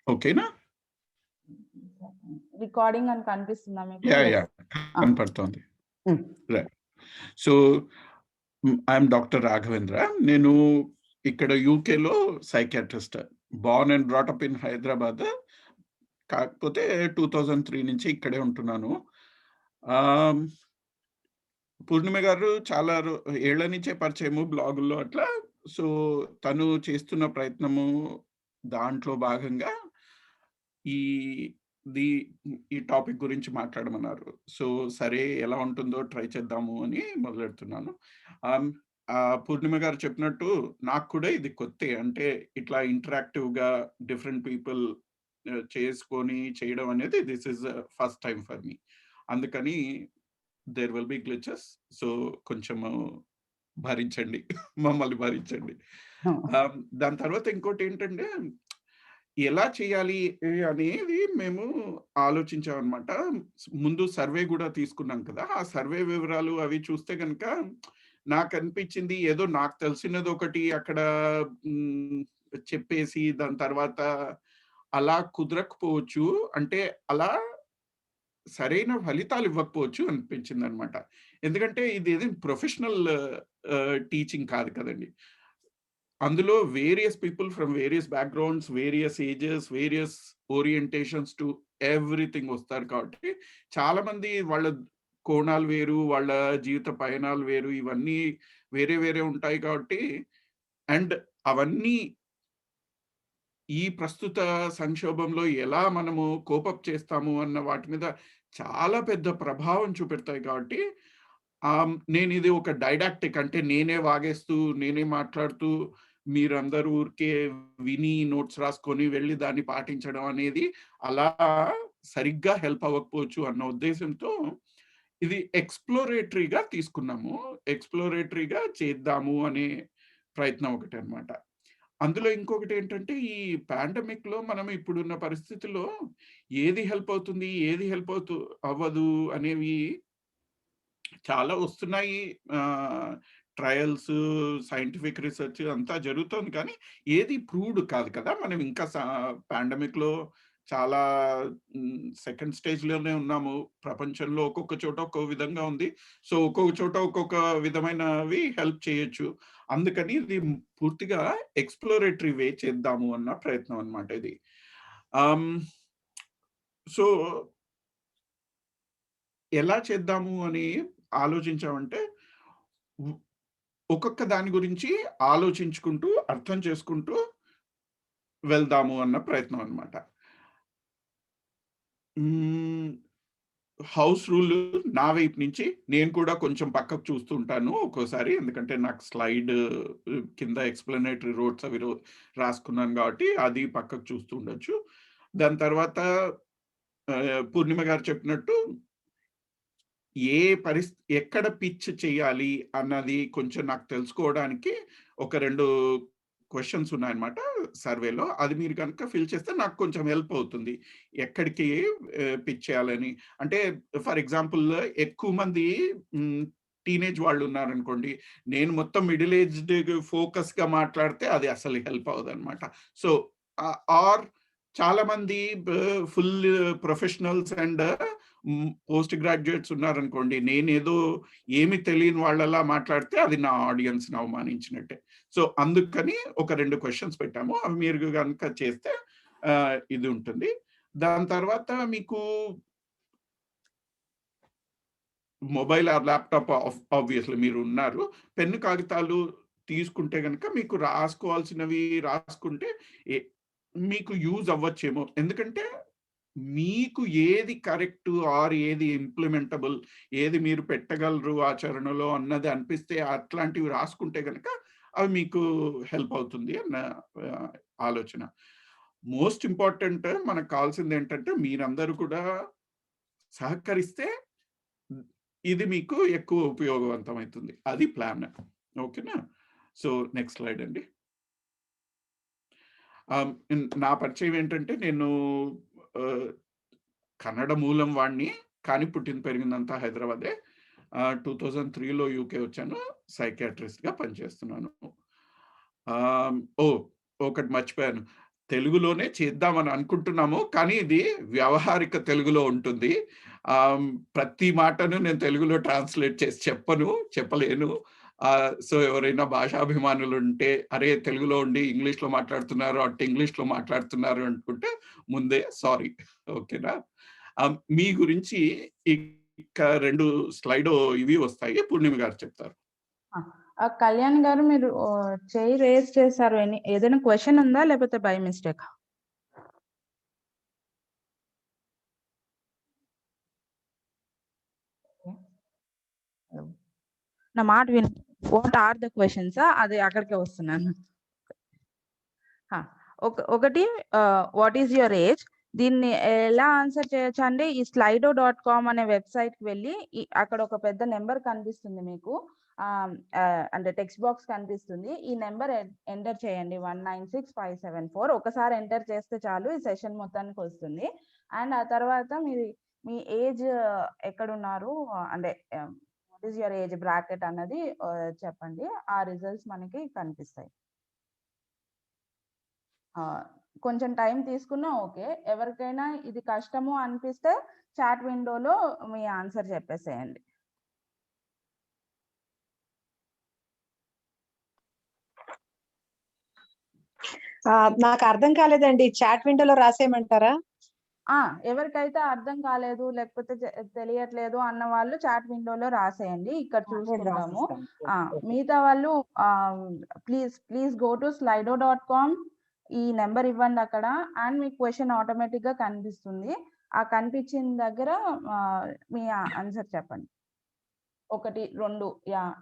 ఓకేనా? రికార్డింగ్ అని కనిపిస్తుందా మీకు? యాహ్! కనపడుతోంది. హ్మ్. Right. So, I'm doctor Raghavendra. నేను ఇక్కడ యూకేలో psychiatrist. Born and brought up in Hyderabad. కాకపోతే 2003 నుంచి ఇక్కడే ఉంటున్నాను. ఆహ్, పూర్ణిమ గారు చాలా ఏళ్ల నుంచే పరిచయము బ్లాగుల్లో అట్లా. సో, తను చేస్తున్న ప్రయత్నము దాంట్లో భాగంగా ఈ ది ఈ టాపిక్ గురించి మాట్లాడమన్నారు. సో, సరే ఎలా ఉంటుందో ట్రై చేద్దాము అని మొదలెడుతున్నాను. ఆహ్, పూర్ణిమ గారు చెప్పినట్టు నాకు కూడా ఇది కొత్తే. అంటే ఇట్లా ఇంటరాక్టివ్‌గా డిఫరెంట్ పీపుల్ చేసుకొని చేయడం అనేది this is first time for me. అందుకని there will be glitches. So, కొంచెము భరించండి. మమ్మల్ని భరించండి. దాని తర్వాత ఇంకోటేంటంటే ఎలా చేయాలి అనేది మేము ఆలోచించామనమాట. ముందు సర్వే గూడా తీసుకున్నాం కదా! ఆ సర్వే వివరాలు అవి చూస్తే గనక నాకనిపించింది ఏదో నాకు తెలిసినదొకటి అక్కడ హ్మ్, చెప్పేసి దాని తర్వాత అలా కుదరకపోవచ్చు. అంటే అలా సరైన ఫలితాలు ఇవ్వకపోవచ్చు అనిపించిందనమాట. ఎందుకంటే ఇదేది ప్రొఫెషనల్ టీచింగ్ కాదు కదండీ. అందులో various people from various backgrounds, various ages, various orientations to everything వస్తారు కాబట్టి, చాలామంది వాళ్ళ కోణాలు వేరు, వాళ్ళ జీవిత పయనాలు వేరు, ఇవన్నీ వేరే వేరే ఉంటాయి కాబట్టి అండ్ అవన్నీ ఈ ప్రస్తుత సంక్షోభంలో ఎలా మనము కోపప్ చేస్తాము అన్న వాటి మీద చాలా పెద్ద ప్రభావం చూపెడతాయి కాబట్టి, నేనిది ఒక డైడాక్టిక్ అంటే నేనే వాగేస్తూ, నేనే మాట్లాడుతూ, మీరందరూ ఊరికే విని నోట్స్ రాసుకొని వెళ్లి దాన్ని పాటించడం అనేది అలా సరిగ్గా హెల్ప్ అవ్వకపోవచ్చు అన్న ఉద్దేశంతో ఇది ఎక్స్‌ప్లోరేటరీగా తీసుకున్నాము. ఎక్స్‌ప్లోరేటరీగా చేద్దాము అనే ప్రయత్నం ఒకటనమాట. అందులో ఇంకొకటేంటంటే, ఈ పాండమిక్‌లో మనం ఇప్పుడున్న పరిస్థితిలో ఏది హెల్ప్ అవుతుంది, ఏది హెల్ప్ అవ్వదు అనేవి చాలా వస్తున్నాయి. ట్రయల్స్, సైంటిఫిక్ రిసర్చ్ అంతా జరుగుతోంది. కానీ ఏది ప్రూవ్డ్ కాదు కదా! మనం ఇంకా పాండమిక్‌లో చాలా సెకండ్ స్టేజ్‌లోనే ఉన్నాము. ప్రపంచంలో ఒక్కొక్క చోట ఒక్కో విధంగా ఉంది. సో, ఒక్కొక్క చోట ఒక్కొక్క విధమైనవి హెల్ప్ చేయొచ్చు. అందుకని ఇది పూర్తిగా ఎక్స్‌ప్లోరేటరీ వే చేద్దాము అన్న ప్రయత్నం అన్నమాట ఇది. ఆహ్, సో, ఎలా చేద్దాము అని ఆలోచించామంటే, వ్ ఒక్కొక్క దాని గురించి ఆలోచించుకుంటూ, అర్థం చేసుకుంటూ వెళ్దాము అన్న ప్రయత్నం అన్నమాట. హ్మ్. హౌస్ రూల్ నా వైపు నుంచి నేను కూడా కొంచెం పక్కకు చూస్తూ ఉంటాను ఒక్కోసారి. ఎందుకంటే నాకు స్లైడ్ కింద ఎక్స్‌ప్లనేటరీ నోట్స్ అవి రాసుకున్నాను కాబట్టి అది పక్కకు చూస్తూ ఉండొచ్చు. దాని తర్వాత పూర్ణిమ గారు చెప్పినట్టు ఏ ఎక్కడ పిచ్ చేయాలి అన్నది కొంచెం నాకు తెలుసుకోవడానికి ఒక 2 క్వెషన్స్ ఉన్నాయన్నమాట సర్వేలో. అది మీరు గనుక ఫిల్ చేస్తే నాకు కొంచెం హెల్ప్ అవుతుంది. ఎక్కడికి పిచ్ చేయాలని. అంటే ఫర్ ఎగ్జాంపుల్ ఎక్కువ మంది హ్మ్, టీనేజ్ వాళ్ళున్నారనుకోండి. నేను మొత్తం మిడిల్ ఏజ్డ్ ఫోకస్‌గా మాట్లాడితే అది అసలు హెల్ప్ అవ్వదన్నమాట. సో, ఆర్ చాలామంది full professionals and post graduates ఉన్నారనుకోండి. నేనేదో ఏమి తెలియని వాళ్ళలా మాట్లాడితే అది నా ఆడియన్స్‌ని అవమానించినట్టే. సో, అందుకని ఒక 2 క్వెషన్స్ పెట్టాము. అవి మీరు గనుక చేస్తే ఇది ఉంటుంది. దాని తర్వాత మీకు మొబైల్ ఆర్ ల్యాప్‌టాప్ ఆబ్వియస్‌లీ మీరున్నారు. పెన్ను, కాగితాలు తీసుకుంటే గనక మీకు రాసుకోవాల్సినవి రాసుకుంటే ఎ మీకు యూజ్ అవ్వచ్చేమో. ఎందుకంటే మీకు ఏది కరెక్టు ఆర్ ఏది ఇంప్లిమెంటబుల్, ఏది మీరు పెట్టగలరు ఆచరణలో అన్నది అనిపిస్తే అట్లాంటివి రాసుకుంటే గనక అవి మీకు హెల్ప్ అవుతుంది అన్న ఆహ్, ఆలోచన. మోస్ట్ ఇంపార్టెంట్ మనకు కావాల్సిందేంటంటే మీరందరూ కూడా సహకరిస్తే ఇది మీకు ఎక్కువ ఉపయోగవంతమైతుంది. అది ప్లాన్. ఓకేనా? సో, నెక్స్ట్ స్లైడ్ అండి. నా పరిచయం ఏంటంటే నేను ఆహ్, కన్నడ మూలం వాడిని. కానీ పుట్టింది పెరిగిందంతా హైదరాబాదే. 2003లో యూకే వచ్చాను. సైకియాట్రిస్ట్‌గా పనిచేస్తున్నాను. ఓహ్! ఒకటి మర్చిపోయాను. తెలుగులోనే చేద్దామని అనుకుంటున్నాము. కానీ ఇది వ్యావహారిక తెలుగులో ఉంటుంది. ప్రతి మాటను నేను తెలుగులో ట్రాన్స్‌లేట్ చేసి చెప్పలేను. సో, ఎవరైనా భాషాభిమానులుంటే, అరే! తెలుగులో ఉండి ఇంగ్లీష్‌లో మాట్లాడుతున్నారు, ఇంగ్లీష్‌లో మాట్లాడుతున్నారు అనుకుంటే ముందే సారీ. ఓకేనా? మీ గురించి ఇక 2 స్లైడో ఇవి వస్తాయి. పూర్ణిమ గారు చెప్తారు. కళ్యాణ్ గారు మీరు చెయ్యి రేజ్ చేశారు. ఏదైనా క్వెషన్ ఉందా? లేకపోతే బై మిస్టేకా? నా మాట విను. వాట్ ఆర్ ద క్వెషన్సా? అది అక్కడికే వస్తున్నాను. ఒకటి వాట్ ఈస్ యువర్ ఏజ్? దీన్ని ఎలా ఆన్సర్ చేయొచ్చంటే ఈ slido.com అనే వెబ్‌సైట్‌కి వెళ్లి అక్కడ ఒక పెద్ద నంబర్ కనిపిస్తుంది మీకు. అంటే టెక్స్ట్ బాక్స్ కనిపిస్తుంది. ఈ నంబర్ ఎంటర్ చేయండి 196574. ఒకసారి ఎంటర్ చేస్తే చాలు ఈ సెషన్ మొత్తానికి వస్తుంది. అండ్ ఆ తర్వాత మీ ఏజ్ ఎక్కడున్నారు అంటే what is your age bracket అన్నది చెప్పండి. ఆ రిజల్ట్స్ మనకి కనిపిస్తాయి. కొంచెం టైం తీసుకున్నా ఓకే. ఎవరికైనా ఇది కష్టము అనిపిస్తే చాట్ విండోలో మీ ఆన్సర్ చెప్పేసేయండి. నాకు అర్థం కాలేదండి. చాట్ విండోలో రాసేయమంటారా? ఎవరికైతే అర్థం కాలేదు లేకపోతే తెలియట్లేదు అన్న వాళ్ళు చాట్ విండోలో రాసేయండి. ఇక్కడ చూసుకుంటాము. మిగతా వాళ్ళు ప్లీజ్ గో టు slido.com. ఈ నంబర్ ఇవ్వండి అక్కడ. అండ్ మీ క్వెషన్ ఆటోమేటిక్‌గా కనిపిస్తుంది. ఆ కనిపించిన దగ్గర మీ ఆన్సర్ చెప్పండి. 1, 2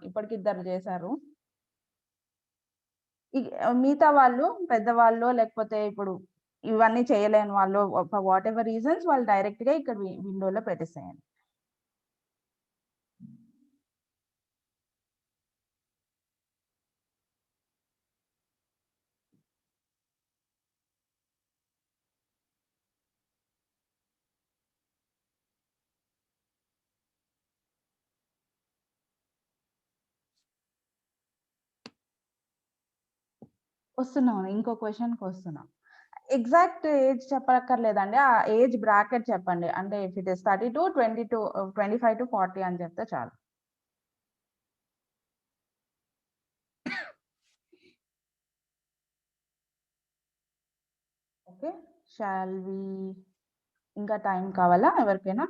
ఇప్పటికి ఇద్దరు చేశారు. మిగతా వాళ్ళు పెద్దవాళ్ళో లేకపోతే ఇప్పుడు ఇవన్నీ చేయలేని వాళ్ళు ఫర్ వాట్ ఎవర్ రీజన్స్ వాళ్ళు డైరెక్ట్‌గా ఇక్కడ విండోలో పెట్టేసేయండి. వస్తున్నాను. ఇంకో క్వెషన్‌కి వస్తున్నా. ఎగ్జాక్ట్ ఏజ్ చెప్పక్కర్లేదండి. ఆ ఏజ్ బ్రాకెట్ చెప్పండి. అంటే ఇఫ్ ఇట్ ఈస్ 32, 22, 25-40 అని చెప్తే చాలు. ఓకే. షాల్ వి ఇంకా టైం కావాలా ఎవరికైనా?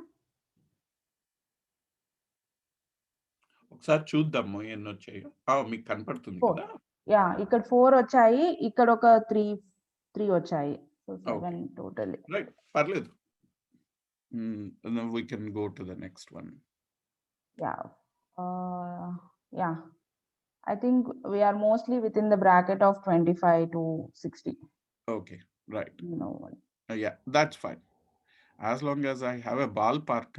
ఒకసారి చూద్దాము ఎన్నొచ్చాయో. మీకు కనపడుతుంది 4. కదా! ఇక్కడ 4 వచ్చాయి. ఇక్కడ ఒక 3 వచ్చాయి. So 7 okay. టోటల్. రైట్. పర్లేదు. Now we can go to the next one. Yeah. Yeah. I think we are mostly within the bracket of 25 to 60. Okay. Right. No one. Yeah, that's fine. As long as I have a ballpark.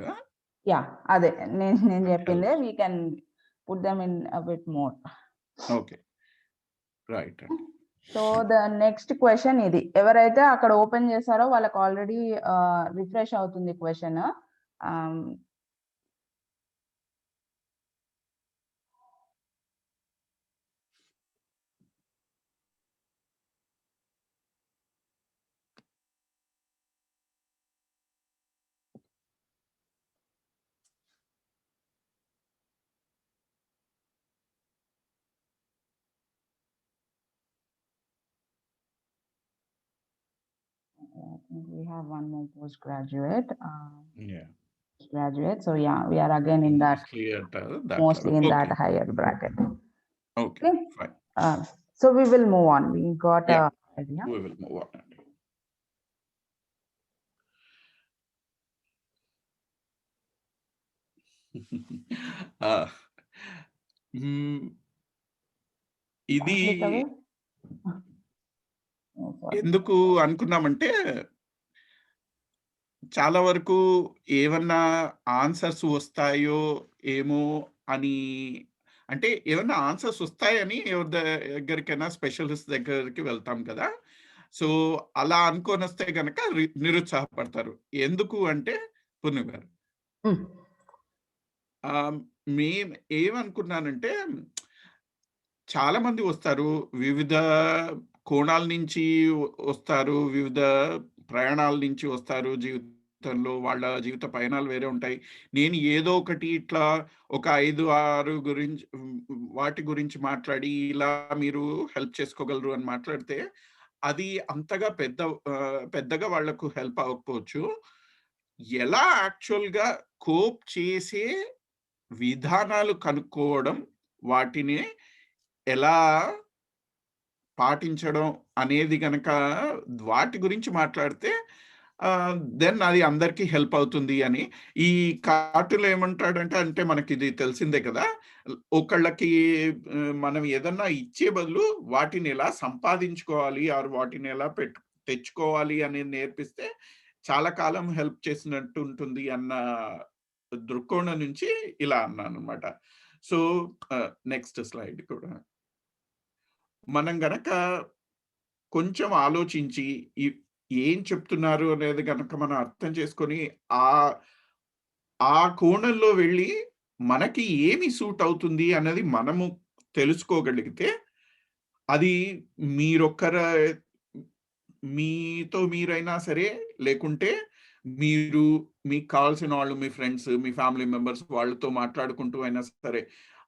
Yeah. అదే నేను That చెప్పిందే. helps. We can put them in a bit more. Okay. Right అండి. So the next question ఇది. ఎవరైతే అక్కడ open చేశారో వాళ్ళకి already refresh అవుతుంది question. I think we have one more postgraduate. Yeah. Graduate. So yeah, we are again in that Mostly in level. that higher bracket. Okay, fine. So we will move on. We got Yeah. a idea. We will move on. ఇది ఎందుకు అనుకున్నామంటే చాలా వరకు ఏమన్నా answers వస్తాయో ఏమో అని, అంటే ఏమన్నా ఆన్సర్స్ వస్తాయని ఎవరి దగ్గరికైనా స్పెషలిస్ట్ దగ్గరికి వెళ్తాం కదా! సో, అలా అనుకోనొస్తే గనక నిరుత్సాహపడతారు. ఎందుకు అంటే పూర్ణిమ గారు. మేము ఏమనుకున్నానంటే చాలా మంది వస్తారు. వివిధ కోణాల నుంచి వస్తారు. వివిధ ప్రయాణాల నుంచి వస్తారు. జీవితంలో వాళ్ళ జీవిత పయనాలు వేరే ఉంటాయి. నేను ఏదో ఒకటి ఇట్లా ఒక 5, 6 గురించి వాటి గురించి మాట్లాడి, ఇలా మీరు హెల్ప్ చేసుకోగలరు అని మాట్లాడితే, అది అంతగా పెద్దగా వాళ్ళకు హెల్ప్ అవ్వకపోవచ్చు. ఎలా యాక్చువల్‌గా కోప్ చేసే విధానాలు కనుక్కోవడం, వాటిని ఎలా పాటించడం అనేది గనక వాటి గురించి మాట్లాడితే దెన్ అది అందరికీ హెల్ప్ అవుతుంది అని. ఈ కార్టూన్‌లో ఏమంటాడంటే అంటే మనకిది తెలిసిందే కదా! ఒకళ్ళకి మనం ఏదన్నా ఇచ్చే బదులు వాటిని ఎలా సంపాదించుకోవాలి ఆర్ వాటిని ఎలా తెచ్చుకోవాలి అనేది నేర్పిస్తే చాలా కాలం హెల్ప్ చేసినట్టు ఉంటుంది అన్న దృక్కోణం నుంచి ఇలా అన్నాననమాట. సో, నెక్స్ట్ స్లైడ్ కూడా. మనం గనక కొంచెం ఆలోచించి ఈ ఏం చెప్తున్నారు అనేది గనక మనం అర్థం చేసుకొని, ఆహ్, ఆ కోణంలో వెళ్ళి మనకి ఏమి సూట్ అవుతుంది అన్నది మనము తెలుసుకోగలిగితే, అది మీరొక్కరే మీతో మీరైనా సరే, లేకుంటే మీరు మీకు కావాల్సిన వాళ్ళు మీ ఫ్రెండ్స్, మీ ఫ్యామిలీ మెంబర్స్ వాళ్ళతో మాట్లాడుకుంటూ అయినా సరే,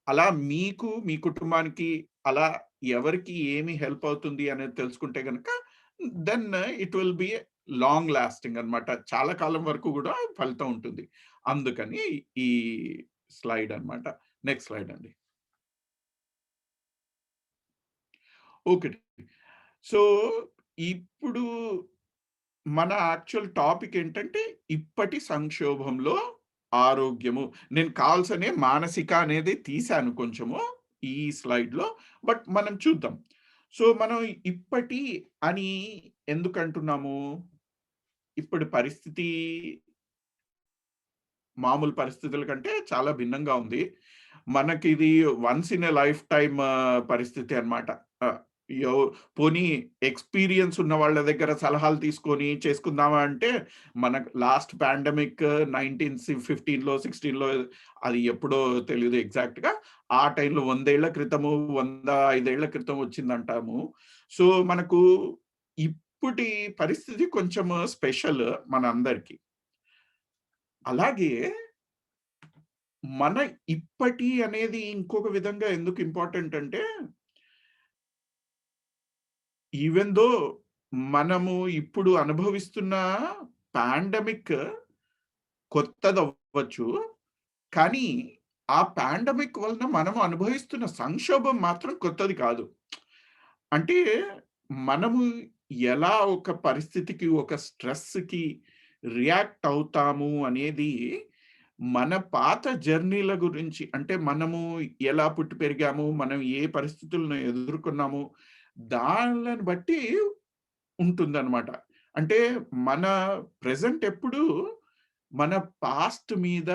అలా మీకు, మీ కుటుంబానికి అలా ఎవరికి ఏమి హెల్ప్ అవుతుంది అనేది తెలుసుకుంటే గనక then it will be long lasting అన్నమాట. చాలా కాలం వరకు గూడా ఫలితం ఉంటుంది. అందుకని ఈ స్లైడ్ అన్నమాట. నెక్స్ట్ స్లైడ్ అండి. ఓకే. సో, ఇప్పుడు మన యాక్చువల్ టాపిక్ ఏంటంటే, ఇప్పటి సంక్షోభంలో ఆరోగ్యము. నేను కాల్స్ అనే మానసిక అనేది తీశాను కొంచెము ఈ స్లైడ్‌లో. బట్ మనం చూద్దాం. సో, మనం ఇప్పటి అని ఎందుకంటున్నాము? ఇప్పటి పరిస్థితి మామూలు పరిస్థితుల కంటే చాలా భిన్నంగా ఉంది. మనకిది once in a lifetime పరిస్థితి అన్నమాట. ఆహ్, యో పోనీ ఎక్స్‌పీరియన్స్ ఉన్న వాళ్ళ దగ్గర సలహాలు తీసుకొని చేసుకుందామా అంటే, మనకు లాస్ట్ పాండమిక్ 1915లో, 16లో అది ఎప్పుడో తెలీదు ఎగ్జాక్ట్‌గా. ఆ టైంలో 100 ఏళ్ల క్రితము, 105 ఏళ్ల క్రితం వచ్చిందంటాము. సో, మనకు ఇప్పటి పరిస్థితి కొంచెం స్పెషల్ మనందరికి. అలాగే మన ఇప్పటి అనేది ఇంకొక విధంగా ఎందుకు ఇంపార్టెంట్ అంటే, ఈవెన్ దో మనము ఇప్పుడు అనుభవిస్తున్న పాండమిక్ కొత్తదవ్వచ్చు. కానీ, ఆ పాండమిక్ వలన మనము అనుభవిస్తున్న సంక్షోభం మాత్రం కొత్తది కాదు. అంటే, మనము ఎలా ఒక పరిస్థితికి, ఒక స్ట్రెస్‌కి రియాక్ట్ అవుతాము అనేది, మన పాత జర్నీల గురించి అంటే, మనము ఎలా పుట్టి పెరిగాము, మనం ఏ పరిస్థితులను ఎదుర్కొన్నాము, దాన్లని బట్టి ఉంటుందనమాట. అంటే, మన ప్రెజెంట్ ఎప్పుడూ మన పాస్ట్ మీద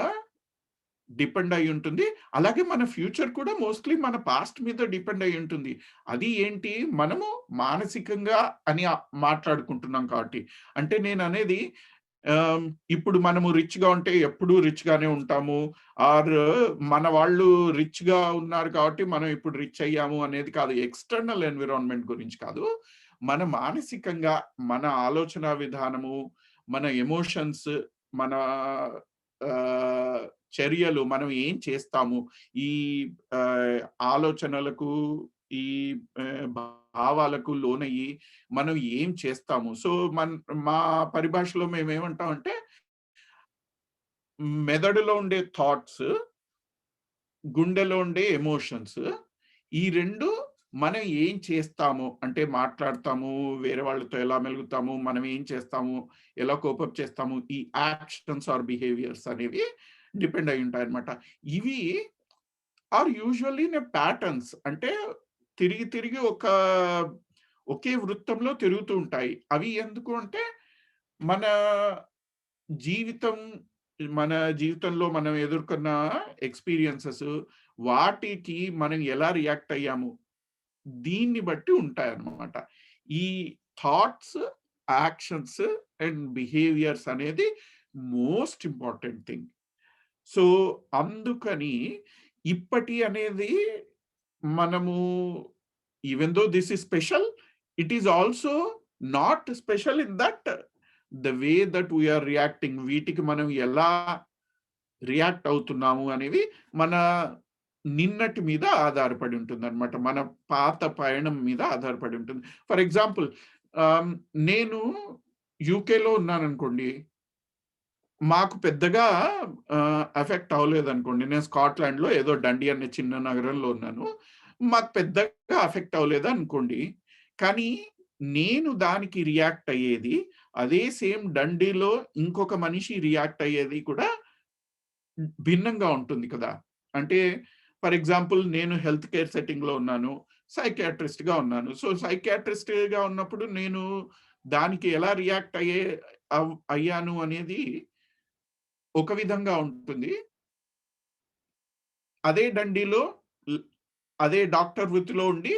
డిపెండ్ అయ్యి ఉంటుంది. అలాగే మన ఫ్యూచర్ కూడా మోస్ట్‌లీ మన పాస్ట్ మీద డిపెండ్ అయ్యి ఉంటుంది. అది ఏంటి మనము మానసికంగా అని మాట్లాడుకుంటున్నాం కాబట్టి. అంటే నేననేది ఇప్పుడు మనము రిచ్‌గా ఉంటే ఎప్పుడూ రిచ్‌గానే ఉంటాము. ఆర్ మన వాళ్ళు రిచ్‌గా ఉన్నారు కాబట్టి మనం ఇప్పుడు రిచ్ అయ్యాము అనేది కాదు. ఎక్స్‌టర్నల్ ఎన్విరాన్మెంట్ గురించి కాదు. మన మానసికంగా మన ఆలోచన విధానము, మన ఎమోషన్స్, మన ఆహ్, చర్యలు మనం ఏం చేస్తాము? ఈ ఆహ్, ఆలోచనలకు, ఈ భావాలకు లోనయ్యి మనం ఏం చేస్తాము? సో, మా పరిభాషలో మేమేమంటామంటే, మెదడులో ఉండే థాట్స్, గుండెలో ఉండే ఎమోషన్స్ ఈ 2 మనం ఏం చేస్తాము? అంటే మాట్లాడతాము, వేరే వాళ్ళతో ఎలా మెలుగుతాము, మనం ఏం చేస్తాము, ఎలా కోపప్ చేస్తాము, ఈ యాక్షన్స్ ఆర్ బిహేవియర్స్ అనేవి డిపెండ్ అయ్యి ఉంటాయన్నమాట. ఇవి ఆర్ యూజువల్లీ ప్యాటర్న్స్ అంటే తిరిగి తిరిగి ఒకే వృత్తంలో తిరుగుతూ ఉంటాయి. అవి ఎందుకు అంటే మన జీవితం మన జీవితంలో మనం ఎదుర్కొన్న ఎక్స్‌పీరియన్సెస్ వాటికి మనం ఎలా రియాక్ట్ అయ్యాము, దీన్ని బట్టి ఉంటాయన్నమాట. ఈ థాట్స్, యాక్షన్స్ అండ్ బిహేవియర్స్ అనేది మోస్ట్ ఇంపార్టెంట్ థింగ్. సో, అందుకని ఇప్పటి అనేది మనము even though this is special it is also not special in that the way that we're reacting. వీటికి మనం ఎలా రియాక్ట్ అవుతున్నాము అనేవి మన నిన్నటి మీద ఆధారపడి ఉంటుంది అనమాట. మన పాత పయనం మీద ఆధారపడి ఉంటుంది. ఫర్ ఎగ్జాంపుల్ నేను యూకేలో ఉన్నాననుకోండి, మాకు పెద్దగా ఎఫెక్ట్ అవ్వలేదు అనుకోండి. నేను స్కాట్లాండ్‌లో ఏదో డండి అనే చిన్న నగరంలో ఉన్నాను. మాకు పెద్దగా ఎఫెక్ట్ అవ్వలేదు అనుకోండి. కానీ నేను దానికి రియాక్ట్ అయ్యేది, అదే సేమ్ డండీలో ఇంకొక మనిషి రియాక్ట్ అయ్యేది కూడా భిన్నంగా ఉంటుంది కదా! అంటే ఫర్ ఎగ్జాంపుల్ నేను హెల్త్ కేర్ సెట్టింగ్‌లో ఉన్నాను. సైకియాట్రిస్ట్‌గా ఉన్నాను. సో, సైకియాట్రిస్ట్‌గా ఉన్నప్పుడు నేను దానికి ఎలా రియాక్ట్ అయ్యాను అనేది ఒక విధంగా ఉంటుంది. అదే డండీలో ల్ అదే డాక్టర్ వృత్తిలో ఉండి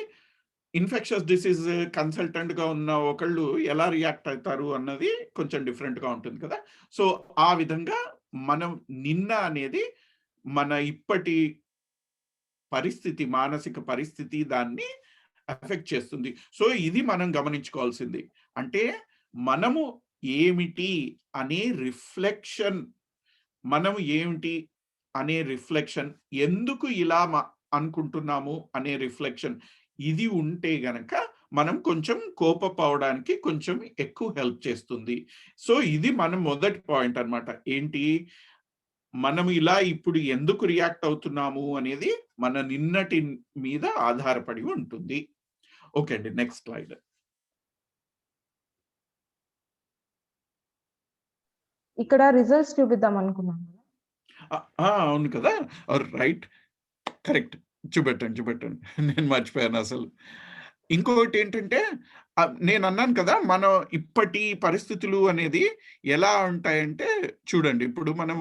ఇన్ఫెక్షస్ డిసీజ్ కన్సల్టెంట్‌గా ఉన్న ఒకళ్ళు ఎలా రియాక్ట్ అవుతారు అన్నది కొంచెం డిఫరెంట్‌గా ఉంటుంది కదా! సో, ఆ విధంగా మనం నిన్న అనేది మన ఇప్పటి పరిస్థితి, మానసిక పరిస్థితి దాన్ని ఎఫెక్ట్ చేస్తుంది. సో, ఇది మనం గమనించుకోవాల్సింది. అంటే మనము ఏమిటి అనే రిఫ్లెక్షన్, మనం ఏమిటి అనే రిఫ్లెక్షన్, ఎందుకు ఇలా అనుకుంటున్నాము అనే రిఫ్లెక్షన్, ఇది ఉంటే గనక మనం కొంచెం కోపప్ అవ్వడానికి కొంచెం ఎక్కువ హెల్ప్ చేస్తుంది. సో, ఇది మన మొదటి పాయింట్ అన్నమాట. ఏంటి? మనం ఇలా ఇప్పుడు ఎందుకు రియాక్ట్ అవుతున్నాము అనేది మన నిన్నటి మీద ఆధారపడి ఉంటుంది. ఓకే అండి. Next slide. ఇక్కడ రిజల్ట్స్ చూపిద్దాం అనుకున్నాను. అవును కదా! రైట్. కరెక్ట్. చూపెట్టండి. నేను మర్చిపోయాను అసలు. ఇంకొకటేంటంటే నేనన్నాను కదా! మనం ఇప్పటి పరిస్థితులు అనేది ఎలా ఉంటాయంటే చూడండి, ఇప్పుడు మనం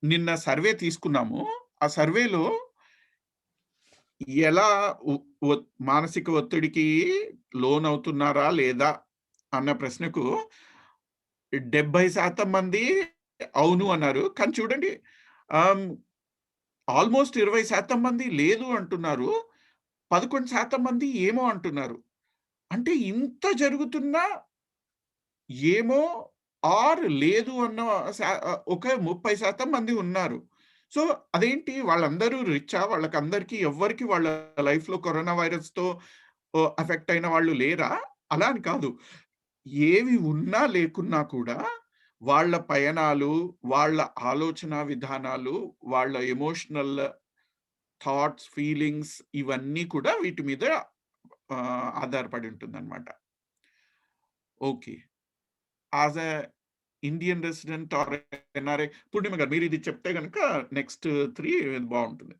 నిన్న సర్వే తీసుకున్నాము. ఆ సర్వేలో ఎలా ఉ ఒ మానసిక ఒత్తిడికి లోనవుతున్నారా లేదా అన్న ప్రశ్నకు 70% మంది అవును అన్నారు. కానీ చూడండి, ఆహ్, ఆల్‌మోస్ట్ 20% మంది లేదు అంటున్నారు. 11% మంది ఏమో అంటున్నారు. అంటే ఇంత జరుగుతున్నా ఏమో ఆర్ లేదు అన్న ఒక 30% మంది ఉన్నారు. సో, అదేంటి వాళ్ళందరూ రిచ్చా? వాళ్ళకందరికీ ఎవ్వరికి వాళ్ళ లైఫ్‌లో కరోనా వైరస్‌తో ఎఫెక్ట్ అయిన వాళ్ళు లేరా? అలా అని కాదు. ఏవి ఉన్నా లేకున్నా కూడా వాళ్ళ పయనాలు, వాళ్ళ ఆలోచన విధానాలు, వాళ్ళ ఎమోషనల్ థాట్స్, ఫీలింగ్స్ ఇవన్నీ కూడా వీటి మీద ఆధారపడి ఉంటుందన్నమాట. Okay. As a Indian resident or NRI Purnima garu మీరు ఇది చెప్తే గనక నెక్స్ట్ 3 బావుంటుంది.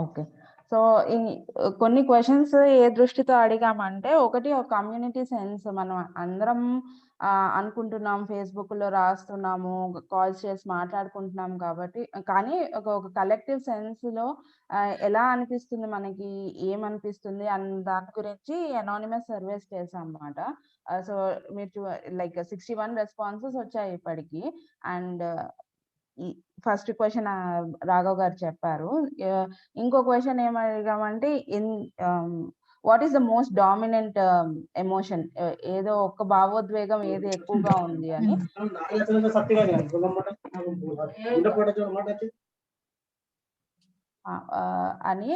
ఓకే. సో, ఈ కొన్ని క్వెషన్స్ ఏ దృష్టితో అడిగామంటే, ఒకటి ఒక కమ్యూనిటీ సెన్స్, మనం అందరం అనుకుంటున్నాం, ఫేస్‌బుక్‌లో రాస్తున్నాము, కాల్స్ చేసి మాట్లాడుకుంటున్నాం కాబట్టి, కానీ ఒక కలెక్టివ్ సెన్స్‌లో ఎలా అనిపిస్తుంది మనకి, ఏమనిపిస్తుంది అన్న దాని గురించి అనానిమస్ సర్వేస్ చేశామన్నమాట. సో, మీరు లైక్ 61 రెస్పాన్సెస్ వచ్చాయి ఇప్పటికి. అండ్ ఈ ఫస్ట్ క్వెషన్ రాఘవ్ గారు చెప్పారు. ఇంకో క్వెషన్ ఏం అడిగామంటే what is the most dominant emotion, ఏదో ఒక భావోద్వేగం ఏది ఎక్కువగా ఉంది అని. అని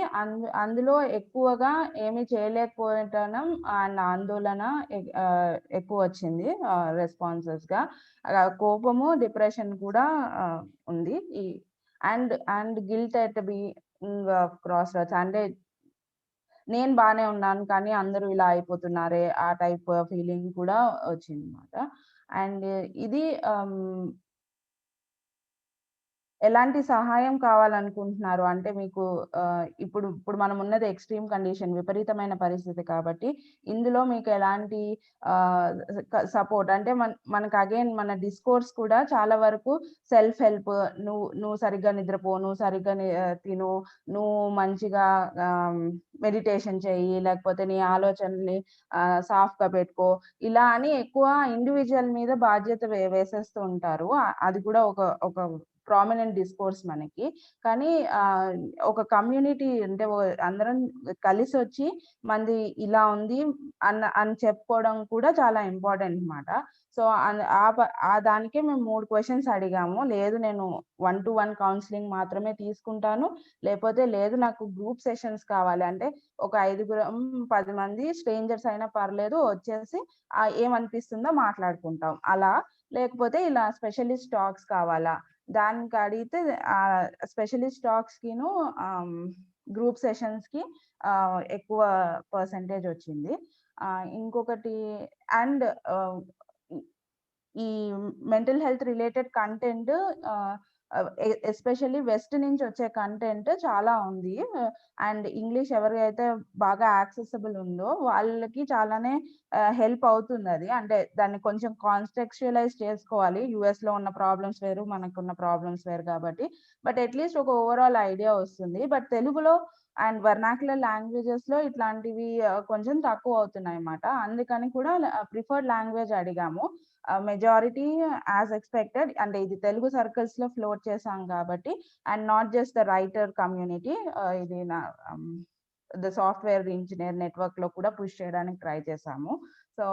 అందులో ఎక్కువగా ఏమి చేయలేకపోవటం అండ్ ఆందోళన ఎక్కువొచ్చింది రెస్పాన్సెస్‌గా. కోపము, డిప్రెషన్ కూడా ఉంది. And guilt at being cross roads, అంటే నేను బానే ఉన్నాను కానీ అందరూ ఇలా అయిపోతున్నారే, ఆ టైప్ ఫీలింగ్ కూడా వచ్చిందన్నమాట. అండ్ ఇది ఎలాంటి సహాయం కావాలనుకుంటున్నారు? అంటే మీకు ఇప్పుడు మనం ఉన్నది ఎక్స్‌ట్రీమ్ కండిషన్, విపరీతమైన పరిస్థితి కాబట్టి, ఇందులో మీకు ఎలాంటి సపోర్ట్, అంటే మనకు అగైన్ మన డిస్కోర్స్ కూడా చాలా వరకు సెల్ఫ్ హెల్ప్, నువ్వు సరిగ్గా నిద్రపో, నువ్వు సరిగ్గా తిను, నువ్వు మంచిగా మెడిటేషన్ చెయ్యి, లేకపోతే నీ ఆలోచనల్ని సాఫ్‌గా పెట్టుకో, ఇలా అని ఎక్కువ ఇండివిడ్యువల్ మీద బాధ్యత వేసేస్తూ ఉంటారు. అది కూడా ఒక ప్రామినెంట్ డిస్కోర్స్ మనకి. కానీ ఒక కమ్యూనిటీ అంటే అందరం కలిసొచ్చి మనది ఇలా ఉంది అని చెప్పుకోవడం కూడా చాలా ఇంపార్టెంట్ మాట. సో, ఆ దానికే మేము 3 క్వెషన్స్ అడిగాము. లేదు నేను 1-to-1 కౌన్సెలింగ్ మాత్రమే తీసుకుంటాను. లేపోతే లేదు నాకు గ్రూప్ సెషన్స్ కావాలి. అంటే ఒక 5గురం 10 మంది స్ట్రేంజర్స్ అయినా పర్లేదు వచ్చేసి ఏమనిపిస్తుందో మాట్లాడుకుంటాం. అలా లేకపోతే ఇలా స్పెషలిస్ట్ టాక్స్ కావాలా? దానికి అడిగితే స్పెషలిస్ట్ టాక్స్‌కిను గ్రూప్ సెషన్స్‌కి ఎక్కువ పర్సెంటేజ్ వచ్చింది. ఇంకొకటి అండ్ ఈ mental health related content especially west నుంచి వచ్చే కంటెంట్ చాలా ఉంది. అండ్ ఇంగ్లీష్ ఎవరికైతే బాగా యాక్సెసిబుల్ ఉందో వాళ్ళకి చాలానే హెల్ప్ అవుతుందది. అంటే దాన్ని కొంచెం కాంటెక్స్చువలైజ్ చేసుకోవాలి. యూఎస్‌లో ఉన్న ప్రాబ్లమ్స్ వేరు, మనకున్న ప్రాబ్లమ్స్ వేరు కాబట్టి. బట్ అట్‌లీస్ట్ ఒక ఓవరాల్ ఐడియా వస్తుంది. బట్ తెలుగులో అండ్ వెర్నాక్యులర్ లాంగ్వేజెస్‌లో ఇట్లాంటివి కొంచెం తక్కువ అవుతున్నాయన్నమాట. అందుకని కూడా ప్రిఫర్డ్ లాంగ్వేజ్ అడిగాము. మెజారిటీ యాజ్ ఎక్స్‌పెక్టెడ్ అంటే ఇది తెలుగు సర్కిల్స్‌లో ఫ్లోట్ చేశాం కాబట్టి and not just the writer community ఇది ద సాఫ్ట్‌వేర్ ఇంజినీర్ నెట్‌వర్క్‌లో కూడా పుష్ చేయడానికి ట్రై చేశాము. సో,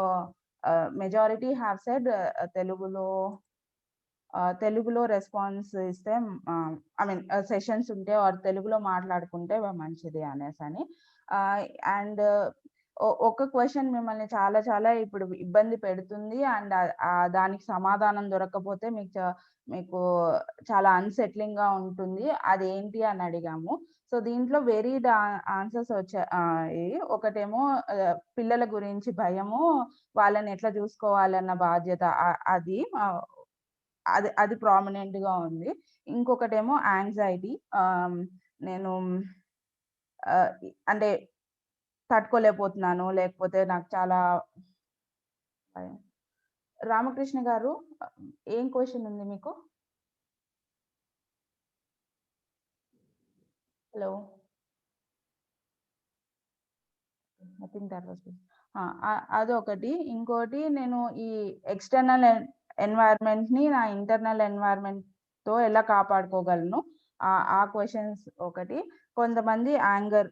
మెజారిటీ హావ్ సెడ్ తెలుగులో రెస్పాన్స్ ఇస్తే ఐ మీన్ సెషన్స్ ఉంటే ఆర్ తెలుగులో మాట్లాడుకుంటే మంచిది అనేసని. అండ్ ఒక క్వెషన్ మిమ్మల్ని చాలా చాలా ఇప్పుడు ఇబ్బంది పెడుతుంది. అండ్ దానికి సమాధానం దొరక్కపోతే మీకు చాలా అన్‌సెట్లింగ్‌గా ఉంటుంది. అదేంటి అని అడిగాము. సో, దీంట్లో వేరీడ్ ఆన్సర్స్ వచ్చాయి. ఒకటేమో పిల్లల గురించి భయము, వాళ్ళని ఎట్లా చూసుకోవాలన్న బాధ్యత అది అది ప్రామినెంట్‌గా ఉంది. ఇంకొకటేమో యాంగ్జైటీ. నేను అంటే తట్టుకోలేకపోతున్నాను. లేకపోతే నాకు చాలా రామకృష్ణ గారు ఏం క్వెషన్ ఉంది మీకు? Hello. I think that was అదొకటి. ఇంకోటి నేను ఈ ఎక్స్‌టర్నల్ ఎన్వైర్న్‌మెంట్‌ని నా ఇంటర్నల్ ఎన్వైర్న్‌మెంట్‌తో ఎలా కాపాడుకోగలను? ఆ క్వెషన్స్ ఒకటి. కొంతమంది anger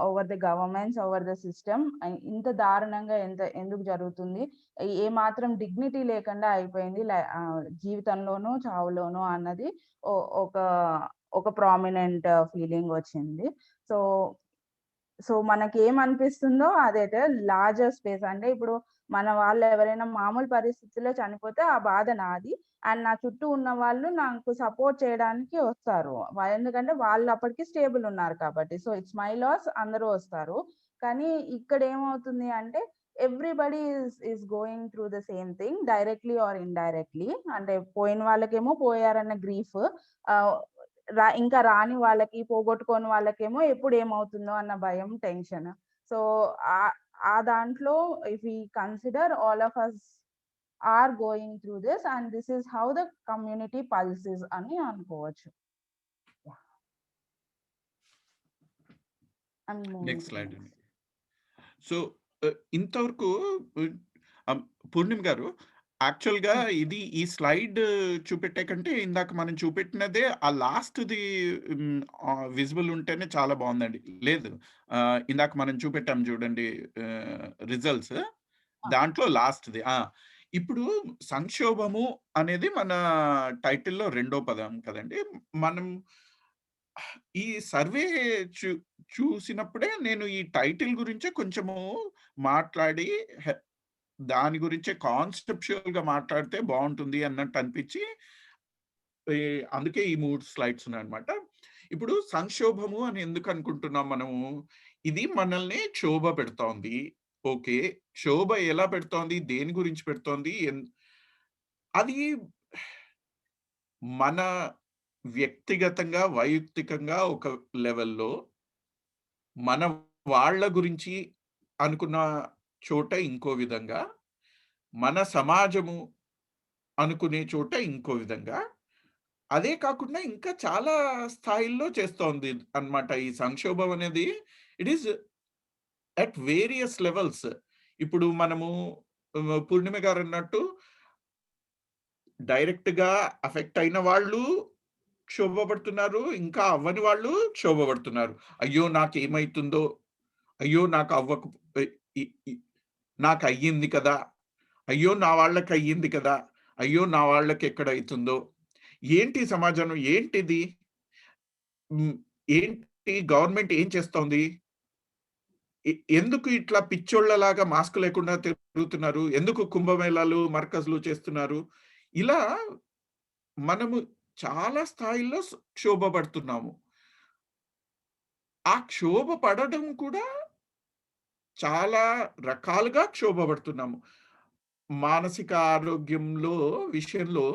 over the governments, over the system ఇంత దారుణంగా ఎందుకు జరుగుతుంది? ఏమాత్రం డిగ్నిటీ లేకుండా అయిపోయింది జీవితంలోనూ, చావులోనూ అన్నది ఒక ప్రామినెంట్ ఫీలింగ్ వచ్చింది. సో, మనకేమనిపిస్తుందో అదైతే లార్జర్ స్పేస్ అంటే ఇప్పుడు మన వాళ్ళు ఎవరైనా మామూలు పరిస్థితుల్లో చనిపోతే ఆ బాధ నాది. అండ్ నా చుట్టూ ఉన్న వాళ్ళు నాకు సపోర్ట్ చేయడానికి వస్తారు. ఎందుకంటే వాళ్ళు అప్పటికి స్టేబుల్ ఉన్నారు కాబట్టి. సో, ఇట్స్ మై లాస్ అందరూ వస్తారు. కానీ ఇక్కడ ఏమవుతుంది అంటే everybody is going through the same thing directly or indirectly. అంటే పోయిన వాళ్ళకేమో పోయారన్న గ్రీఫ్. ఇంకా రాని వాళ్ళకి, పోగొట్టుకోని వాళ్ళకేమో ఎప్పుడు ఏమవుతుందో అన్న భయం, టెన్షన్. సో, ఆ దాంట్లో if we consider all of us are going through this and this is how the community pulses అని అనుకోవచ్చు. నెక్స్ట్ స్లైడ్ అండి. సో, ఇంతవరకు పూర్ణిమ గారు యాక్చువల్‌గా ఇది ఈ స్లైడ్ చూపెట్టే కంటే ఇందాక మనం చూపెట్టినదే ఆ లాస్ట్‌ది విజిబుల్ ఉంటేనే చాలా బావుందండి. లేదు ఇందాక మనం చూపెట్టాం చూడండి రిజల్ట్స్. దాంట్లో లాస్ట్‌ది. ఇప్పుడు సంక్షోభము అనేది మన టైటిల్‌లో రెండో పదం కదండీ! మనం ఈ సర్వే చూసినప్పుడే నేను ఈ టైటిల్ గురించే కొంచెము మాట్లాడి దాని గురించే కాన్సెప్చువల్‌గా మాట్లాడితే బావుంటుంది అన్నట్టు అనిపించి అందుకే ఈ 3 స్లైడ్స్ ఉన్నాయన్నమాట. ఇప్పుడు సంక్షోభము అని ఎందుకు అనుకుంటున్నాం మనము? ఇది మనల్ని క్షోభ పెడుతోంది. ఓకే. క్షోభ ఎలా పెడుతోంది? దేని గురించి పెడుతోంది? అది మన వ్యక్తిగతంగా, వైయక్తికంగా ఒక లెవెల్‌లో మన వాళ్ళ గురించి అనుకున్న చోట ఇంకో విధంగా, మన సమాజము అనుకునే చోట ఇంకో విధంగా, అదే కాకుండా ఇంకా చాలా స్థాయిల్లో చేస్తోంది అన్నమాట. ఈ సంక్షోభం అనేది it is at various levels. ఇప్పుడు మనము పూర్ణిమ గారన్నట్టు డైరెక్ట్‌గా అఫెక్ట్ అయిన వాళ్ళు క్షోభపడుతున్నారు. ఇంకా అవ్వని వాళ్ళు క్షోభపడుతున్నారు. అయ్యో! నాకేమైతుందో? అయ్యో! నాకు అవ్వక ఇ ఇ నాకయ్యింది కదా! అయ్యో! నా వాళ్ళకయ్యింది కదా! అయ్యో! నా వాళ్ళకెక్కడైతుందో? ఏంటి సమాజం? ఏంటిది? హ్మ్. ఏంటి గవర్నమెంట్ ఏం చేస్తోంది? ఎందుకు ఇట్లా పిచ్చోళ్ళలాగా మాస్క్ లేకుండా తిరుగుతున్నారు? ఎందుకు కుంభమేళాలు, మర్కజ్‌లు చేస్తున్నారు? ఇలా మనము చాలా స్థాయిల్లో క్షోభపడుతున్నాము. ఆ క్షోభ పడడం కూడా చాలా రకాలుగా క్షోభపడుతున్నాము. మానసిక ఆరోగ్యంలో విషయంలో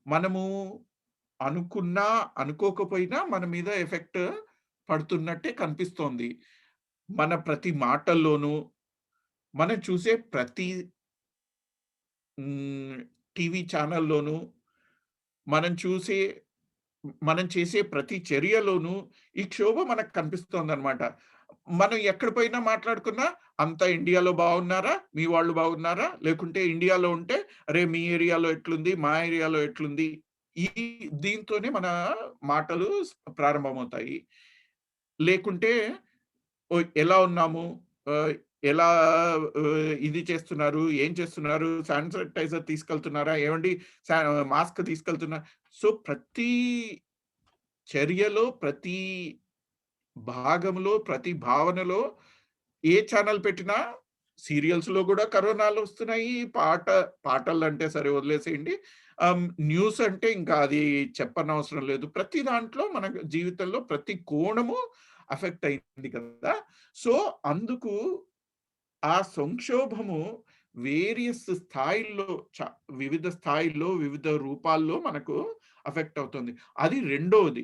మనము అనుకున్నా, అనుకోకపోయినా మన మీద ఎఫెక్ట్ పడుతున్నట్టే కనిపిస్తోంది. మన ప్రతి మాటల్లోనూ, మనం చూసే ప్రతి హ్మ్, టీవీ ఛానల్‌లోనూ, మనం చూసే మనం చేసే ప్రతి చర్యలోనూ ఈ క్షోభ మనకు కనిపిస్తోందనమాట. మనం ఎక్కడ పోయినా మాట్లాడుకున్నా, అంతా ఇండియాలో బాగున్నారా? మీ వాళ్ళు బాగున్నారా? లేకుంటే ఇండియాలో ఉంటే, అరే! మీ ఏరియాలో ఎట్లుంది? మా ఏరియాలో ఎట్లుంది? ఈ దీంతోనే మన మాటలు ప్రారంభమవుతాయి. లేకుంటే ఎలా ఉన్నాము? ఆహ్, ఎలా ఇది చేస్తున్నారు? ఏం చేస్తున్నారు? శానిటైజర్ తీసుకెళ్తున్నారా? ఏవండీ మాస్క్ తీసుకెళ్తున్నా సో, ప్రతి చర్యలో, ప్రతి భాగంలో, ప్రతి భావనలో ఏ ఛానల్ పెట్టినా సీరియల్స్‌లో గూడా కరోనాలొస్తున్నాయి. పాటలంటే సరే వదిలేసేయండి. న్యూస్ అంటే ఇంకా అది చెప్పనవసరం లేదు. ప్రతి దాంట్లో మన జీవితంలో ప్రతి కోణము అఫెక్ట్ అయింది కదా! సో, అందుకు ఆ సంక్షోభము వేరియస్ స్థాయిల్లో వివిధ స్థాయిల్లో, వివిధ రూపాల్లో మనకు అఫెక్ట్ అవుతుంది. అది రెండోది.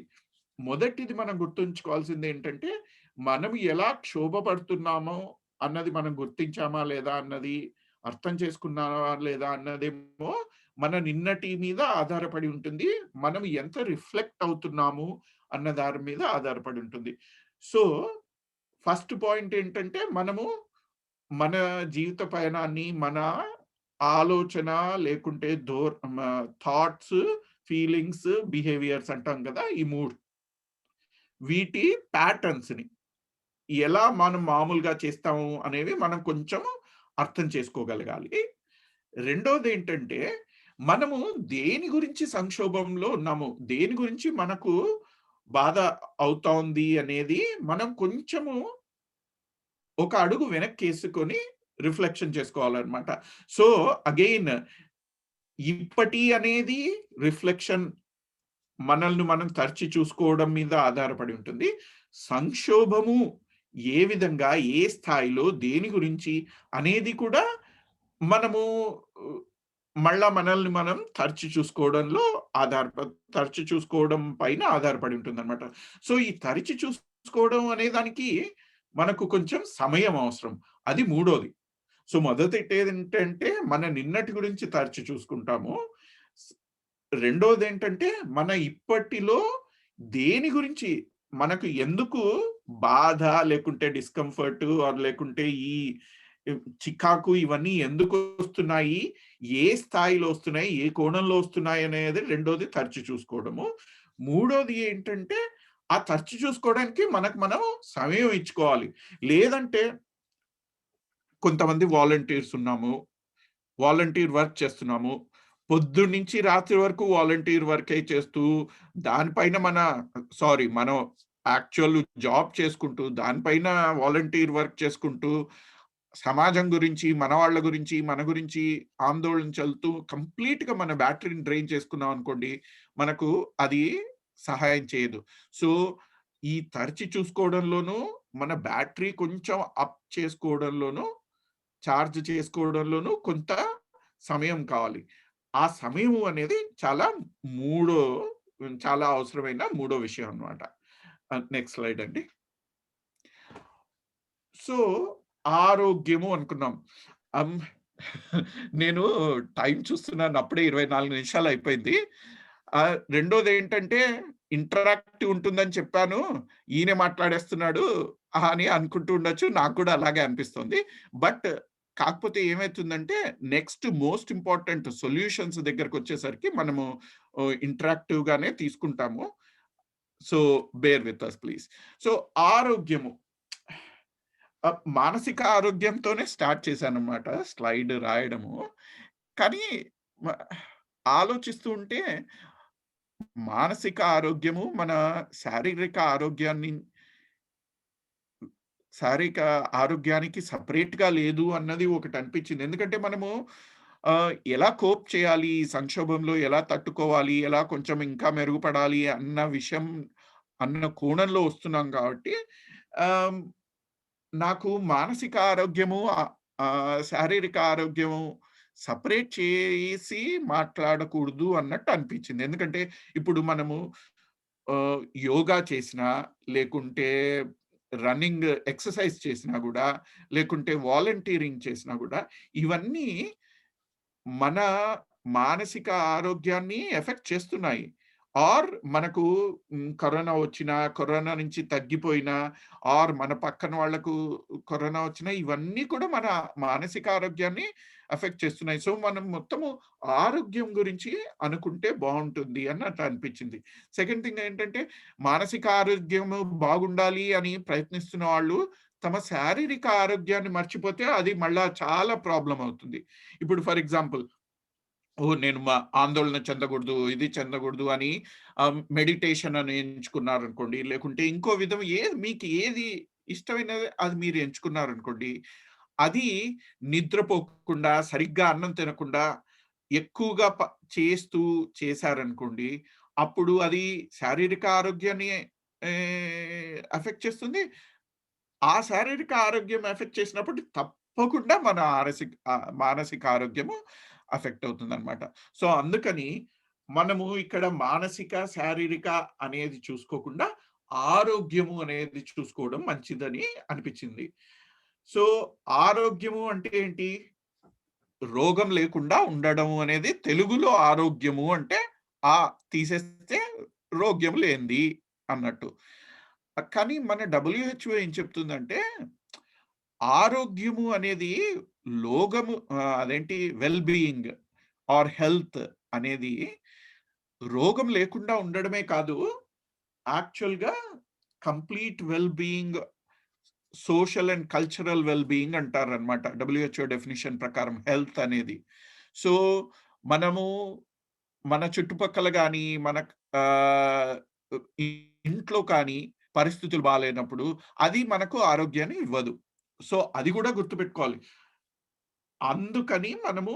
మొదటిది మనం గుర్తుంచుకోవాల్సిందేంటంటే, మనం ఎలా క్షోభపడుతున్నామో అన్నది మనం గుర్తించామా లేదా అన్నది, అర్థం చేసుకున్నామా లేదా అన్నదేమో మన నిన్నటి మీద ఆధారపడి ఉంటుంది. మనం ఎంత రిఫ్లెక్ట్ అవుతున్నాము అన్న దాని మీద ఆధారపడి ఉంటుంది. సో, ఫస్ట్ పాయింట్ ఏంటంటే, మనము మన జీవిత పయనాన్ని, మన ఆలోచన లేకుంటే థాట్స్, ఫీలింగ్స్, బిహేవియర్స్ అంటాం కదా! ఈ 3 వీటి ప్యాటర్న్స్‌ని ఎలా మనం మామూలుగా చేస్తాము అనేవి మనం కొంచెం అర్థం చేసుకోగలగాలి. రెండోదేంటంటే, మనము దేని గురించి సంక్షోభంలో ఉన్నాము, దేని గురించి మనకు బాధ అవుతోంది అనేది మనం కొంచెము ఒక అడుగు వెనక్కేసుకొని రిఫ్లెక్షన్ చేసుకోవాలన్నమాట. సో, అగైన్ ఇప్పటి అనేది రిఫ్లెక్షన్ మనల్ని మనం తరచి చూసుకోవడం మీద ఆధారపడి ఉంటుంది. సంక్షోభము ఏ విధంగా, ఏ స్థాయిలో, దేని గురించి అనేది కూడా మనము ఆహ్, మళ్ళా మనల్ని మనం తరచి చూసుకోవడం పైన ఆధారపడి ఉంటుందన్నమాట. సో, ఈ తరచి చూసుకోవడం అనే దానికి మనకు కొంచెం సమయం అవసరం. అది మూడోది. సో, మొదటేంటంటే మన నిన్నటి గురించి తరచి చూసుకుంటాము. స్ రెండోదేంటంటే మన ఇప్పటిలో దేని గురించి మనకు ఎందుకు బాధ లేకుంటే డిస్కంఫర్ట్ లేకుంటే ఈ చికాకు ఇవన్నీ ఎందుకొస్తున్నాయి? ఏ స్థాయిలో వస్తున్నాయి? ఏ కోణంలో వస్తున్నాయి? అనేది రెండోది తరచి చూసుకోవడము. మూడోది ఏంటంటే ఆ తరచి చూసుకోవడానికి మనకు మనం సమయం ఇచ్చుకోవాలి. లేదంటే కొంతమంది వాలంటీర్స్ ఉన్నాము. వాలంటీర్ వర్క్ చేస్తున్నాము. పొద్దున్నుంచి రాత్రి వరకు వాలంటీర్ వర్కే చేస్తూ, దానిపైన మనం యాక్చువల్ జాబ్ చేసుకుంటూ, దానిపైన వాలంటీర్ వర్క్ చేసుకుంటూ, సమాజం గురించి, మన వాళ్ళ గురించి, మన గురించి ఆందోళన చెందుతూ కంప్లీట్‌గా మన బ్యాటరీని డ్రైన్ చేసుకున్నాం అనుకోండి, మనకు అది సహాయం చేయదు. సో, ఈ తరచి చూసుకోవడంలోనూ, మన బ్యాటరీ కొంచెం అప్ చేసుకోవడంలోనూ చార్జ్ చేసుకోవడంలోనూ కొంత సమయం కావాలి. ఆ సమయము అనేది మూడో చాలా అవసరమైన మూడో విషయం అన్నమాట. నెక్స్ట్ స్లైడ్ అండి. సో, ఆరోగ్యము అనుకున్నాం. అమ్ నేను టైమ్ చూస్తున్నాను అప్పుడే 24 నిమిషాలు అయిపోయింది. రెండోదేంటంటే ఇంటరాక్టివ్ ఉంటుందని చెప్పాను. ఈయనే మాట్లాడేస్తున్నాడు అని అనుకుంటూ ఉండొచ్చు. నాకు కూడా అలాగే అనిపిస్తుంది. బట్ కాకపోతే ఏమైతుందంటే నెక్స్ట్ మోస్ట్ ఇంపార్టెంట్ సొల్యూషన్స్ దగ్గరకొచ్చేసరికి మనము ఇంటరాక్టివ్‌గానే తీసుకుంటాము. So bear with us please. So ఆరోగ్యము మానసిక ఆరోగ్యంతోనే స్టార్ట్ చేశానన్నమాట స్లైడ్ రాయడము. కానీ మ ఆలోచిస్తూ ఉంటే మానసిక ఆరోగ్యము మన శారీరక శారీరక ఆరోగ్యానికి సెపరేట్‌గా లేదు అన్నది ఒకటనిపించింది. ఎందుకంటే మనము ఎలా కోప్ చేయాలి, ఈ సంక్షోభంలో ఎలా తట్టుకోవాలి, ఎలా కొంచెం ఇంకా మెరుగుపడాలి అన్న కోణంలో వస్తున్నాం కాబట్టి ఆహ్, నాకు మానసిక ఆరోగ్యము శారీరక ఆరోగ్యము సెపరేట్ చేసి మాట్లాడకూడదు అన్నట్టు అనిపించింది. ఎందుకంటే ఇప్పుడు మనము యోగా చేసినా, లేకుంటే రన్నింగ్ ఎక్సర్సైజ్ చేసినా గూడా, లేకుంటే వాలంటీరింగ్ చేసినా గూడా, ఇవన్నీ మన మానసిక ఆరోగ్యాన్ని ఎఫెక్ట్ చేస్తున్నాయి. మనకు కరోనా వచ్చినా, కరోనా నుంచి తగ్గిపోయినా, మన పక్కన వాళ్ళకు కరోనా వచ్చినా, ఇవన్నీ కూడా మన మానసిక ఆరోగ్యాన్ని ఎఫెక్ట్ చేస్తున్నాయి. సో, మనం మొత్తము ఆరోగ్యం గురించి అనుకుంటే బావుంటుంది అన్నట్టు అనిపించింది. సెకండ్ థింగ్ ఏంటంటే, మానసిక ఆరోగ్యము బాగుండాలి అని ప్రయత్నిస్తున్న వాళ్ళు, తమ శారీరక ఆరోగ్యాన్ని మర్చిపోతే అది మళ్ళా చాలా ప్రాబ్లమ్ అవుతుంది. ఇప్పుడు ఫర్ ఎగ్జాంపుల్ నేను ఆందోళన చెందకూడదు, ఇది చెందకూడదు అని మెడిటేషన్ అని ఎంచుకున్నారనుకోండి, లేకుంటే ఇంకో విధం మీకు ఏది ఇష్టమైనది అది మీరు ఎంచుకున్నారనుకోండి, అది నిద్రపోకుండా, సరిగ్గా అన్నం తినకుండా, ఎక్కువగా చేశారనుకోండి, అప్పుడు అది శారీరక ఆరోగ్యాన్ని ఎఫెక్ట్ చేస్తుంది. ఆ శారీరక ఆరోగ్యం ఎఫెక్ట్ చేసినప్పుడు తప్పకుండా మన మానసిక ఆరోగ్యము ఎఫెక్ట్ అవుతుందన్నమాట. సో, అందుకని మనము ఇక్కడ మానసిక, శారీరక అనేది చూసుకోకుండా ఆరోగ్యము అనేది చూసుకోవడం మంచిదని అనిపించింది. సో, ఆరోగ్యము అంటే ఏంటి? రోగం లేకుండా ఉండడము అనేది తెలుగులో ఆరోగ్యము అంటే తీసేస్తే రోగ్యం లేనిది అన్నట్టు. కానీ మన WHO ఏం చెప్తుందంటే, ఆరోగ్యము అనేది అదేంటి వెల్ బీయింగ్ ఆర్ హెల్త్ అనేది రోగం లేకుండా ఉండడమే కాదు, యాక్చువల్‌గా complete well being, social and cultural well being అంటారనమాట. WHO డెఫినిషన్ ప్రకారం హెల్త్ అనేది. సో, మనము మన చుట్టుపక్కల గాని, మన ఆహ్, ఇంట్లో కానీ పరిస్థితులు బాలేనప్పుడు అది మనకు ఆరోగ్యాన్ని ఇవ్వదు. సో, అది గూడా గుర్తుపెట్టుకోవాలి. అందుకని మనము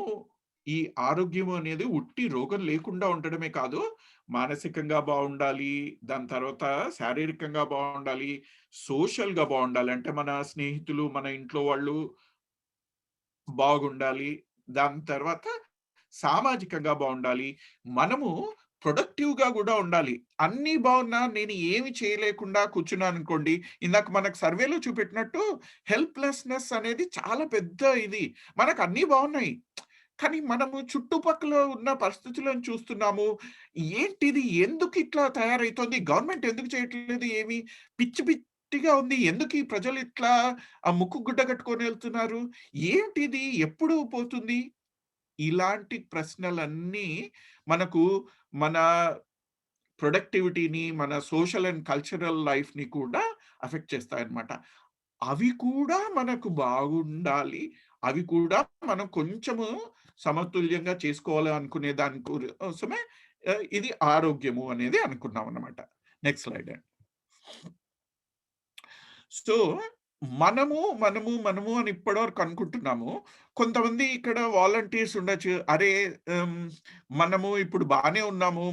ఈ ఆరోగ్యం అనేది ఉట్టి రోగం లేకుండా ఉండడమే కాదు, మానసికంగా బావుండాలి, దాని తర్వాత శారీరకంగా బావుండాలి, సోషల్‌గా బావుండాలి. అంటే మన స్నేహితులు, మన ఇంట్లో వాళ్ళు బాగుండాలి. దాని తర్వాత సామాజికంగా బావుండాలి. మనము ప్రొడక్టివ్‌గా గూడా ఉండాలి. అన్నీ బావున్నా నేను ఏమి చేయలేకుండా కూర్చున్నాననుకోండి, ఇందాక మనకు సర్వేలో చూపెట్టినట్టు హెల్ప్‌లెస్‌నెస్ అనేది చాలా పెద్ద ఇది. మనకు అన్నీ బావున్నాయి. కానీ మనము చుట్టుపక్కల ఉన్న పరిస్థితులను చూస్తున్నాము. ఏంటిది? ఎందుకిట్లా తయారైతోంది? గవర్నమెంట్ ఎందుకు చేయట్లేదు ఏమి? పిచ్చిగా ఉంది. ఎందుకు ఈ ప్రజలు ఇట్లా ముక్కు గుడ్డ కట్టుకొని ఎళ్తున్నారు? ఏంటిది? ఎప్పుడు పోతుంది? ఇలాంటి ప్రశ్నలన్నీ మనకు మన ప్రొడక్టివిటీని, మన సోషల్ అండ్ కల్చరల్ లైఫ్‌ని కూడా ఎఫెక్ట్ చేస్తాయన్నమాట. అవి కూడా మనకు బాగుండాలి. అవి కూడా మనం కొంచెము సమతుల్యంగా చేసుకోవాలి అనుకునే దాని కోసమే ఇది ఆరోగ్యము అనేది అనుకున్నామన్నమాట. నెక్స్ట్ స్లైడ్ అండి. సో, మనము అని ఇప్పటివరకు అనుకుంటున్నాము. కొంతమంది ఇక్కడ వాలంటీర్స్ ఉండొచ్చు. అరే! మనము ఇప్పుడు బానే ఉన్నాము.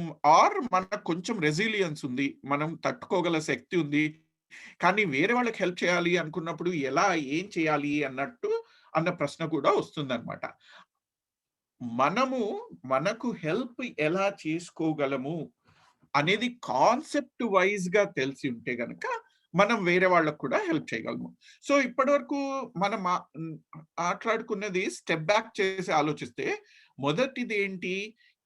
మనకు కొంచెం రెసిలియన్స్ ఉంది. మనం తట్టుకోగల శక్తి ఉంది. కానీ వేరే వాళ్ళకి హెల్ప్ చేయాలి అనుకున్నప్పుడు ఏం చేయాలి అన్న ప్రశ్న కూడా వస్తుందన్నమాట. మనకు హెల్ప్ ఎలా చేసుకోగలము అనేది కాన్సెప్ట్ వైస్‌గా తెలిసి ఉంటే గనక, మనం వేరే వాళ్ళకి కూడా హెల్ప్ చేయగలము. సో, ఇప్పటివరకు మనం మాట్లాడుకున్నది స్టెప్ బ్యాక్ చేసి ఆలోచిస్తే, మొదటిదేంటి?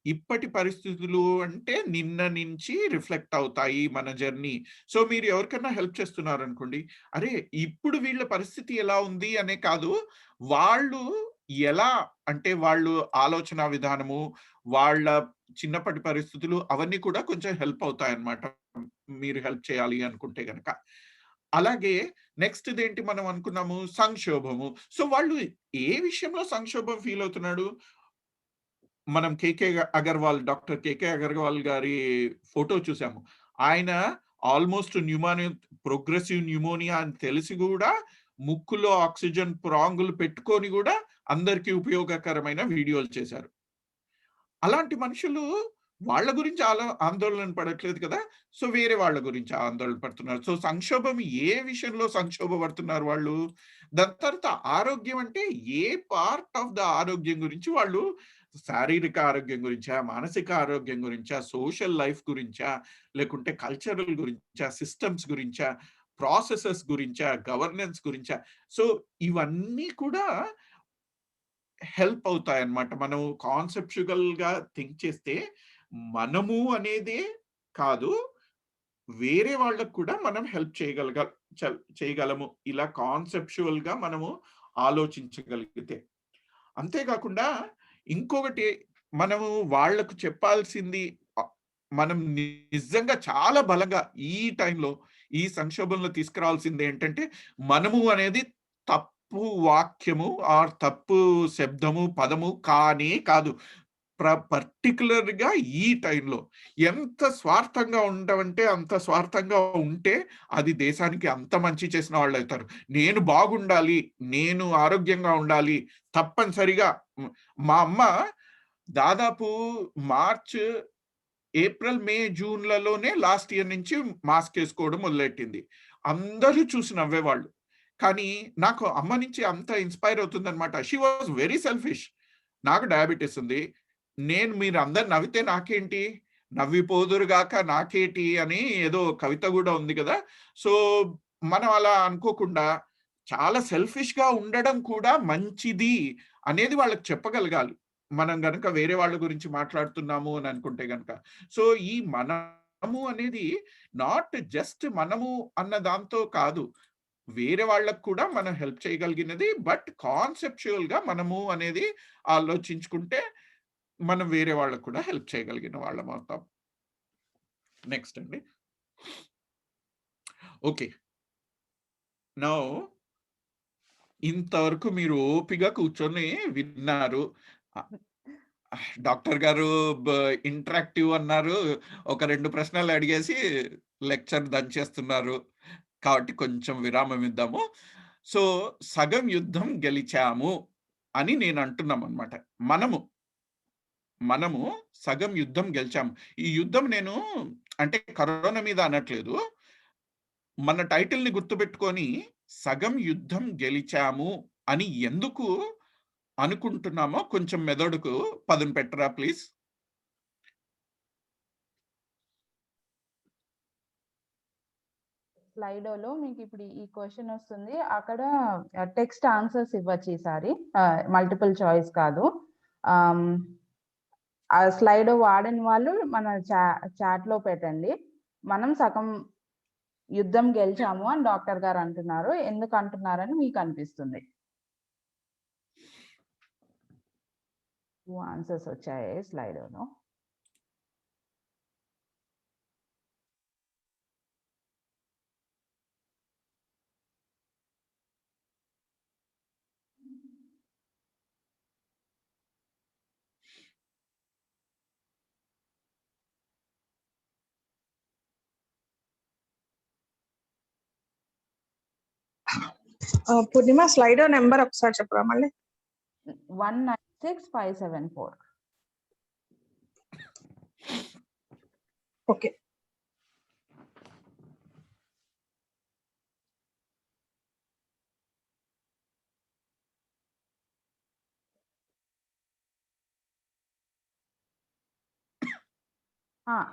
ఇప్పటి పరిస్థితులు అంటే నిన్న నుంచి రిఫ్లెక్ట్ అవుతాయి మన జర్నీ. సో, మీరు ఎవరికన్నా హెల్ప్ చేస్తున్నారనుకోండి, అరే! ఇప్పుడు వీళ్ళ పరిస్థితి ఎలా ఉంది అనే కాదు, వాళ్ళు ఎలా అంటే వాళ్ళు ఆలోచనా విధానము, వాళ్ళ చిన్నప్పటి పరిస్థితులు అవన్నీ కూడా కొంచెం హెల్ప్ అవుతాయన్నమాట. మీరు హెల్ప్ చేయాలి అనుకుంటే గనక. అలాగే నెక్స్ట్‌దేంటి మనం అనుకున్నాము సంక్షోభము. సో, వాళ్ళు ఏ విషయంలో సంక్షోభం ఫీల్ అవుతున్నాడు? మనం డాక్టర్ కేకే అగర్వాల్ గారి ఫోటో చూసాము. ఆయన ఆల్‌మోస్ట్ ప్రోగ్రెసివ్ న్యూమోనియా అని తెలిసి గూడా ముక్కులో ఆక్సిజన్ ప్రాంగులు పెట్టుకొని గూడా అందరికీ ఉపయోగకరమైన వీడియోలు చేశారు. అలాంటి మనుషులు వాళ్ళ గురించి ఆందోళన పడట్లేదు కదా! సో, వేరే వాళ్ళ గురించి ఆందోళన పడుతున్నారు. సో, సంక్షోభం ఏ విషయంలో సంక్షోభపడుతున్నారు వాళ్ళు? దాని తర్వాత ఆరోగ్యం అంటే ఏ పార్ట్ ఆఫ్ ద ఆరోగ్యం గురించి వాళ్ళు శారీరక ఆరోగ్యం గురించా? మానసిక ఆరోగ్యం గురించా? సోషల్ లైఫ్ గురించా? లేకుంటే కల్చరల్ గురించా? సిస్టమ్స్ గురించా? ప్రాసెసెస్ గురించా? గవర్నెన్స్ గురించా? సో, ఇవన్నీ కూడా హెల్ప్ అవుతాయన్నమాట. మనం కాన్సెప్చువల్‌గా థింక్ చేస్తే, మనము అనేదే కాదు, వేరే వాళ్ళకి కూడా మనం హెల్ప్ చేయగలము. ఇలా కాన్సెప్చువల్‌గా మనము ఆలోచించగలిగితే. అంతే కాకుండా ఇంకొకటి మనము వాళ్ళకు చెప్పాల్సింది మనం నిజంగా చాలా బలంగా ఈ టైంలో, ఈ సంక్షోభంలో తీసుకురావాల్సిందేంటంటే, మనము అనేది తప్పు వాక్యము ఆర్ తప్పు శబ్దము, పదము కానే కాదు. పర్టిక్యులర్‌గా ఈ టైంలో ఎంత స్వార్థంగా ఉండమంటే అంత స్వార్థంగా ఉంటే అది దేశానికి అంత మంచి చేసిన వాళ్ళవుతారు. నేను బాగుండాలి, నేను ఆరోగ్యంగా ఉండాలి, తప్పనిసరిగా మా అమ్మ దాదాపు మార్చ్, ఏప్రిల్, మే, జూన్‌లలోనే లాస్ట్ ఇయర్ నుంచి మాస్క్ ఏసుకోవడం మొదలెట్టింది. అందరూ చూసి నవ్వేవాళ్ళు. కానీ నాకు అమ్మ నుంచి అంత ఇన్‌స్పైర్ అవుతుందన్నమాట. She was very selfish. నాకు డయాబెటిస్ ఉంది. మీరందరూ నవ్వితే నాకేంటి? నవ్విపోదురుగాక నాకేటి అని ఏదో కవిత గూడా ఉంది గదా! సో, మనం అలా అనుకోకుండా చాలా సెల్ఫిష్‌గా ఉండడం కూడా మంచిది అనేది వాళ్ళకి చెప్పగలగాలి. మనం గనక వేరే వాళ్ళ గురించి మాట్లాడుతున్నాము అని అనుకుంటే గనక. సో, ఈ మనము అనేది నాట్ జస్ట్ మనము అన్న దాంతో కాదు. వేరే వాళ్ళకి కూడా మనం హెల్ప్ చేయగలిగినది. బట్ కాన్సెప్చువల్‌గా మనము అనేది ఆలోచించుకుంటే, మనం వేరే వాళ్ళకి కూడా హెల్ప్ చేయగలిగిన వాళ్ళమవుతాం. నెక్స్ట్ అండి. ఓకే. నౌ ఇంతవరకు మీరు ఓపికగా కూర్చొని విన్నారు. ఆహ్, డాక్టర్ గారు బ ఇంటరాక్టివ్ అన్నారు. ఒక 2 ప్రశ్నలు అడిగేసి లెక్చర్ దంచేస్తున్నారు. కాబట్టి కొంచెం విరామం ఇద్దాము. సో, సగం యుద్ధం గెలిచాము అని నేను అంటున్నామనమాట. మనము, మనము సగం యుద్ధం గెలిచాము. ఈ యుద్ధం నేను అంటే కరోనా మీద అనట్లేదు. మన టైటిల్‌ని గుర్తుపెట్టుకొని సగం యుద్ధం గెలిచాము అని ఎందుకు అనుకుంటున్నామో కొంచెం మెదడుకు పదును పెట్టరా ప్లీజ్? స్లైడోలో మీకు ఇప్పుడు ఈ క్వెషన్ వస్తుంది. అక్కడ టెక్స్ట్ ఆన్సర్స్ ఇవ్వచ్చు ఈసారి. మల్టిపుల్ చాయిస్ కాదు. ఆ స్లైడో వాడని వాళ్ళు మన చాట్‌లో పెట్టండి. మనం సగం యుద్ధం గెలిచాము అని డాక్టర్ గారు అంటున్నారు. ఎందుకు అంటున్నారని మీకు అనిపిస్తుంది. 2 ఆన్సర్స్ వచ్చాయి స్లైడోలో. పూర్ణిమ స్లైడో నెంబర్ ఒకసారి చెప్పరా మళ్ళీ? 196574. Okay.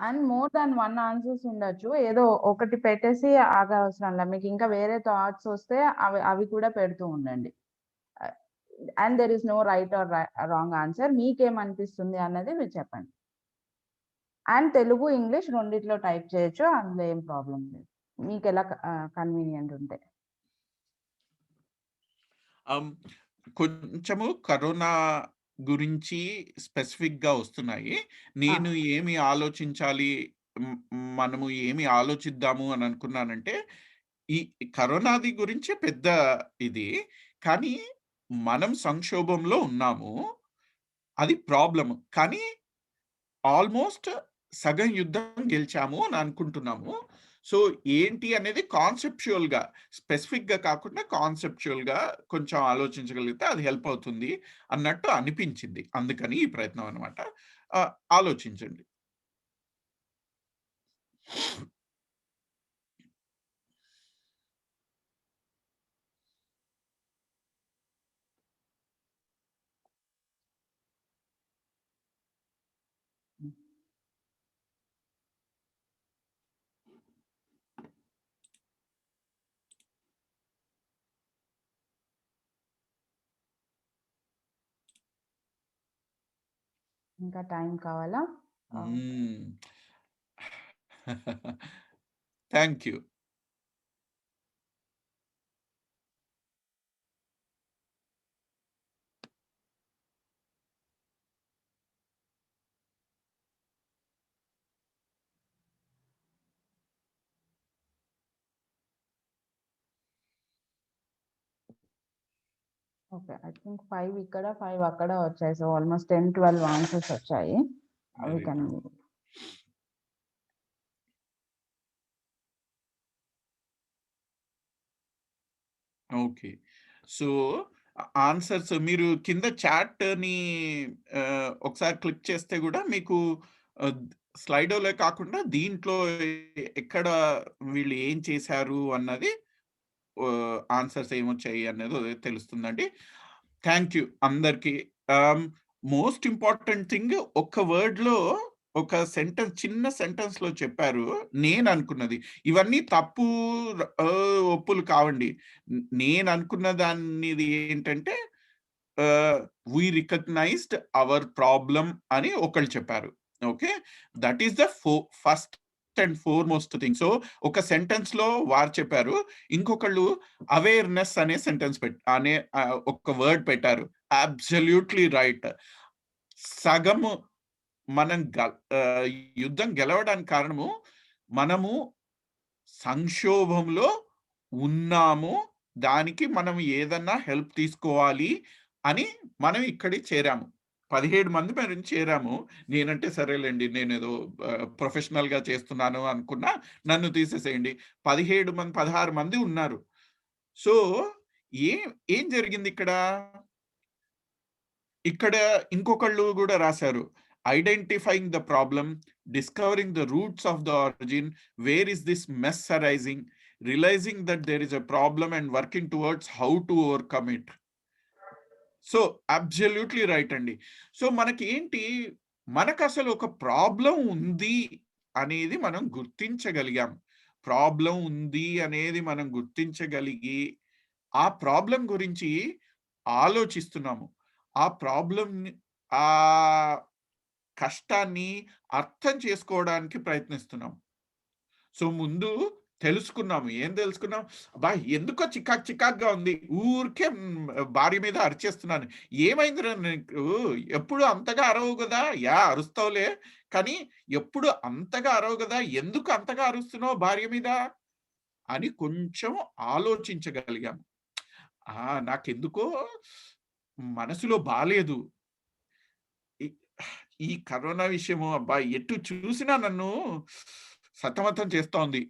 And more than 1 answers ఉండొచ్చు. ఏదో ఒకటి పెట్టేసి ఆగవసరంలా. మీకు ఇంకా వేరే థాట్స్ వస్తే అవి కూడా పెడుతూ ఉండండి. And there is no right or wrong answer. మీకేమనిపిస్తుంది అన్నది మీరు చెప్పండి. అండ్ తెలుగు, ఇంగ్లీష్ రెండిట్లో టైప్ చేయొచ్చు. అందులో ఏం ప్రాబ్లమ్ లేదు. మీకెలా కన్వీనియంట్ ఉంటే. కొంచెము కరోనా గురించి స్పెసిఫిక్‌గా వస్తున్నాయి. నేను ఏమి ఆలోచించాలి, మనము ఏమి ఆలోచిద్దాము అని అనుకున్నానంటే, ఈ కరోనాది గురించే పెద్ద ఇది. కానీ మనం సంక్షోభంలో ఉన్నాము. అది ప్రాబ్లమ్. కానీ ఆల్‌మోస్ట్ సగం యుద్ధం గెలిచాము అని అనుకుంటున్నాము. సో, ఏంటి అనేది కాన్సెప్చువల్‌గా, స్పెసిఫిక్‌గా కాకుండా కాన్సెప్చువల్‌గా కొంచెం ఆలోచించగలిగితే అది హెల్ప్ అవుతుంది అన్నట్టు అనిపించింది. అందుకని ఈ ప్రయత్నం అన్నమాట. ఆలోచించండి. ఇంకా టైం కావాలా? హ్మ్. Thank you. Okay. I think 5 ఇక్కడ, 5 అక్కడ వచ్చాయి. సో, ఆల్‌మోస్ట్ 10, 12 ఆన్సర్స్ వచ్చాయి. We very can good. Okay. So, answers మీరు కింద చాట్‌ని ఒకసారి క్లిక్ చేస్తే గూడా మీకు ఆహ్, స్లైడోలో కాకుండా దీంట్లో ఎక్కడ వీళ్ళు ఏం చేశారు అన్నది ఆన్సర్స్ ఏమొచ్చాయి అనేది తెలుస్తుందండి. థాంక్ యూ అందరికి. మోస్ట్ ఇంపార్టెంట్ థింగ్ ఒక్క వర్డ్‌లో ఒక సెంటెన్స్ చిన్న సెంటెన్స్‌లో చెప్పారు. నేననుకున్నది. ఇవన్నీ తప్పు ఒప్పులు కావండి. నేననుకున్న దానిది ఏంటంటే వి రికగ్నైజ్డ్ అవర్ ప్రాబ్లమ్ అని ఒకళ్ళు చెప్పారు. Okay. That is the first and foremost thing. So, ఒక సెంటెన్స్‌లో వారు చెప్పారు. ఇంకొకళ్ళు అవేర్‌నెస్ అనే సెంటెన్స్ అనే ఒక వర్డ్ పెట్టారు. Absolutely right. సగము మనం యుద్ధం గెలవడానికి కారణము మనము సంక్షోభంలో ఉన్నాము. దానికి మనం ఏదన్నా హెల్ప్ తీసుకోవాలి అని మనం ఇక్కడికి చేరాము. 17 మంది మనం చేరాము. నేనంటే సరేలెండి నేనేదో ప్రొఫెషనల్‌గా చేస్తున్నాను అనుకున్నా నన్ను తీసేసేయండి. 17 మంది 16 మంది ఉన్నారు. సో, ఏం ఏం జరిగిందిక్కడ? ఇక్కడ ఇంకొకళ్ళు గూడా రాశారు. Identifying the problem, discovering the roots of the origin, where is this mess arising, realising that there is a problem and working towards how to overcome it. So, absolutely right అండి. So, మనకేంటి మనకసలు ఒక problem ఉంది అనేది మనం గుర్తించగలిగాం. Problem ఉంది అనేది మనం గుర్తించగలిగి, ఆ ప్రాబ్లమ్ గురించి ఆలోచిస్తున్నాము. ఆ ప్రాబ్లమ్‌ని ఆహ్, కష్టాన్ని అర్థం చేసుకోవడానికి ప్రయత్నిస్తున్నాం. సో, ముందు తెలుసుకున్నాము. ఏం తెలుసుకున్నాం? అబ్బా! ఎందుకో చికాకుగా ఉంది. ఊరికే భార్య మీద అరిచేస్తున్నాను. ఏమైందిరా నీకు? ఎప్పుడు అంతగా అరవవు గదా! యాహ్! అరుస్తావులే. కానీ ఎప్పుడు అంతగా అరవవు గదా! ఎందుకు అంతగా అరుస్తున్నావు భార్య మీద? అని కొంచెం ఆలోచించగలిగాము. నాకెందుకో మనసులో బాలేదు. ఈ ఈ కరోనా విషయము అబ్బా! ఎటు చూసినా నన్ను సతమతం చేస్తోంది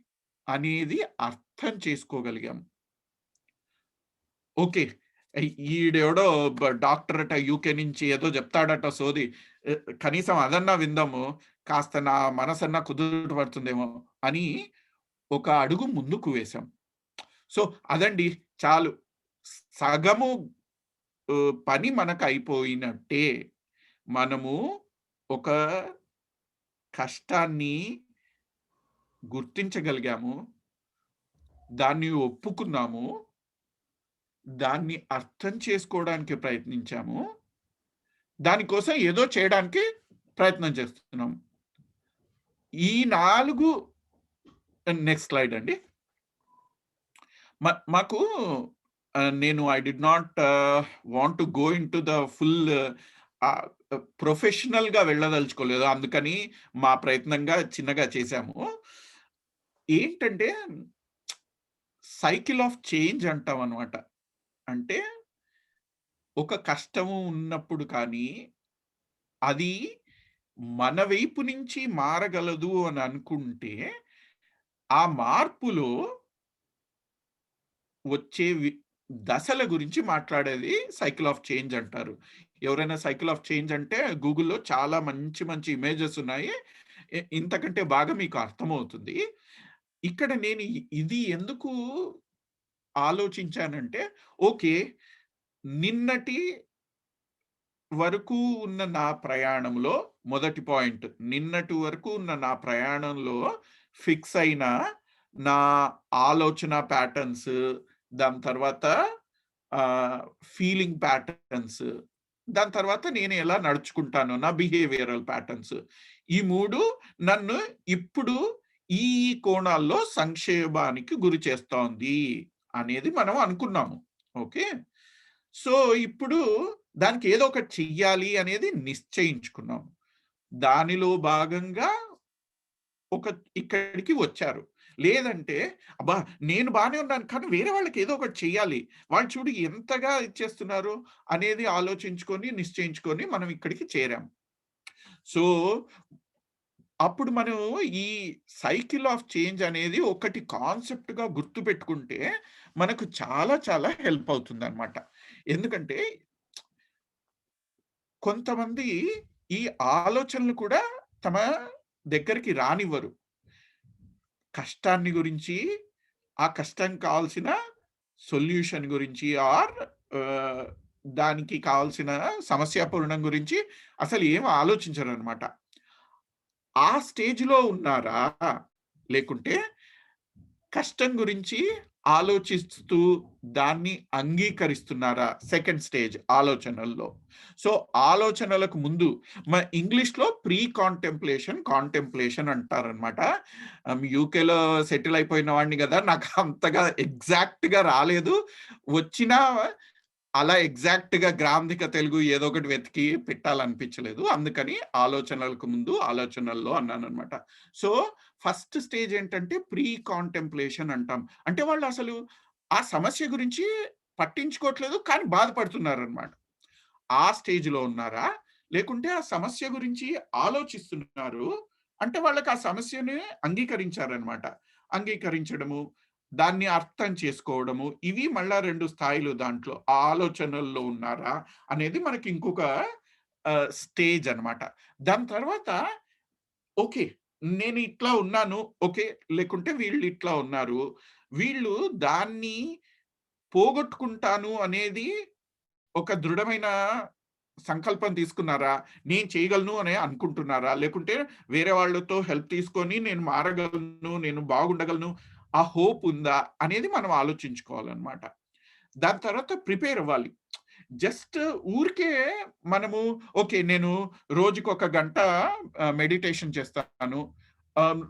అనేది అర్థం చేసుకోగలిగాం. ఓకే. ఈడెవడో డాక్టరట యూకే నుంచి ఏదో చెప్తాడట సోది. కనీసం అదన్నా విందాము. కాస్త నా మనసన్నా కుదుట పడుతుందేమో అని ఒక అడుగు ముందుకు వేశాం. సో, అదండి చాలు. సగము పని మనకయిపోయినట్టే. మనము ఒక కష్టాన్ని గుర్తించగలిగాము. దాన్ని ఒప్పుకున్నాము. దాన్ని అర్థం చేసుకోవడానికి ప్రయత్నించాము. దానికోసం ఏదో చేయడానికి ప్రయత్నం చేస్తున్నాం. ఈ 4 నెక్స్ట్ స్లైడ్ అండి. మాకు నేను I did not want to go into the full ప్రొఫెషనల్‌గా వెళ్ళదలుచుకోలేదు. అందుకని మా ప్రయత్నంగా చిన్నగా చేశాము. ఏంటంటే సైకిల్ ఆఫ్ చేంజ్ అంటామనమాట. అంటే ఒక కష్టము ఉన్నప్పుడు కానీ, అది మన వైపు నుంచి మారగలదు అని అనుకుంటే, ఆ మార్పులో వచ్చే దశల గురించి మాట్లాడేది సైకిల్ ఆఫ్ చేంజ్ అంటారు. ఎవరైనా సైకిల్ ఆఫ్ చేంజ్ అంటే గూగుల్‌లో చాలా మంచి మంచి ఇమేజెస్ ఉన్నాయి. ఇంతకంటే బాగా మీకు అర్థమవుతుంది. ఇక్కడ నేను ఇది ఎందుకు ఆలోచించానంటే, ఓకే. నిన్నటి వరకు ఉన్న నా ప్రయాణంలో మొదటి పాయింట్. నిన్నటి వరకు ఉన్న నా ప్రయాణంలో ఫిక్స్ అయిన నా ఆలోచన ప్యాటర్న్స్, దాని తర్వాత ఆహ్, ఫీలింగ్ ప్యాటర్న్స్, దాని తర్వాత నేను ఎలా నడుచుకుంటాను, నా బిహేవియరల్ ప్యాటర్న్స్. ఈ 3 నన్ను ఇప్పుడు ఈ కోణాల్లో సంక్షేమానికి గురి చేస్తోంది అనేది మనం అనుకున్నాము. ఓకే. సో, ఇప్పుడు దానికి ఏదో ఒకటి చెయ్యాలి అనేది నిశ్చయించుకున్నాము. దానిలో భాగంగా ఇక్కడికి వచ్చారు. లేదంటే, అబ్బా! నేను బానే ఉన్నాను. కానీ వేరే వాళ్ళకి ఏదో ఒకటి చెయ్యాలి. వాళ్ళు చూడు ఎంతగా ఇచ్చేస్తున్నారు అనేది ఆలోచించుకొని, నిశ్చయించుకొని మనం ఇక్కడికి చేరాము. సో, అప్పుడు మనం ఈ సైకిల్ ఆఫ్ చేంజ్ అనేది ఒకటి కాన్సెప్ట్‌గా గుర్తుపెట్టుకుంటే, మనకు చాలా చాలా హెల్ప్ అవుతుందనమాట. ఎందుకంటే కొంతమంది ఈ ఆలోచనలు కూడా తమ దగ్గరికి రానివ్వరు. కష్టాన్ని గురించి, ఆ కష్టానికి కావాల్సిన సొల్యూషన్ గురించి ఆహ్, దానికి కావాల్సిన సమస్యాపూరణం గురించి అసలు ఏం ఆలోచించరనమాట. ఆ స్టేజ్‌లో ఉన్నారా? లేకుంటే కష్టం గురించి ఆలోచిస్తూ దాన్ని అంగీకరిస్తున్నారా? సెకండ్ స్టేజ్ ఆలోచనల్లో. సో, ఆలోచనలకు ముందు ఇంగ్లీష్‌లో ప్రీ కాంటెంప్లేషన్, కాంటెంప్లేషన్ అంటారనమాట. యూకేలో సెటిల్ అయిపోయిన వాడిని గదా! నాకు అంతగా ఎగ్జాక్ట్‌గా రాలేదు. వచ్చినా అలా ఎగ్జాక్ట్‌గా గ్రాంథిక తెలుగు ఏదో ఒకటి వెతికి పెట్టాలనిపించలేదు. అందుకని ఆలోచనలకు ముందు, ఆలోచనల్లో అన్నాననమాట. సో, ఫస్ట్ స్టేజ్ ఏంటంటే ప్రీ కాంటెంప్లేషన్ అంటాం. అంటే వాళ్ళు అసలు ఆ సమస్య గురించి పట్టించుకోవట్లేదు. కానీ బాధపడుతున్నారనమాట. ఆ స్టేజ్‌లో ఉన్నారా? లేకుంటే ఆ సమస్య గురించి ఆలోచిస్తున్నారు. అంటే వాళ్ళకి ఆ సమస్యని అంగీకరించారనమాట. అంగీకరించడము, దాన్ని అర్థం చేసుకోవడము, ఇవి మళ్ళా 2 స్థాయిలు దాంట్లో. ఆ ఆలోచనల్లో ఉన్నారా? అనేది మనకి ఇంకొక స్టేజ్ అనమాట. దాని తర్వాత ఓకే. నేను ఇట్లా ఉన్నాను. ఓకే. లేకుంటే వీళ్ళు ఇట్లా ఉన్నారు. వీళ్ళు దాన్ని పోగొట్టుకుంటాను అనేది ఒక దృఢమైన సంకల్పం తీసుకున్నారా? నేను చేయగలను అని అనుకుంటున్నారా? లేకుంటే వేరే వాళ్ళతో హెల్ప్ తీసుకొని నేను మారగలను, నేను బాగుండగలను, ఆ హోప్ ఉందా? అనేది మనం ఆలోచించుకోవాలనమాట. దాని తర్వాత ప్రిపేర్ అవ్వాలి. జస్ట్ ఊరికే మనము ఓకే. నేను రోజుకొక గంట మెడిటేషన్ చేస్తాను.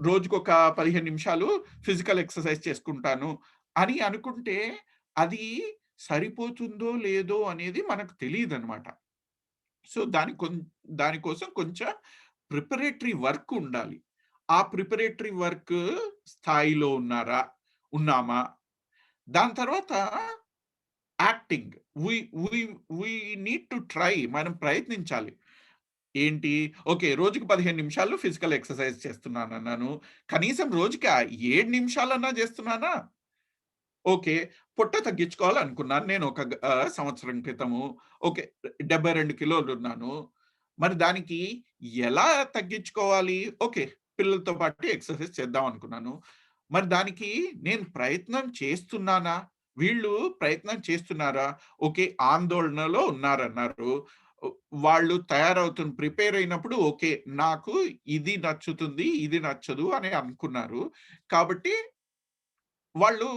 రోజుకొక 15 నిమిషాలు ఫిజికల్ ఎక్సర్‌సైజ్ చేసుకుంటాను అని అనుకుంటే అది సరిపోతుందో లేదో అనేది మనకు తెలీదనమాట. సో, దానికోసం కొంచెం ప్రిపరేటరీ వర్క్ ఉండాలి. ఆ ప్రిపరేటరీ వర్క్ స్థాయిలో ఉన్నారా? ఉన్నామా? దాని తర్వాత acting. We we we need to try. మనం ప్రయత్నించాలి. ఏంటి? ఓకే. రోజుకి 15 నిమిషాలు ఫిజికల్ ఎక్సర్‌సైజ్ చేస్తున్నానన్నాను. కనీసం రోజుకి 7 నిమిషాలన్నా చేస్తున్నానా? ఓకే. పొట్ట తగ్గించుకోవాలనుకున్నాను నేను ఒక సంవత్సరం క్రితము. ఓకే. 72 కిలోలున్నాను. మరి దానికి ఎలా తగ్గించుకోవాలి? ఓకే. పిల్లలతో పాటు ఎక్సర్‌సైజ్ చేద్దాం అనుకున్నాను. మరి దానికి నేను ప్రయత్నం చేస్తున్నానా? వీళ్ళు ప్రయత్నం చేస్తున్నారా? ఓకే. ఆందోళనలో ఉన్నారన్నారు. ఒ వాళ్ళు ప్రిపేర్ అయినప్పుడు ఓకే. నాకు ఇది నచ్చుతుంది, ఇది నచ్చదు అని అనుకున్నారు. కాబట్టి వాళ్ళు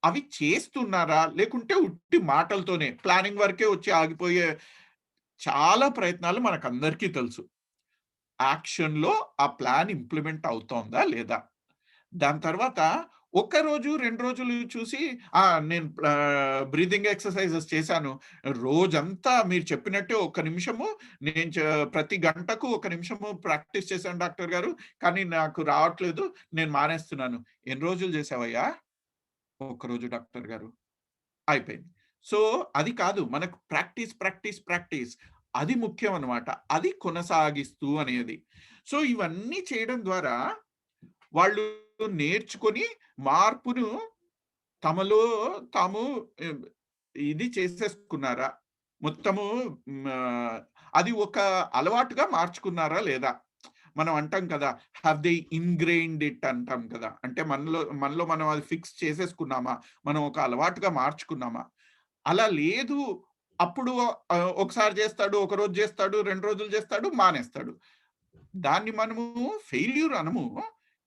అవి చేస్తున్నారా? లేకుంటే ఉట్టి మాటలతోనే ప్లానింగ్ వరకే వచ్చి ఆగిపోయే చాలా ప్రయత్నాలు మనకందరికీ తెలుసు. యాక్షన్‌లో ఆ ప్లాన్ ఇంప్లిమెంట్ అవుతోందా లేదా? దాని తర్వాత ఒక్క రోజు, 2 రోజులు చూసి నేను బ్రీతింగ్ ఎక్సర్‌సైజెస్ చేశాను. రోజంతా మీరు చెప్పినట్టే ఒక్క నిమిషము నేను ప్రతి గంటకు ఒక నిమిషము ప్రాక్టీస్ చేశాను డాక్టర్ గారు. కానీ నాకు రావట్లేదు. నేను మానేస్తున్నాను. ఎన్ని రోజులు చేశావయ్యా? ఒక్కరోజు డాక్టర్ గారు. అయిపోయింది. సో, అది కాదు. మనకు ప్రాక్టీస్, ప్రాక్టీస్, ప్రాక్టీస్ అది ముఖ్యం అన్నమాట. అది కొనసాగిస్తూ అనేది. సో, ఇవన్నీ చేయడం ద్వారా వాళ్ళు నేర్చుకొని మార్పును తమలో తాము ఆహ్, ఇది చేసేసుకున్నారా? మొత్తము అది ఒక అలవాటుగా మార్చుకున్నారా లేదా? మనం అంటాం కదా! హావ్ దే ఇన్‌గ్రెయిన్డ్ ఇట్ అంటాం కదా! అంటే మనలో మనం అది ఫిక్స్ చేసేసుకున్నామా? మనం ఒక అలవాటుగా మార్చుకున్నామా? అలా లేదు. అప్పుడు ఒకసారి చేస్తాడు, ఒకరోజు చేస్తాడు, 2 రోజులు చేస్తాడు, మానేస్తాడు. దాన్ని మనము ఫెయిల్యూర్ అనము.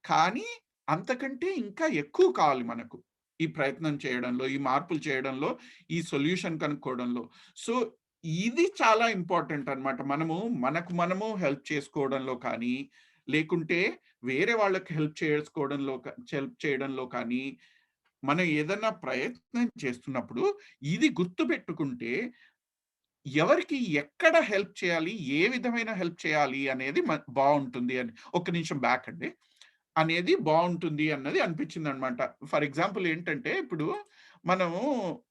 కానీ అంతకంటే ఇంకా ఎక్కువ కావాలి మనకు. ఈ ప్రయత్నం చేయడంలో, ఈ మార్పులు చేయడంలో, ఈ సొల్యూషన్ కనుక్కోవడంలో. సో, ఇది చాలా ఇంపార్టెంట్ అన్నమాట. మనకు మనము హెల్ప్ చేసుకోవడంలో కానీ, లేకుంటే వేరే వాళ్ళకి హెల్ప్ చేయడంలో కానీ, మనం ఏదన్నా ప్రయత్నం చేస్తున్నప్పుడు ఇది గుర్తుపెట్టుకుంటే ఎవరికి ఎక్కడ హెల్ప్ చేయాలి? ఏ విధమైన హెల్ప్ చేయాలి అనేది బావుంటుంది అని. ఒక్క నిమిషం బ్యాక్ అండి. అనేది బావుంటుంది అన్నది అనిపించిందనమాట. ఫర్ ఎగ్జాంపుల్ ఏంటంటే, ఇప్పుడు మనము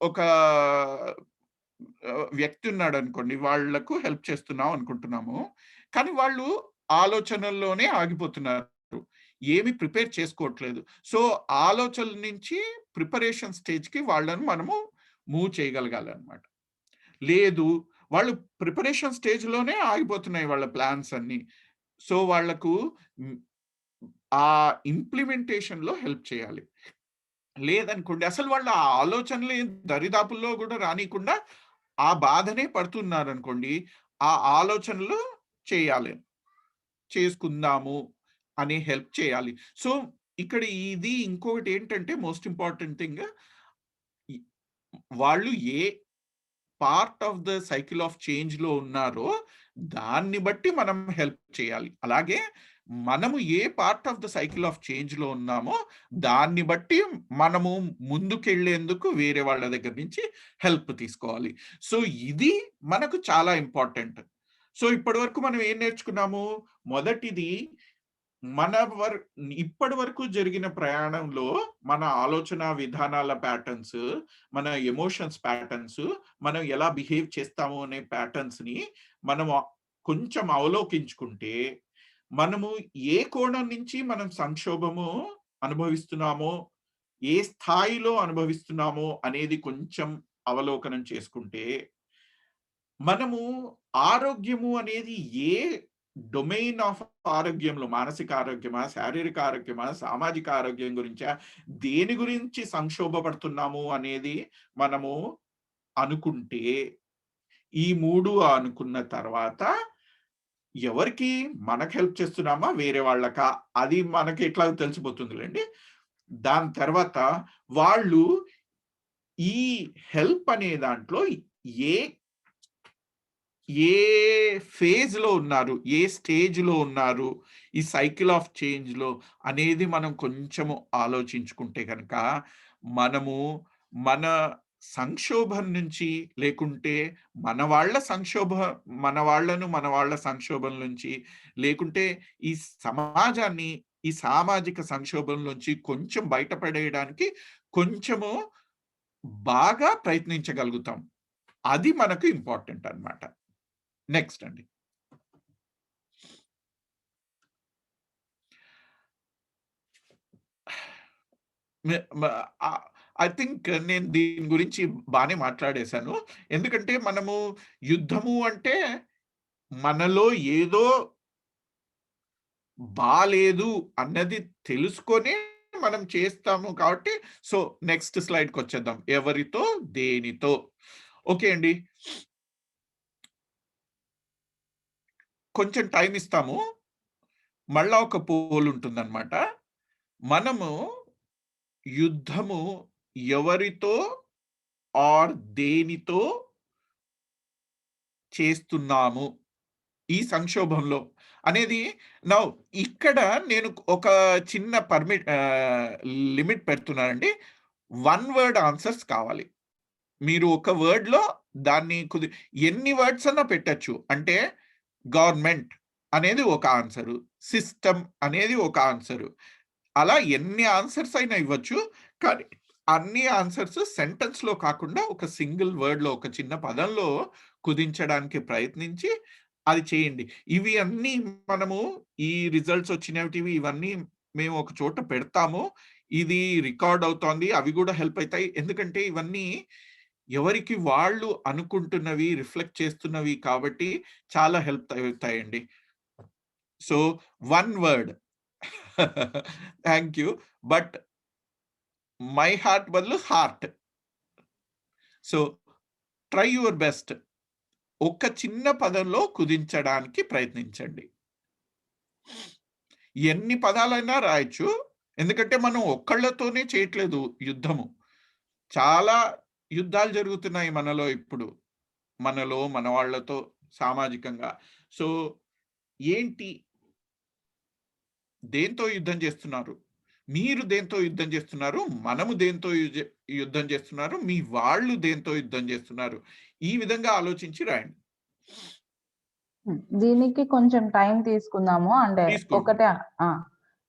ఒక వ్యక్తి ఉన్నాడనుకోండి. వాళ్ళకు హెల్ప్ చేస్తున్నాం అనుకుంటున్నాము. కానీ వాళ్ళు ఆలోచనల్లోనే ఆగిపోతున్నారు. ఏమి ప్రిపేర్ చేసుకోవట్లేదు. సో, ఆలోచనల నుంచి ప్రిపరేషన్ స్టేజ్‌కి వాళ్ళని మనము మూవ్ చేయగలగాలనమాట. లేదు. వాళ్ళు ప్రిపరేషన్ స్టేజ్‌లోనే ఆగిపోతున్నాయి వాళ్ళ ప్లాన్స్ అన్నీ. సో, వాళ్ళకు హ్మ్, ఆ ఇంప్లిమెంటేషన్‌లో హెల్ప్ చేయాలి. లేదనుకోండి అసలు వాళ్ళ ఆ ఆలోచనలు దరిదాపుల్లో గూడా రానీయకుండా ఆ బాధనే పడుతున్నారనుకోండి, ఆ ఆలోచనలు చేయాలి. చేసుకుందాము అని హెల్ప్ చేయాలి. సో, ఇక్కడ ఇది ఇంకొకటేంటంటే మోస్ట్ ఇంపార్టెంట్ థింగ్ ఇ వాళ్ళు ఏ part of the cycle of చేంజ్‌లో ఉన్నారో, దాన్ని బట్టి మనం హెల్ప్ చేయాలి. అలాగే మనము ఏ part of the cycle of చేంజ్‌లో ఉన్నామో, దాన్ని బట్టి మనము ముందుకెళ్ళేందుకు వేరే వాళ్ళ దగ్గర నుంచి హెల్ప్ తీసుకోవాలి. సో, ఇది మనకు చాలా ఇంపార్టెంట్. సో, ఇప్పటివరకు మనం ఏం నేర్చుకున్నాము? మొదటిది మన వర్ ఇప్పటి వరకు జరిగిన ప్రయాణంలో మన ఆలోచన విధానాల ప్యాటర్న్స్, మన ఎమోషన్స్ ప్యాటర్న్స్, మనం ఎలా బిహేవ్ చేస్తాము అనే ప్యాటర్న్స్‌ని మనము కొంచెం అవలోకించుకుంటే, మనము ఏ కోణం నుంచి మనం సంక్షోభము అనుభవిస్తున్నామో, ఏ స్థాయిలో అనుభవిస్తున్నామో అనేది కొంచెం అవలోకనం చేసుకుంటే మనము ఆరోగ్యము అనేది ఏ డొమైన్ ఆఫ్ ఆరోగ్యంలో మానసిక ఆరోగ్యమా, శారీరక ఆరోగ్యమా, సామాజిక ఆరోగ్యం గురించా, దేని గురించి సంక్షోభపడుతున్నాము అనేది మనము అనుకుంటే, ఈ 3 అనుకున్న తర్వాత ఎవరికి మనకు హెల్ప్ చేస్తున్నామా? వేరే వాళ్ళకా? అది మనకి ఎట్లాగో తెలిసిపోతుందిలెండి. దాని తర్వాత వాళ్ళు ఈ హెల్ప్ అనే దాంట్లో ఏ ఏ ఫేజ్‌లో ఉన్నారు? ఏ స్టేజ్‌లో ఉన్నారు? ఈ సైకిల్ ఆఫ్ చేంజ్‌లో అనేది మనం కొంచెము ఆలోచించుకుంటే గనక, మనము మన సంక్షోభం నుంచి లేకుంటే మన వాళ్ళను మన వాళ్ళ సంక్షోభం నుంచి లేకుంటే ఈ సమాజాన్ని ఈ సామాజిక సంక్షోభంలోంచి కొంచెం బయటపడేయడానికి కొంచెము బాగా ప్రయత్నించగలుగుతాం. అది మనకు ఇంపార్టెంట్ అన్నమాట. నెక్స్ట్ అండి. మె మ ఆహ్, ఐ థింక్ నేను దీని గురించి బానే మాట్లాడేసాను. ఎందుకంటే మనము యుద్ధము అంటే మనలో ఏదో బాలేదు అన్నది తెలుసుకొనే మనం చేస్తాము కాబట్టి సో, నెక్స్ట్ స్లైడ్‌కొచ్చేద్దాం. ఎవరితో? దేనితో? ఓకే అండి. కొంచెం టైమ్ ఇస్తాము. మళ్ళా ఒక పోల్ ఉంటుందన్నమాట. మనము యుద్ధము ఎవరితో దేనితో చేస్తున్నాము ఈ సంక్షోభంలో అనేది నౌ ఇక్కడ నేను ఒక చిన్న లిమిట్ పెడుతున్నానండి. 1 వర్డ్ ఆన్సర్స్ కావాలి. మీరు ఒక వర్డ్‌లో దాన్ని ఎన్ని వర్డ్స్ అన్నా పెట్టొచ్చు. అంటే గవర్నమెంట్ అనేది ఒక ఆన్సరు. సిస్టమ్ అనేది ఒక ఆన్సరు. అలా ఎన్ని ఆన్సర్స్ అయినా ఇవ్వచ్చు. కానీ అన్ని ఆన్సర్స్ సెంటెన్స్‌లో కాకుండా ఒక సింగిల్ వర్డ్‌లో, ఒక చిన్న పదంలో కుదించడానికి ప్రయత్నించి అది చేయండి. ఇవి అన్నీ మనము ఈ రిజల్ట్స్ వచ్చినటివి ఇవన్నీ మేము ఒక చోట పెడతాము. ఇది రికార్డ్ అవుతోంది. అవి గూడా హెల్ప్ అయితాయి. ఎందుకంటే ఇవన్నీ ఎవరికి వాళ్ళు అనుకుంటున్నవి, రిఫ్లెక్ట్ చేస్తున్నవి కాబట్టి చాలా హెల్ప్ అవుతాయండి. So 1 word. Thank you. But my heart బదులు heart. So try your best. ఒక చిన్న పదంలో కుదించడానికి ప్రయత్నించండి. ఎన్ని పదాలైనా రాయొచ్చు. ఎందుకంటే మనం ఒక్కళ్ళతోనే చేయట్లేదు యుద్ధము. చాలా యుద్ధాలు జరుగుతున్నాయి మనలో ఇప్పుడు. మనలో, మన వాళ్ళతో సామాజికంగా. సో ఏంటి? దేంతో యుద్ధం చేస్తున్నారు? మీరు దేంతో యుద్ధం చేస్తున్నారు? మనము దేంతో యుద్ధం చేస్తున్నారు? మీ వాళ్ళు దేంతో యుద్ధం చేస్తున్నారు? ఈ విధంగా ఆలోచించి రాయండి. దీనికి కొంచెం టైం తీసుకుందాము. అంటే తీసుకోండి. ఒకటే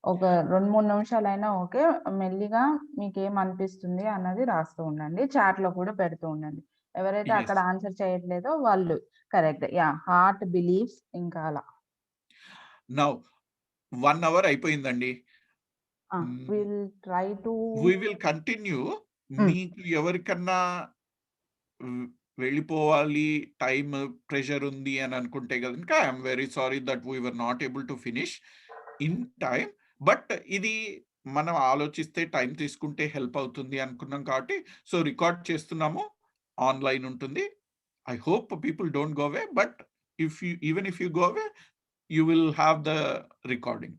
ఒక 2, 3 నిమిషాలైనా ఓకే. మెల్లిగా మీకేమనిపిస్తుంది అన్నది రాస్తూ ఉండండి. చాట్‌లో కూడా పెడుతూ ఉండండి. ఎవరైతే యెస్. అక్కడ ఆన్సర్ చేయట్లేదో వాళ్ళు కరెక్ట్. హార్ట్ బిలీవ్స్ ఇంకా అలా. నౌ 1 అవర్ అయిపోయిందండి. Will try to we will continue. మీకు ఎవరికన్నా వెళ్ళిపోవాలి, టైమ్ ప్రెషర్ ఉంది అని అనుకుంటే గనుక I'm very sorry that we were not able to finish in time. But ఇది మనం ఆలోచిస్తే టైం తీసుకుంటే హెల్ప్ అవుతుంది అనుకున్నాం కాబట్టి సో రికార్డ్ చేస్తున్నాము. ఆన్‌లైన్ ఉంటుంది. I hope people don't go away, but even if you go away, you will have the recording.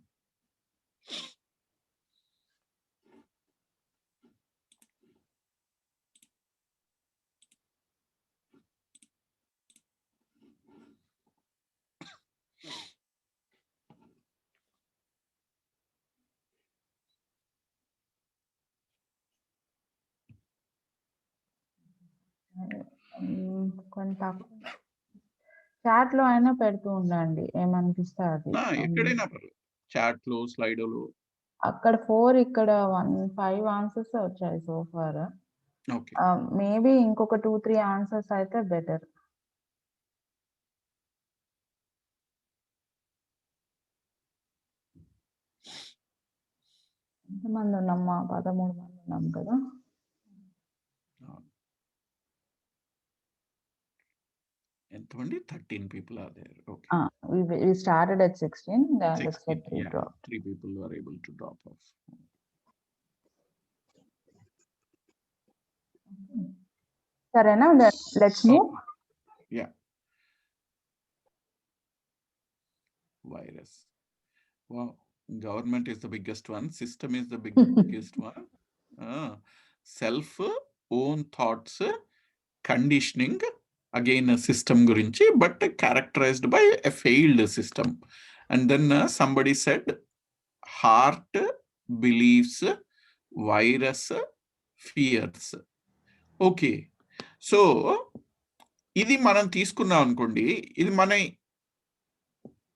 కొంత చాట్‌లో అయినా పెడుతూ ఉండండి. ఏమనిపిస్తే అది. ఎక్కడైనా పర్లేదు. చాట్‌లో, స్లైడోలో. అక్కడ 4 ఇక్కడ 5 ఆన్సర్స్ వచ్చాయి సో ఫార్. ఓకే. మేబీ ఇంకొక 2, 3 ఆన్సర్స్ అయితే బెటర్. ఎంతమంది ఉన్నామ్మా? 13 మంది ఉన్నాం కదా! ఎంతమంది? 13 people are there. Okay. We started at 16. 16, 3 yeah. dropped. 3 people were able to drop off. సరేనా? Let's move. Yeah. Virus. Wow. Government is the biggest one. System is the biggest one. Self, own thoughts, conditioning. Again, a system gurinchi, but characterized by a failed system. And then somebody said, heart, beliefs, virus, fears. Okay. So, ఇది మనం తీసుకున్నాం అనుకోండి. ఇది మనం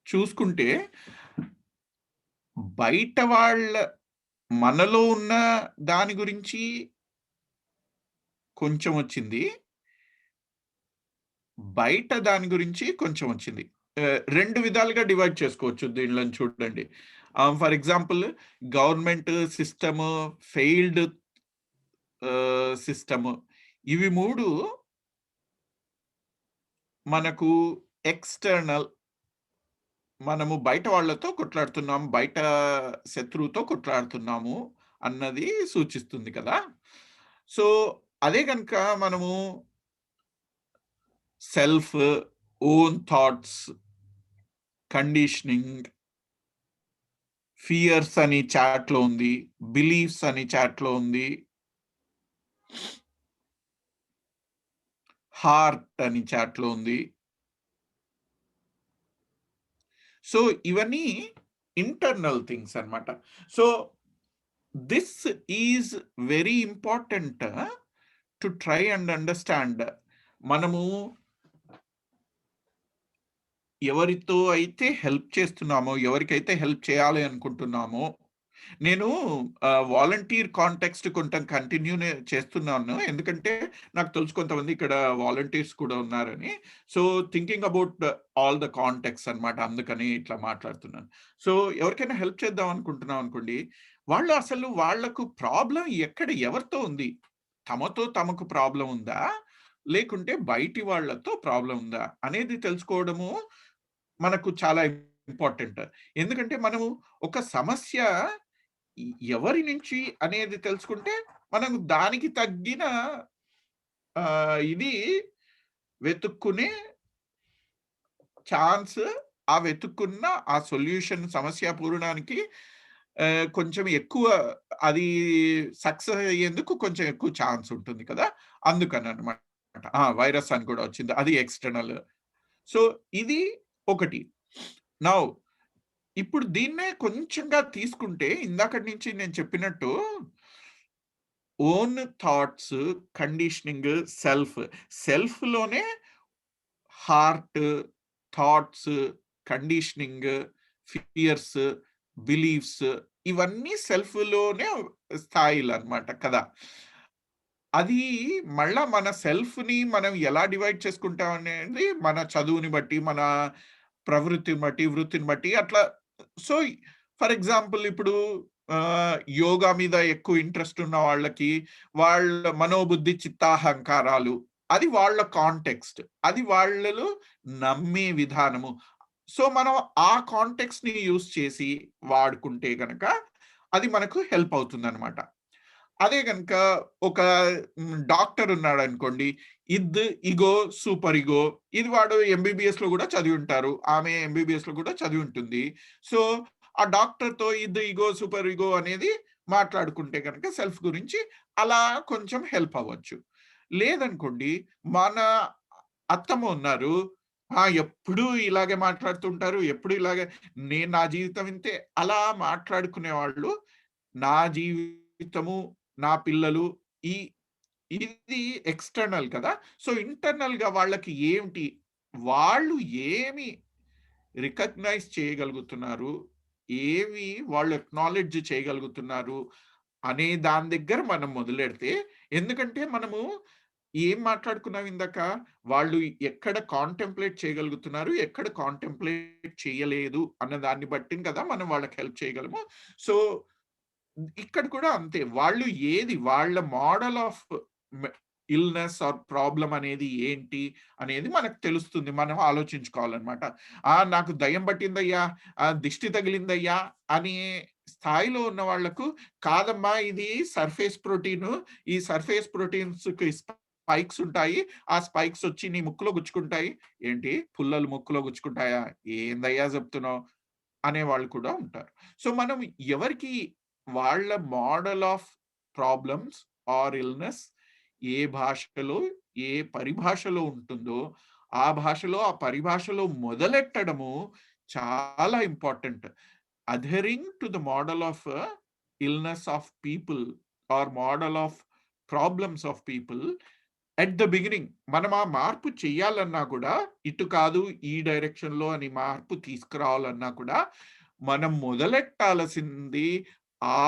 చూసుకుంటే బయట వాళ్ళ మనలో ఉన్న దాని గురించి కొంచెం వచ్చింది. బయట దాని గురించి కొంచెం వచ్చింది. 2 విధాలుగా డివైడ్ చేసుకోవచ్చు దీనిలోని చూడండి. For example government system, failed system ఇవి 3 మనకు ఎక్స్‌టర్నల్. మనము బయట వాళ్ళతో కొట్లాడుతున్నాము. బయట శత్రువుతో కొట్లాడుతున్నాము అన్నది సూచిస్తుంది కదా! సో, అదే గనుక మనము self, own thoughts, conditioning, fears అని చాట్‌లో ఉంది. బిలీఫ్స్ అని చాట్‌లో ఉంది. హార్ట్ అని చాట్‌లో ఉంది. సో ఇవన్నీ ఇంటర్నల్ థింగ్స్ అన్నమాట. So this is very important to try and understand. మనము ఎవరితో అయితే హెల్ప్ చేస్తున్నామో, ఎవరికైతే హెల్ప్ చేయాలి అనుకుంటున్నామో, నేను వాలంటీర్ కాంటెక్స్ట్ కొంచెం కంటిన్యూనే చేస్తున్నాను. ఎందుకంటే నాకు తెలుసు కొంతమంది ఇక్కడ వాలంటీర్స్ కూడా ఉన్నారని. So thinking about all the context అన్నమాట. అందుకని ఇట్లా మాట్లాడుతున్నాను. సో ఎవరికైనా హెల్ప్ చేద్దాం అనుకుంటున్నాం అనుకోండి, వాళ్ళు అసలు వాళ్ళకు ప్రాబ్లమ్ ఎక్కడ ఎవరితో ఉంది? తమతో తమకు ప్రాబ్లమ్ ఉందా? లేకుంటే బయటి వాళ్ళతో ప్రాబ్లమ్ ఉందా? అనేది తెలుసుకోవడము మనకు చాలా ఇంపార్టెంట్. ఎందుకంటే మనము ఒక సమస్య ఎవరి నుంచి అనేది తెలుసుకుంటే, మనం దానికి తగ్గిన ఇది వెతుక్కునే ఛాన్స్, ఆ వెతుక్కున్న ఆ సొల్యూషన్ సమస్య పూరణానికి కొంచెం ఎక్కువ అది సక్సెస్ అయ్యేందుకు కొంచెం ఎక్కువ ఛాన్స్ ఉంటుంది కదా! అందుకననమాట. వైరస్ అని కూడా వచ్చింది. అది ఎక్స్‌టర్నల్. సో ఇది ఒకటి. నౌ ఇప్పుడు దీన్నే కొంచెంగా తీసుకుంటే ఇందాకటి నుంచి నేను చెప్పినట్టు ఓన్ థాట్స్, కండిషనింగ్, సెల్ఫ్‌లోనే heart, thoughts, conditioning, fears, beliefs ఇవన్నీ సెల్ఫ్‌లోనే స్థాయిలనమాట కదా! అది మళ్ళా మన సెల్ఫ్‌ని మనం ఎలా డివైడ్ చేసుకుంటాం అనేది మన చదువుని బట్టి, మన ప్రవృత్తిని బట్టి, వృత్తిని బట్టి అట్లా. సో, ఫర్ ఎగ్జాంపుల్ ఇప్పుడు యోగా మీద ఎక్కువ ఇంట్రెస్ట్ ఉన్న వాళ్ళకి, వాళ్ళ మనోబుద్ధి, చిత్తాహంకారాలు అది వాళ్ళ కాంటెక్స్ట్. అది వాళ్ళు నమ్మే విధానము. సో, మనం ఆ కాంటెక్స్ట్‌ని యూజ్ చేసి వాడుకుంటే గనక అది మనకు హెల్ప్ అవుతుందనమాట. అదే గనుక ఒక డాక్టర్ ఉన్నాడనుకోండి. ఇగో, సూపర్ ఇగో ఇది వాడు ఎంబీబీఎస్‌లో గూడా చదివుంటారు. ఆమె ఎంబీబీఎస్‌లో కూడా చదివుంటుంది. సో, ఆ డాక్టర్‌తో ఇగో, సూపర్ ఇగో అనేది మాట్లాడుకుంటే గనక సెల్ఫ్ గురించి అలా కొంచెం హెల్ప్ అవ్వచ్చు. లేదనుకోండి మన అత్తమ్మ ఉన్నారు. ఎప్పుడూ ఇలాగే మాట్లాడుతుంటారు. ఎప్పుడు ఇలాగే నా జీవితం ఇంతే అలా మాట్లాడుకునే వాళ్ళు నా జీవితము, నా పిల్లలు ఈ ఇది ఎక్స్‌టర్నల్ కదా! సో, ఇంటర్నల్‌గా వాళ్ళకి ఏమిటి? వాళ్ళు ఏమి రికగ్నైజ్ చేయగలుగుతున్నారు? ఏవి వాళ్ళు అక్నాలెడ్జ్ చేయగలుగుతున్నారు? అనే దాని దగ్గర మనం మొదలెడితే ఎందుకంటే మనము ఏం మాట్లాడుకున్నాం ఇందాక? వాళ్ళు ఎక్కడ కాంటెంప్లేట్ చేయగలుగుతున్నారు? ఎక్కడ కాంటెంప్లేట్ చేయలేదు? అన్న దాన్ని బట్టిన కదా మనం వాళ్ళకి హెల్ప్ చేయగలము. సో ఇక్కడ కూడా అంతే. వాళ్ళు వాళ్ళ మోడల్ ఆఫ్ మె ఇల్‌నెస్ ఆర్ ప్రాబ్లమ్ అనేది ఏంటి అనేది మనకు తెలుస్తుంది. మనం ఆలోచించుకోవాలనమాట. నాకు దయ్యం పట్టిందయ్యా, దిష్టి తగిలిందయ్యా అనే స్థాయిలో ఉన్న వాళ్ళకు కాదమ్మా ఇది సర్ఫేస్ ప్రోటీను. ఈ సర్ఫేస్ ప్రోటీన్స్‌కి స్పైక్స్ ఉంటాయి. ఆ స్పైక్స్ వచ్చి నీ ముక్కులో గుచ్చుకుంటాయి. ఏంటి పుల్లలు ముక్కులో గుచ్చుకుంటాయా? ఏందయ్యా చెప్తున్నావు? అనేవాళ్ళు కూడా ఉంటారు. సో, మనం ఎవరికి వాళ్ళ model of problems or illness ఏ భాషలో, ఏ పరిభాషలో ఉంటుందో, ఆ భాషలో, ఆ పరిభాషలో మొదలెట్టడము చాలా important. Adhering to the model of illness of people or model of problems of people at the beginning మనం ఆ మార్పు చెయ్యాలన్నా కూడా, ఇటు కాదు ఈ డైరెక్షన్‌లో అని మార్పు తీసుకురావాలన్నా కూడా, మనం మొదలెట్టాల్సింది ఆ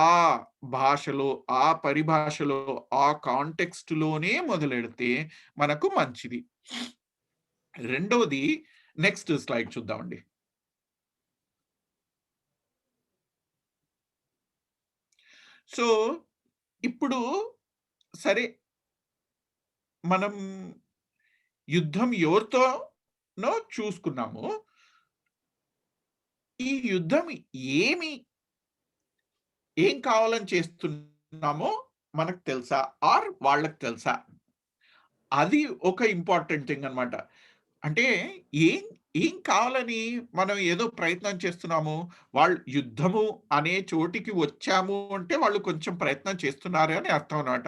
భాషలో, ఆ పరిభాషలో, ఆ కాంటెక్స్ట్‌లోనే మొదలెడితే మనకు మంచిది. రెండోది నెక్స్ట్ స్లైడ్ చూద్దామండి. సో, ఇప్పుడు సరే మనం యుద్ధం ఎవరితోనో చూసుకున్నాము. ఈ యుద్ధం ఏమి ఏం కావాలని చేస్తున్నామో మనకు తెలుసా? ఆర్ వాళ్ళకి తెలుసా? అది ఒక ఇంపార్టెంట్ థింగ్ అన్నమాట. అంటే ఏం ఏం కావాలని మనం ఏదో ప్రయత్నం చేస్తున్నాము. వాళ్ళు యుద్ధము అనే చోటికి వచ్చాము అంటే వాళ్ళు కొంచెం ప్రయత్నం చేస్తున్నారు అని అర్థం అన్నమాట.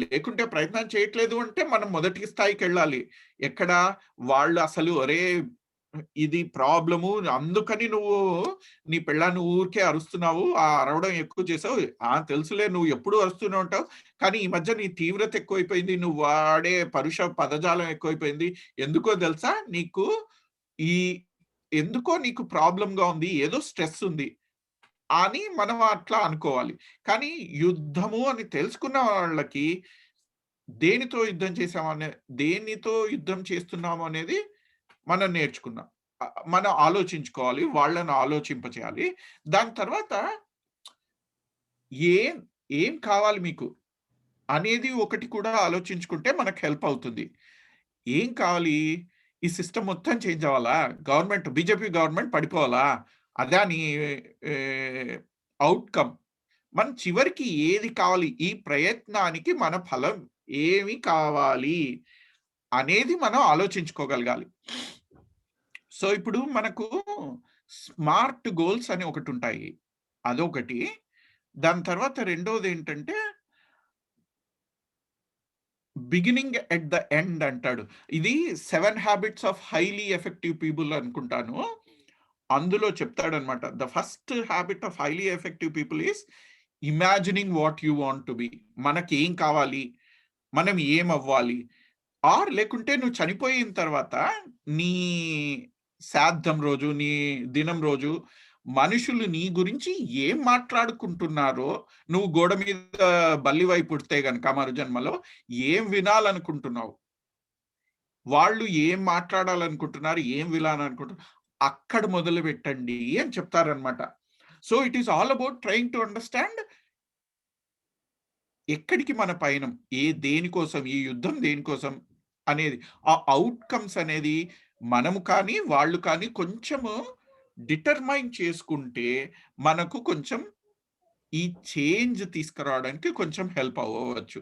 లేకుంటే ప్రయత్నం చేయట్లేదు అంటే మనం మొదటి స్థాయికెళ్ళాలి. ఎక్కడ వాళ్ళు అసలు "ఒరేయ్! ఇది ప్రాబ్లము. అందుకని నువ్వు నీ పెళ్ళాన్ని ఊరికే అరుస్తున్నావు. ఆ అరవడం ఎక్కువ చేసావు. తెలుసులే నువ్వు ఎప్పుడూ అరుస్తూనే ఉంటావు. కానీ ఈ మధ్య నీ తీవ్రత ఎక్కువైపోయింది. నువ్వు వాడే పరుష పదజాలం ఎక్కువైపోయింది. ఎందుకో తెలుసా? ఈ ఎందుకో నీకు ప్రాబ్లమ్‌గా ఉంది. ఏదో స్ట్రెస్ ఉంది అని మనం అట్లా అనుకోవాలి. కానీ యుద్ధము అని తెలుసుకున్న వాళ్ళకి దేనితో యుద్ధం చేస్తున్నాము అనేది మనం నేర్చుకున్నాం. మనం ఆలోచించుకోవాలి. వాళ్ళని ఆలోచింపచేయాలి. దాని తర్వాత ఏం ఏం కావాలి మీకు అనేది ఒకటి కూడా ఆలోచించుకుంటే మనకు హెల్ప్ అవుతుంది. ఏం కావాలి? ఈ సిస్టమ్ మొత్తం చేంజ్ అవ్వాలా? బీజేపీ గవర్నమెంట్ పడిపోవాలా? అదా నీ ఔట్‌కమ్. మనం చివరికి ఏది కావాలి? ఈ ప్రయత్నానికి మన ఫలం ఏమి కావాలి? అనేది మనం ఆలోచించుకోగలగాలి. సో, ఇప్పుడు మనకు స్మార్ట్ గోల్స్ అని ఒకటుంటాయి. అదొకటి. దాని తర్వాత రెండోదేంటంటే బిగినింగ్ ఎట్ ద ఎండ్ అంటాడు. ఇది 7 habits of highly effective people అనుకుంటాను. అందులో చెప్తాడనమాట. The first habit of highly effective people is imagining what you want to be. మనకేం కావాలి? మనం ఏమవ్వాలి? లేకుంటే నువ్వు చనిపోయిన తర్వాత నీ శ్రాద్ధం రోజు, నీ దినం రోజు మనుషులు నీ గురించి ఏం మాట్లాడుకుంటున్నారో, నువ్వు గోడ మీద బల్లివై పుడితే గనక మరు జన్మలో ఏం వినాలనుకుంటున్నావు? వాళ్ళు ఏం మాట్లాడాలనుకుంటున్నారు? ఏం వినాలనుకుంటున్నారు? అక్కడ మొదలుపెట్టండి అని చెప్తారనమాట. So, it is all about trying to understand ఎక్కడికి మన పయనం? దేనికోసం? ఈ యుద్ధం దేనికోసం? అనేది. ఆ ఔట్‌కమ్స్ అనేది మనము కానీ, వాళ్ళు కానీ కొంచెము డిటర్మైన్ చేసుకుంటే, మనకు కొంచెం ఈ చేంజ్ తీసుకురావడానికి కొంచెం హెల్ప్ అవ్వవచ్చు.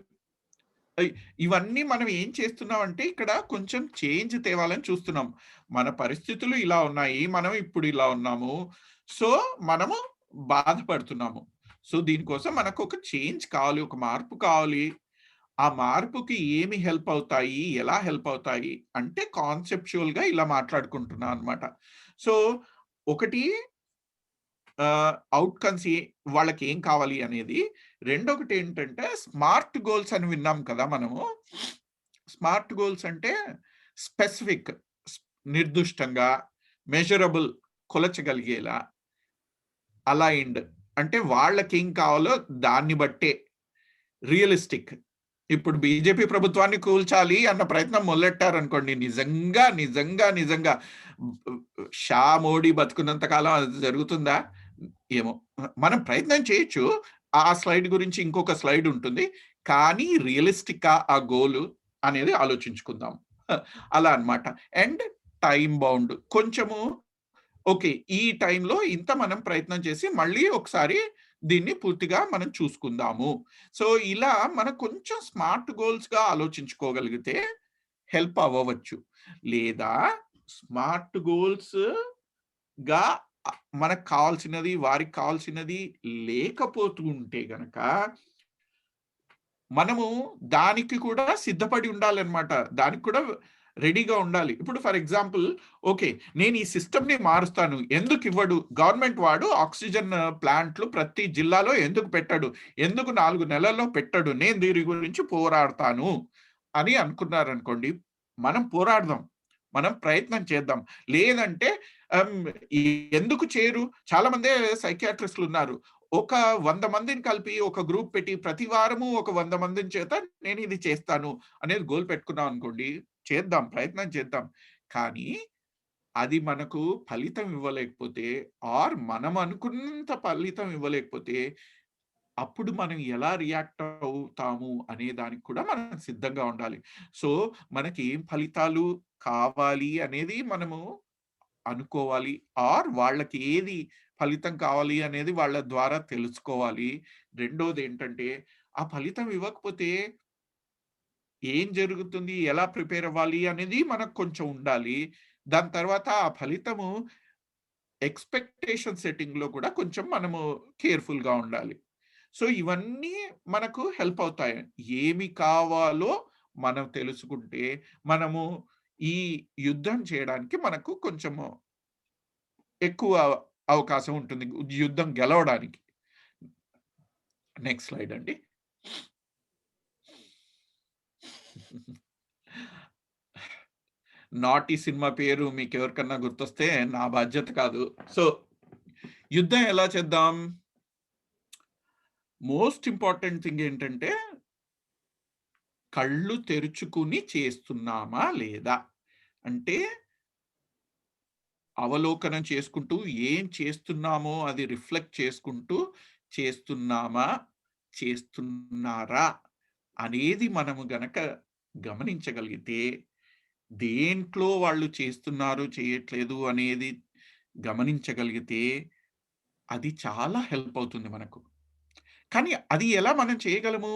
ఇవన్నీ మనం ఏం చేస్తున్నామంటే, ఇక్కడ కొంచెం చేంజ్ తేవాలని చూస్తున్నాం. మన పరిస్థితులు ఇలా ఉన్నాయి. మనం ఇప్పుడు ఇలా ఉన్నాము. సో, మనము బాధపడుతున్నాము. సో, దీనికోసం మనకొక చేంజ్ కావాలి. ఒక మార్పు కావాలి. ఆ మార్పుకి ఏమి హెల్ప్ అవుతాయి? ఎలా హెల్ప్ అవుతాయి? అంటే కాన్సెప్చువల్‌గా ఇలా మాట్లాడుకుంటున్నాం అన్నమాట. సో, ఒకటి ఔట్‌కమ్స్ వాళ్ళకేం కావాలి అనేది. రెండొకటేంటంటే స్మార్ట్ గోల్స్ అని విన్నాం కదా మనము. స్మార్ట్ గోల్స్ అంటే స్పెసిఫిక్, నిర్దుష్టంగా, మెజరబుల్, కొలచగలిగేలా, అలైన్డ్ అంటే వాళ్ళకేం కావాలో దాన్ని బట్టే, రియలిస్టిక్. ఇప్పుడు బీజేపీ ప్రభుత్వాన్ని కూల్చాలి అన్న ప్రయత్నం మొదలెట్టారనుకోండి. నిజంగా షా, మోడీ బతుకున్నంత కాలం అది జరుగుతుందా? ఏమో. మనం ప్రయత్నం చేయొచ్చు. ఆ స్లైడ్ గురించి ఇంకొక స్లైడ్ ఉంటుంది. కానీ రియలిస్టిక్కా ఆ గోలు అనేది ఆలోచించుకుందాం. అలా అన్నమాట. And time bound. కొంచెము ఓకే. ఈ టైంలో ఇంత మనం ప్రయత్నం చేసి మళ్ళీ ఒకసారి దీన్ని పూర్తిగా మనం చూసుకుందాము. సో, ఇలా మనం కొంచెం స్మార్ట్ గోల్స్‌గా ఆలోచించుకోగలిగితే హెల్ప్ అవ్వవచ్చు. లేదా స్మార్ట్ గోల్స్‌గా మనకు కావాల్సినది, వారికి కావాల్సినది లేకపోతూ ఉంటే గనక మనము దానికి కూడా సిద్ధపడి ఉండాలన్నమాట. దానికి కూడా రెడీగా ఉండాలి. ఇప్పుడు ఫర్ ఎగ్జాంపుల్ ఓకే. నేను ఈ సిస్టమ్‌ని మారుస్తాను. ఎందుకివ్వడు? గవర్నమెంట్ వాడు ఆక్సిజన్ ప్లాంట్‌లు ప్రతి జిల్లాలో ఎందుకు పెట్టడు? ఎందుకు 4 నెలల్లో పెట్టడు? నేను దీని గురించి పోరాడతాను అని అనుకున్నారనుకోండి. మనం పోరాడదాం. మనం ప్రయత్నం చేద్దాం. లేదంటే ఆహ్, ఎందుకు చేయరు? చాలా మందే సైకియాట్రిస్ట్‌లున్నారు. ఒక 100 మందిని కలిపి ఒక గ్రూప్ పెట్టి ప్రతి వారము ఒక 100 మందిని చేత నేను ఇది చేస్తాను అనేది గోల్ పెట్టుకున్నాం అనుకోండి. చేద్దాం. ప్రయత్నం చేద్దాం. కానీ అది మనకు ఫలితం ఇవ్వలేకపోతే మనం అనుకున్నంత ఫలితం ఇవ్వలేకపోతే అప్పుడు మనం ఎలా రియాక్ట్ అవుతాము అనే దానికి కూడా మనం సిద్ధంగా ఉండాలి. సో, మనకి ఏం ఫలితాలు కావాలి అనేది మనము అనుకోవాలి. వాళ్ళకి ఏది ఫలితం కావాలి అనేది వాళ్ళ ద్వారా తెలుసుకోవాలి. రెండోదేంటంటే, ఆ ఫలితం ఇవ్వకపోతే ఏం జరుగుతుంది? ఎలా ప్రిపేర్ అవ్వాలి? అనేది మనకు కొంచెం ఉండాలి. దాని తర్వాత ఆ ఫలితము ఎక్స్‌పెక్టేషన్ సెట్టింగ్‌లో కూడా కొంచెం మనము కేర్‌ఫుల్‌గా ఉండాలి. సో, ఇవన్నీ మనకు హెల్ప్ అవుతాయి. ఏమి కావాలో మనం తెలుసుకుంటే, మనము ఈ యుద్ధం చేయడానికి మనకు కొంచెము ఎక్కువ అవకాశం ఉంటుంది యుద్ధం గెలవడానికి. నెక్స్ట్ స్లైడ్ అండి. నాటి సినిమా పేరు మీకెవరికన్నా గుర్తొస్తే నా బాధ్యత కాదు. సో యుద్ధం ఎలా చేద్దాం? మోస్ట్ ఇంపార్టెంట్ థింగ్ ఏంటంటే కళ్ళు తెరుచుకుని చేస్తున్నామా లేదా? అంటే అవలోకనం చేసుకుంటూ ఏం చేస్తున్నామో అది రిఫ్లెక్ట్ చేసుకుంటూ చేస్తున్నామా? చేస్తున్నారా? అనేది మనము గనక గమనించగలిగితే దేంట్లో వాళ్ళు చేస్తున్నారు, చేయట్లేదు అనేది గమనించగలిగితే అది చాలా హెల్ప్ అవుతుంది మనకు. కానీ అది ఎలా మనం చేయగలము?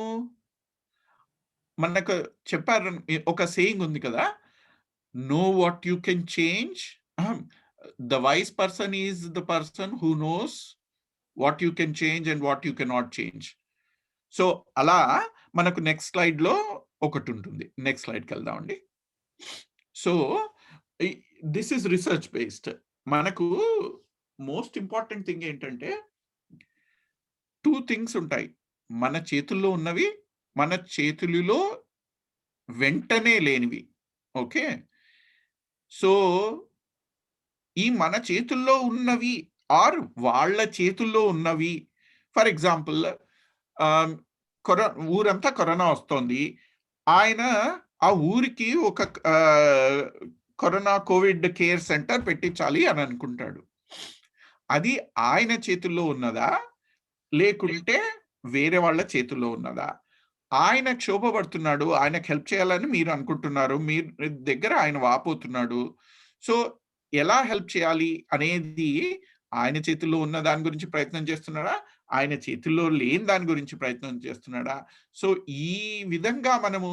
మనకు చెప్పారు ఒక సేయింగ్ ఉంది కదా! "Know what you can change the wise person is the person who knows what you can change and what you cannot change." So, అలా మనకు నెక్స్ట్ స్లైడ్‌లో ఒకటుంటుంది. నెక్స్ట్ స్లైడ్‌కెళ్దామండి. So, this is research based. మనకు most important thing ఏంటంటే 2 things ఉంటాయి. మన చేతుల్లో ఉన్నవి, మన చేతులలో వెంటనే లేనివి. ఓకే. సో, ఈ మన చేతుల్లో ఉన్నవి ఆర్ వాళ్ళ చేతుల్లో ఉన్నవి ఫర్ ఎగ్జాంపుల్ ఆహ్, ఊరంతా కరోనా వస్తోంది. ఆయన ఆ ఊరికి ఒక కరోనా కోవిడ్ కేర్ సెంటర్ పెట్టించాలి అని అనుకుంటాడు. అది ఆయన చేతుల్లో ఉన్నదా? లేకుంటే వేరే వాళ్ళ చేతుల్లో ఉన్నదా? ఆయన క్షోభపడుతున్నాడు. ఆయనకు హెల్ప్ చేయాలని మీరు అనుకుంటున్నారు. మీరు దగ్గర ఆయన వాపోతున్నాడు. సో, ఎలా హెల్ప్ చేయాలి అనేది ఆయన చేతుల్లో ఉన్న దాని గురించి ప్రయత్నం చేస్తున్నాడా? ఆయన చేతుల్లో లేని దాని గురించి ప్రయత్నం చేస్తున్నాడా? సో, ఈ విధంగా మనము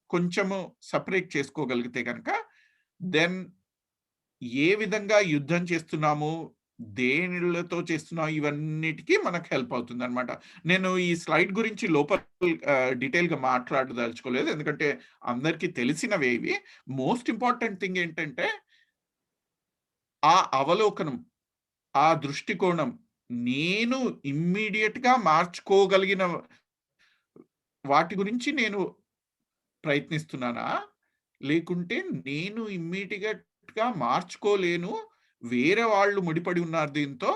కొంచెము సెపరేట్ చేసుకోగలిగితే గనక దెన్ ఏ విధంగా యుద్ధం చేస్తున్నాము, దేనిలతో చేస్తున్నాం ఇవన్నిటికి మనకు హెల్ప్ అవుతుందనమాట. నేను ఈ స్లైడ్ గురించి డీటెయిల్‌గా మాట్లాడదలుచుకోలేదు. ఎందుకంటే అందరికీ తెలిసినవే ఇవి. మోస్ట్ ఇంపార్టెంట్ థింగ్ ఏంటంటే ఆ అవలోకనం, ఆ దృష్టికోణం నేను ఇమ్మీడియేట్‌గా మార్చుకోగలిగిన వాటి గురించి నేను ప్రయత్నిస్తున్నానా? లేకుంటే నేను ఇమ్మీడియేట్‌గా మార్చుకోలేను. వేరే వాళ్ళు ముడిపడి ఉన్నారు దీంతో.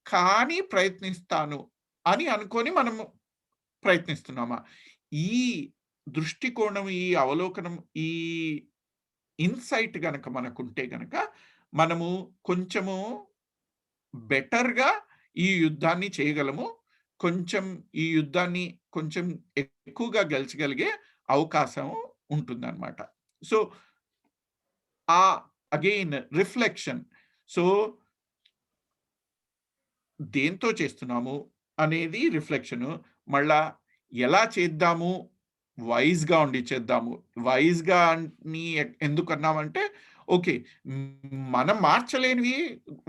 కానీ ప్రయత్నిస్తాను అని అనుకోని మనము ప్రయత్నిస్తున్నామా? ఈ దృష్టికోణం, ఈ అవలోకనం, ఈ ఇన్‌సైట్ గనక మనకుంటే గనక మనము కొంచెము బెటర్‌గా ఈ యుద్ధాన్ని చేయగలము. కొంచెం ఈ యుద్ధాన్ని కొంచెం ఎక్కువగా గెలచగలిగే అవకాశం ఉంటుందన్నమాట. So, again reflection. సో, దేంతో చేస్తున్నాము అనేది రిఫ్లెక్షను. మళ్ళా ఎలా చేద్దాము? వైస్‌గా ఉండి చేద్దాము. వైస్‌గా అని ఎందుకన్నామంటే ఓకే. మనం మార్చలేనివి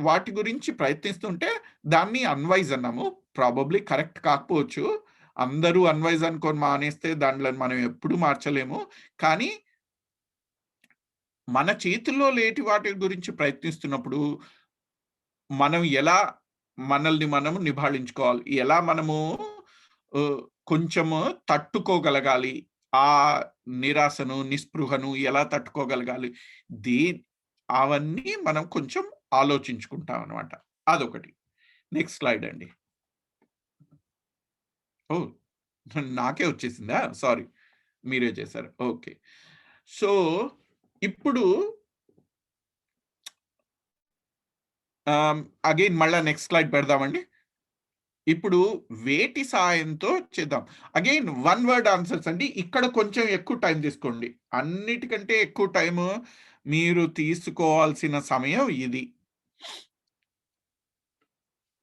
వాటి గురించి ప్రయత్నిస్తుంటే దాన్ని అన్‌వైస్ అన్నాము. ప్రాబబ్లీ కరెక్ట్ కాకపోవచ్చు. అందరూ అన్‌వైస్ అనుకోని మానేస్తే దాంట్లో మనం ఎప్పుడు మార్చలేము. కానీ మన చేతుల్లో లేటి వాటి గురించి ప్రయత్నిస్తున్నప్పుడు మనం ఎలా మనల్ని మనము నిభాళించుకోవాలి. ఎలా మనము ఆహ్, కొంచెము తట్టుకోగలగాలి. ఆ నిరాశను, నిస్పృహను ఎలా తట్టుకోగలగాలి. దే అవన్నీ మనం కొంచెం ఆలోచించుకుంటాం అన్నమాట. అదొకటి. నెక్స్ట్ స్లైడ్ అండి. ఓహ్! నాకే వచ్చేసిందా? సారీ. మీరే చేశారు. ఓకే. సో, ఇప్పుడు అగైన్ మళ్ళా నెక్స్ట్ స్లైడ్ పెడదామండి. ఇప్పుడు వేటి సాయంతో చేద్దాం. అగైన్ వన్ వర్డ్ ఆన్సర్స్ అండి. ఇక్కడ కొంచెం ఎక్కువ టైం తీసుకోండి. అన్నిటికంటే ఎక్కువ టైము మీరు తీసుకోవాల్సిన సమయం ఇది.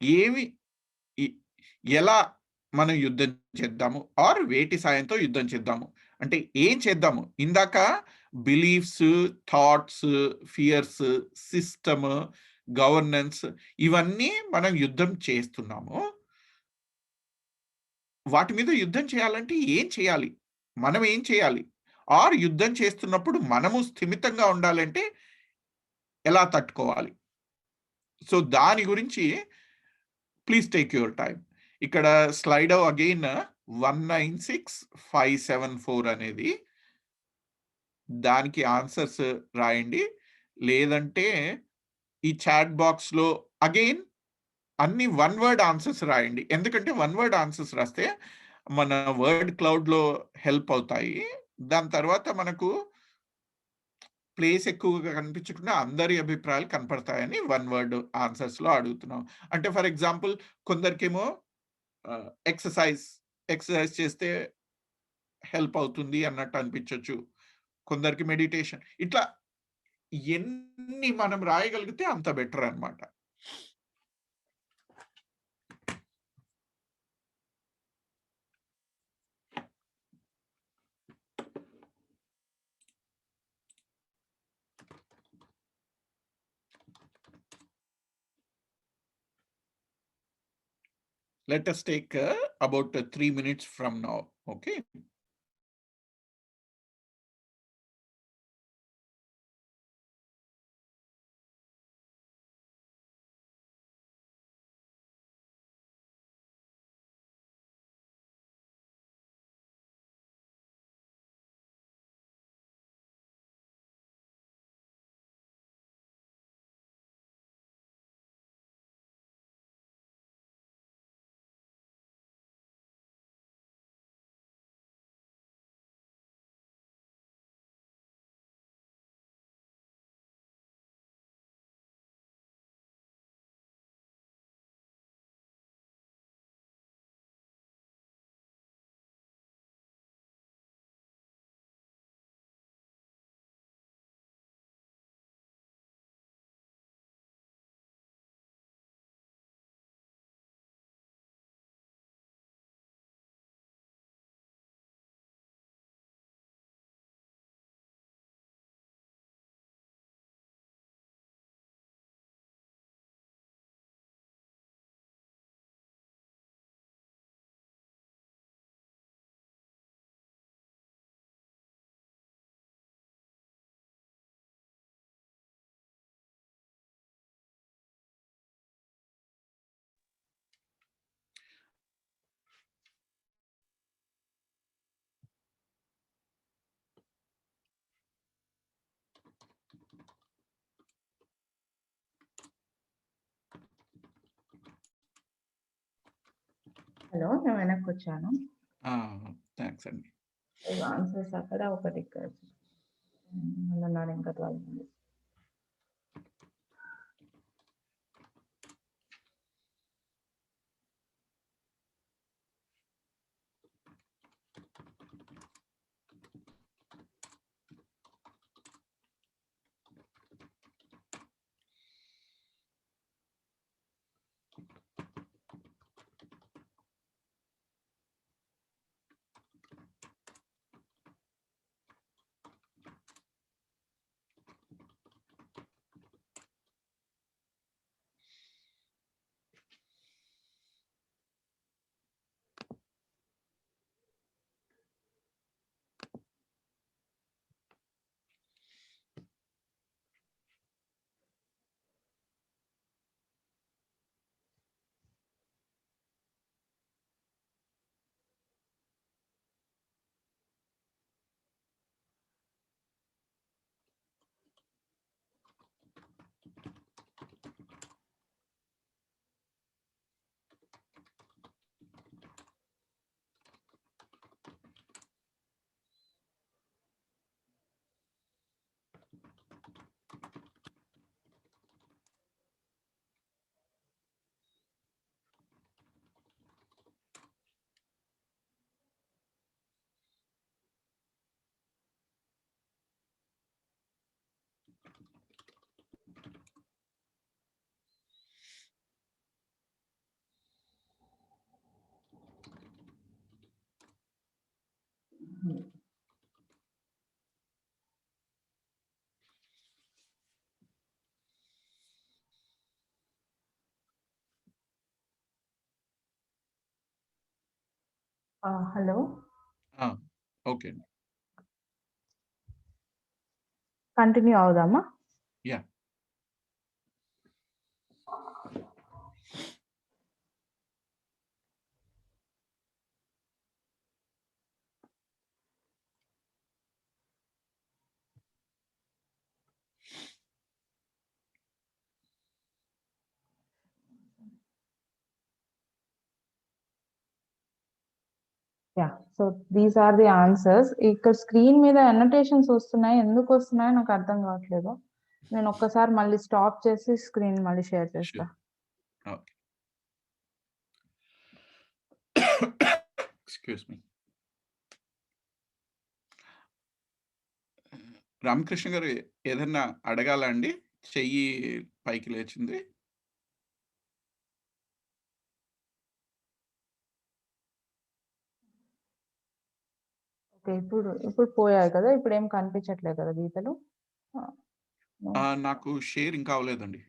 ఏమి ఎ ఎలా మనం యుద్ధం చేద్దాము? ఆర్ వేటి సాయంతో యుద్ధం చేద్దాము? అంటే ఏం చేద్దాము? ఇందాక beliefs, thoughts, fears, system, governance ఇవన్నీ మనం యుద్ధం చేస్తున్నాము. వాటి మీద యుద్ధం చేయాలంటే ఏం చేయాలి? మనం ఏం చేయాలి? ఆర్ యుద్ధం చేస్తున్నప్పుడు మనము స్థిమితంగా ఉండాలంటే ఎలా తట్టుకోవాలి? సో దాని గురించి ప్లీజ్ టేక్ యువర్ టైమ్. ఇక్కడ స్లైడో అగైన్ 196574 అనేది దానికి ఆన్సర్స్ రాయండి. లేదంటే ఈ చాట్ బాక్స్‌లో అగైన్ అన్ని వన్ వర్డ్ ఆన్సర్స్ రాయండి. ఎందుకంటే వన్ వర్డ్ ఆన్సర్స్ రాస్తే మన వర్డ్ క్లౌడ్‌లో హెల్ప్ అవుతాయి. దాని తర్వాత మనకు ప్లేస్ ఎక్కువగా కనిపించకుండా అందరి అభిప్రాయాలు కనపడతాయని వన్ వర్డ్ ఆన్సర్స్‌లో అడుగుతున్నాం. అంటే ఫర్ ఎగ్జాంపుల్ కొందరికేమో ఎక్సర్సైజ్ చేస్తే హెల్ప్ అవుతుంది అన్నట్టు అనిపించొచ్చు. కొందరికి మెడిటేషన్. ఇట్లా ఎన్ని మనం రాయగలిగితే అంత బెటర్ అన్నమాట. Let us take about 3 minutes from now. Okay. Hello, నేను వెనక్కి వచ్చాను. థ్యాంక్స్ అండి. ఆన్సర్స్ అక్కడ ఒకటి ఇక్కడ ఉన్నారు ఇంకా 12 మంది. హలో. ఓకే అండి. కంటిన్యూ అవుదామా? Yeah! Yeah! So these are the answers. ఇక్కడ స్క్రీన్ మీద అన్నోటేషన్స్ వస్తున్నాయి. ఎందుకు వస్తున్నాయో నాకు అర్థం కావట్లేదు. నేను ఒక్కసారి మళ్ళీ స్టాప్ చేసి స్క్రీన్ మళ్ళీ షేర్ చేస్తా. Sure. Okay. Excuse me. Ramakrishna గారు ఏదన్నా అడగాలా అండి? చెయ్యి పైకి లేచింది. ఓకే. ఇప్పుడు పోయాయి కదా! ఇప్పుడేం కనిపించట్లేదు కదా గీతలు? ఆ! నో. నాకు షేర్ ఇంకా అవ్వలేదండి.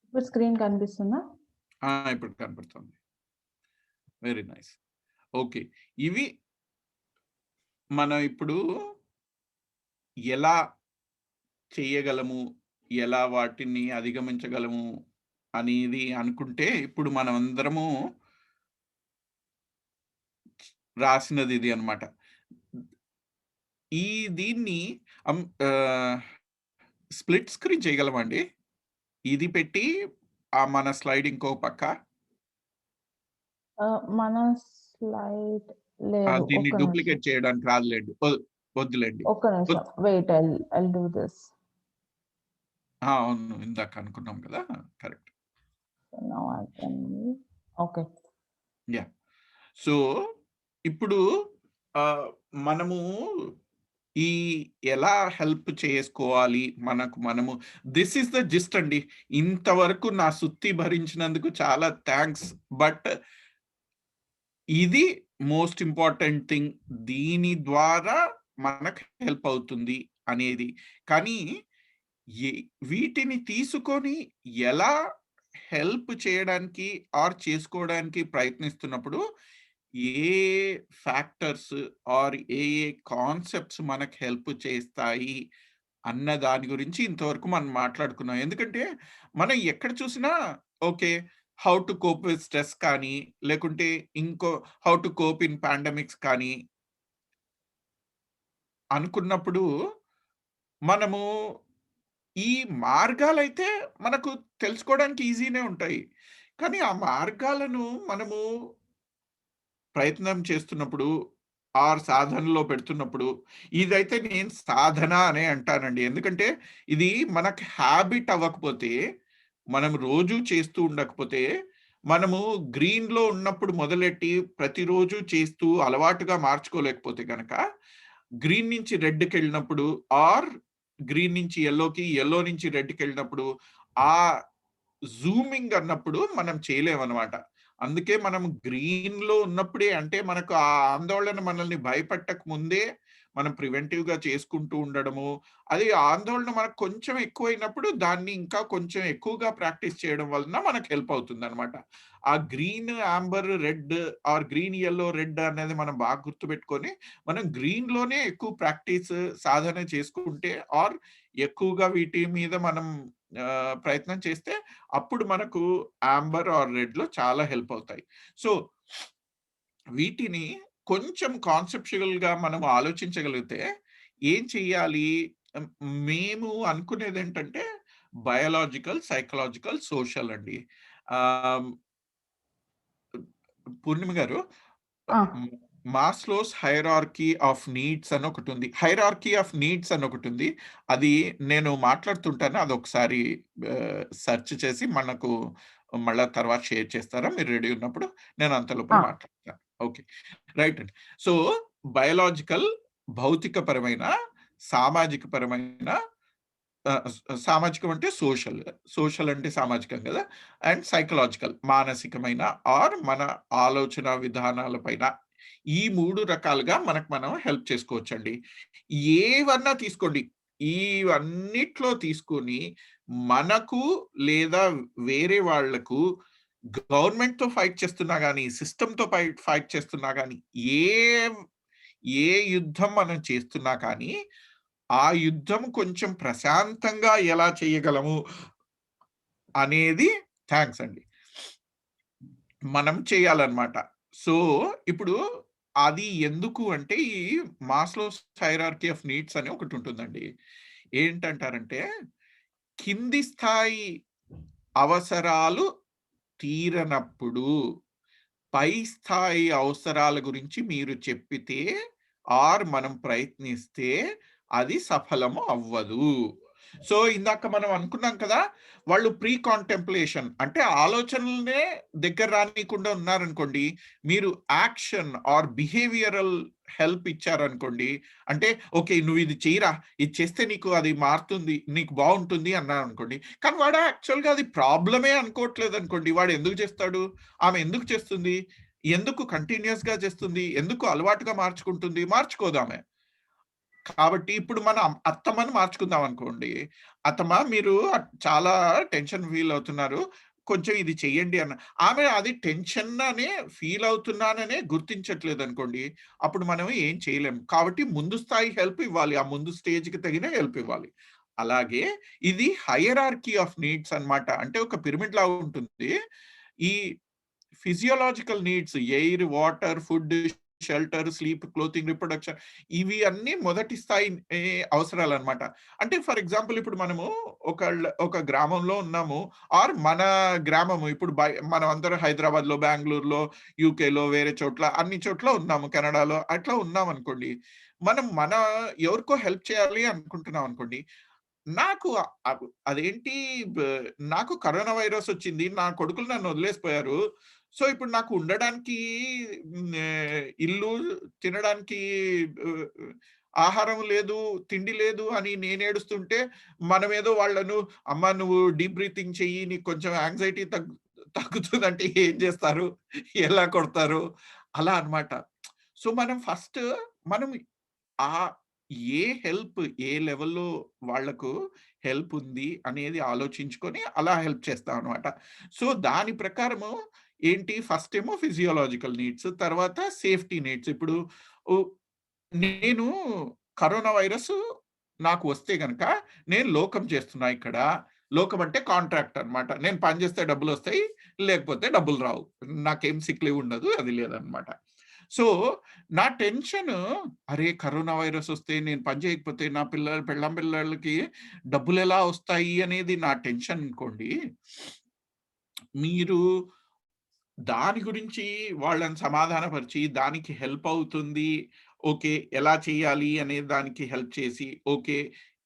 ఇప్పుడు స్క్రీన్ కనిపిస్తుందా? ఇప్పుడు కనపడుతుంది. Very nice. ఓకే. ఇవి మనం ఇప్పుడు ఎలా చేయగలము? ఎలా వాటిని అధిగమించగలము? అనేది అనుకుంటే ఇప్పుడు మనమందరము రాసినది ఇది అన్నమాట. ఈ దీన్ని స్ప్లిట్ స్క్రీన్ చేయగలమా అండి? ఇది పెట్టి మన స్లైడ్ ఇంకో పక్క. మన స్లైడ్ లేదు. దీన్ని ఒక్క నిమిషం. డూప్లికేట్ చేయడానికి రాదులెండి. వద్దులెండి. ఒక్క నిమిషం. Wait I'll do this. అవును. ఇందాక అనుకున్నాం కదా! Correct. Now I can okay. Yeah! So, ఇప్పుడు మనము ఈ ఎలా హెల్ప్ చేసుకోవాలి మనకు మనము దిస్ ఈస్ ద జిస్ట్ అండి. ఇంతవరకు నా సుత్తి భరించినందుకు చాలా థాంక్స్. బట్ ఇది మోస్ట్ ఇంపార్టెంట్ థింగ్. దీని ద్వారా మనకు హెల్ప్ అవుతుంది అనేది. కానీ ఎ వీటిని తీసుకొని ఎలా హెల్ప్ చేయడానికి ఆర్ చేసుకోవడానికి ప్రయత్నిస్తున్నప్పుడు ఏ ఫ్యాక్టర్స్ ఆర్ ఏ కాన్సెప్ట్స్ మనకు హెల్ప్ చేస్తాయి అన్న దాని గురించి ఇంతవరకు మనం మాట్లాడుకున్నాం. ఎందుకంటే మనం ఎక్కడ చూసినా okay. How to cope with stress కానీ, లేకుంటే ఇంకో how to cope in pandemics కానీ అనుకున్నప్పుడు మనము ఈ మార్గాలైతే మనకు తెలుసుకోవడానికి ఈజీనే ఉంటాయి. కానీ ఆ మార్గాలను మనము ప్రయత్నం చేస్తున్నప్పుడు, సాధనలో పెడుతున్నప్పుడు, ఇదైతే నేను సాధన అనే అంటానండి. ఎందుకంటే ఇది మనకు హాబిట్ అవ్వకపోతే, మనం రోజు చేస్తూ ఉండకపోతే, మనము గ్రీన్‌లో ఉన్నప్పుడు మొదలెట్టి ప్రతిరోజు చేస్తూ అలవాటుగా మార్చుకోలేకపోతే గనక, గ్రీన్ నుంచి రెడ్‌కెళ్ళినప్పుడు ఆర్ గ్రీన్ నుంచి యెల్లోకి, యెల్లో నుంచి రెడ్‌కెళ్ళినప్పుడు ఆ జూమింగ్ అన్నప్పుడు మనం చేయలేమనమాట. అందుకే మనం గ్రీన్‌లో ఉన్నప్పుడే అంటే మనకు ఆ ఆందోళన మనల్ని భయపెట్టక ముందే మనం ప్రివెంటివ్‌గా చేసుకుంటూ ఉండడము, అది ఆందోళన మనకు కొంచెం ఎక్కువైనప్పుడు దాన్ని ఇంకా కొంచెం ఎక్కువగా ప్రాక్టీస్ చేయడం వలన మనకు హెల్ప్ అవుతుందనమాట. ఆ green, Amber, red or green, yellow, red అనేది మనం బాగా గుర్తుపెట్టుకొని, మనం గ్రీన్‌లోనే ఎక్కువ ప్రాక్టీస్, సాధన చేసుకుంటే ఆర్ ఎక్కువగా వీటి మీద మనం ప్రయత్నం చేస్తే అప్పుడు మనకు యాంబర్ ఆర్ రెడ్‌లో చాలా హెల్ప్ అవుతాయి. సో, వీటిని కొంచెం కాన్సెప్చువల్‌గా మనం ఆలోచించగలిగితే ఏం చెయ్యాలి? హ్మ్, మేము అనుకునేదేంటంటే బయోలాజికల్, సైకలాజికల్, సోషల్ అండి. ఆహ్, పూర్ణిమ గారు ఆ! హ్మ్, మాస్లోస్ హైరార్కీ ఆఫ్ నీడ్స్ అని ఒకటుంది. హైరార్కీ ఆఫ్ నీడ్స్ అని ఒకటుంది. అది నేను మాట్లాడుతుంటాను. అదొకసారి సెర్చ్ చేసి మనకు మళ్ళా తర్వాత షేర్ చేస్తారా? మీరు రెడీ ఉన్నప్పుడు? నేను అంతలోపల ఆ! మాట్లాడతాను. ఓకే. రైట్ అండి. సో, బయోలాజికల్ భౌతికపరమైన, సామాజికపరమైన సామాజికం అంటే సోషల్. సోషల్ అంటే సామాజికం గదా! అండ్ సైకలాజికల్ మానసికమైన ఆర్ మన ఆలోచన విధానాల పైన ఈ 3 రకాలుగా మనకు మనం హెల్ప్ చేసుకోవచ్చండి. ఏవన్నా తీసుకోండి. ఇవన్నిట్లో తీసుకొని మనకు లేదా వేరే వాళ్లకు గవర్నమెంట్‌తో ఫైట్ చేస్తున్నా గాని, సిస్టమ్‌తో ఫైట్ చేస్తున్నా గాని, ఏ ఏ యుద్ధం మనం చేస్తున్నా కానీ, ఆ యుద్ధం కొంచెం ప్రశాంతంగా ఎలా చేయగలము అనేది థాంక్స్ అండి. మనం చేయాలన్నమాట. సో, ఇప్పుడు అది ఎందుకు అంటే, ఈ మాస్లోస్ హైరార్కీ ఆఫ్ నీడ్స్ అని ఒకటుంటుందండి. ఏంటంటారంటే, కింది స్థాయి అవసరాలు తీరనప్పుడు, పై స్థాయి అవసరాల గురించి మీరు చెప్పితే ఆర్ మనం ప్రయత్నిస్తే అది సఫలము అవ్వదు. సో, ఇందాక మనం అనుకున్నాం కదా! వాళ్ళు ప్రీ కాంటెంప్లేషన్ అంటే ఆలోచనలనే దగ్గర రానీయకుండా ఉన్నారనుకోండి, మీరు యాక్షన్ ఆర్ బిహేవియరల్ హెల్ప్ ఇచ్చారనుకోండి, అంటే ఓకే. నువ్వు ఇది చెయ్యరా, ఇది చేస్తే నీకు అది మారుతుంది, నీకు బావుంటుంది అన్నారనుకోండి. కానీ వాడు యాక్చువల్‌గా అది ప్రాబ్లమే అనుకోవట్లేదనుకోండి, వాడు ఎందుకు చేస్తాడు? ఆమె ఎందుకు చేస్తుంది? ఎందుకు కంటిన్యూయస్‌గా చేస్తుంది? ఎందుకు అలవాటుగా మార్చుకుంటుంది? మార్చుకోదామె. కాబట్టి ఇప్పుడు మనం అత్తమ్మని మార్చుకుందాం అనుకోండి. అత్తమ్మ మీరు చాలా టెన్షన్ ఫీల్ అవుతున్నారు. కొంచెం ఇది చెయ్యండి అన్న. ఆమె అది టెన్షన్ అనే ఫీల్ అవుతున్నాననే గుర్తించట్లేదనుకోండి. అప్పుడు మనం ఏం చేయలేం. కాబట్టి ముందు స్థాయి హెల్ప్ ఇవ్వాలి. ఆ ముందు స్టేజ్‌కి తగిన హెల్ప్ ఇవ్వాలి. అలాగే ఇది హైరార్కీ ఆఫ్ నీడ్స్ అన్నమాట. అంటే ఒక పిరమిడ్ లాగా ఉంటుంది. ఈ physiological needs air, water, food, shelter, sleep, clothing, reproduction ఇవి అన్నీ మొదటి స్థాయి అవసరాలన్నమాట. అంటే ఫర్ ఎగ్జాంపుల్ ఇప్పుడు మనము ఒక గ్రామంలో ఉన్నాము. ఆర్ మన గ్రామము ఇప్పుడు మనం అందరం హైదరాబాద్‌లో, బెంగుళూరులో, యూకేలో వేరే చోట్ల అన్ని చోట్ల ఉన్నాము. కెనడాలో అట్లా ఉన్నామనుకోండి. మనం ఎవరికో హెల్ప్ చేయాలి అనుకుంటున్నాం అనుకోండి. నాకు అదేంటి బ నాకు కరోనా వైరస్ వచ్చింది. నా కొడుకులు నన్ను వదిలేసిపోయారు. సో, ఇప్పుడు నాకు ఉండడానికి ఇల్లు, తినడానికి ఆహ్, ఆహారం లేదు, తిండి లేదు అని నేనేడుస్తుంటే, మనమేదో వాళ్ళను అమ్మ నువ్వు డీప్ బ్రీతింగ్ చెయ్యి. నీకు కొంచెం యాంక్సైటీ తగ్గుతుందంటే ఏం చేస్తారు? ఎలా కొడతారు? అలా అన్నమాట. సో, మనం ఆహ్, ఏ హెల్ప్ ఏ లెవెల్‌లో వాళ్ళకు హెల్ప్ ఉంది అనేది ఆలోచించుకొని అలా హెల్ప్ చేస్తాం అన్నమాట. సో, దాని ప్రకారము ఏంటి ఫస్ట్ ఏమో ఫిజియోలాజికల్ నీడ్స్, తర్వాత సేఫ్టీ నీడ్స్. ఇప్పుడు ఉ నేను కరోనా వైరస్ నాకు వస్తే గనక నేను లోకం చేస్తున్నా ఇక్కడ. లోకం అంటే కాంట్రాక్ట్ అన్నమాట. నేను పని చేస్తే డబ్బులొస్తాయి. లేకపోతే డబ్బులు రావు. నాకేం సిక్ లీవ్ ఉండదు. అది లేదన్నమాట. సో, నా టెన్షను అరే! కరోనా వైరస్ వస్తే నేను పని చేయకపోతే నా పెళ్ళాం పిల్లలకి డబ్బులెలా వస్తాయి అనేది నా టెన్షన్ అనుకోండి. మీరు దాని గురించి వాళ్ళని సమాధానపరిచి, దానికి హెల్ప్ అవుతుంది. ఓకే. ఎలా చేయాలి అనే దానికి హెల్ప్ చేసి, ఓకే.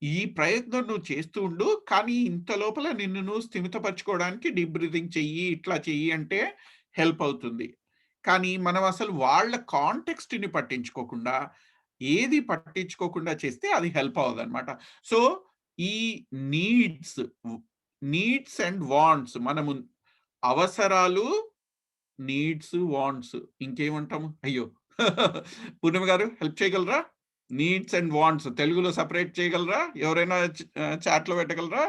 ఈ ప్రయత్నం నువ్వు చేస్తూ ఉండు. కానీ ఇంత లోపల నిన్ను నువ్వు స్థిమితపరచుకోవడానికి డీప్ బ్రీతింగ్ చెయ్యి, ఇట్లా చెయ్యి అంటే హెల్ప్ అవుతుంది. కానీ మనం అసలు వాళ్ళ కాంటెక్స్ట్‌ని పట్టించుకోకుండా, ఏది పట్టించుకోకుండా చేస్తే అది హెల్ప్ అవ్వదన్నమాట. సో, ఈ నీడ్స్, నీడ్స్ అండ్ వాంట్స్ మనము అవసరాలు, నీడ్స్, వాంట్స్ ఇంకేమంటాము? అయ్యో! పూర్ణిమ గారు హెల్ప్ చేయగలరా? నీడ్స్ అండ్ వాంట్స్ తెలుగులో సెపరేట్ చేయగలరా? ఎవరైనా చాట్‌లో పెట్టగలరా?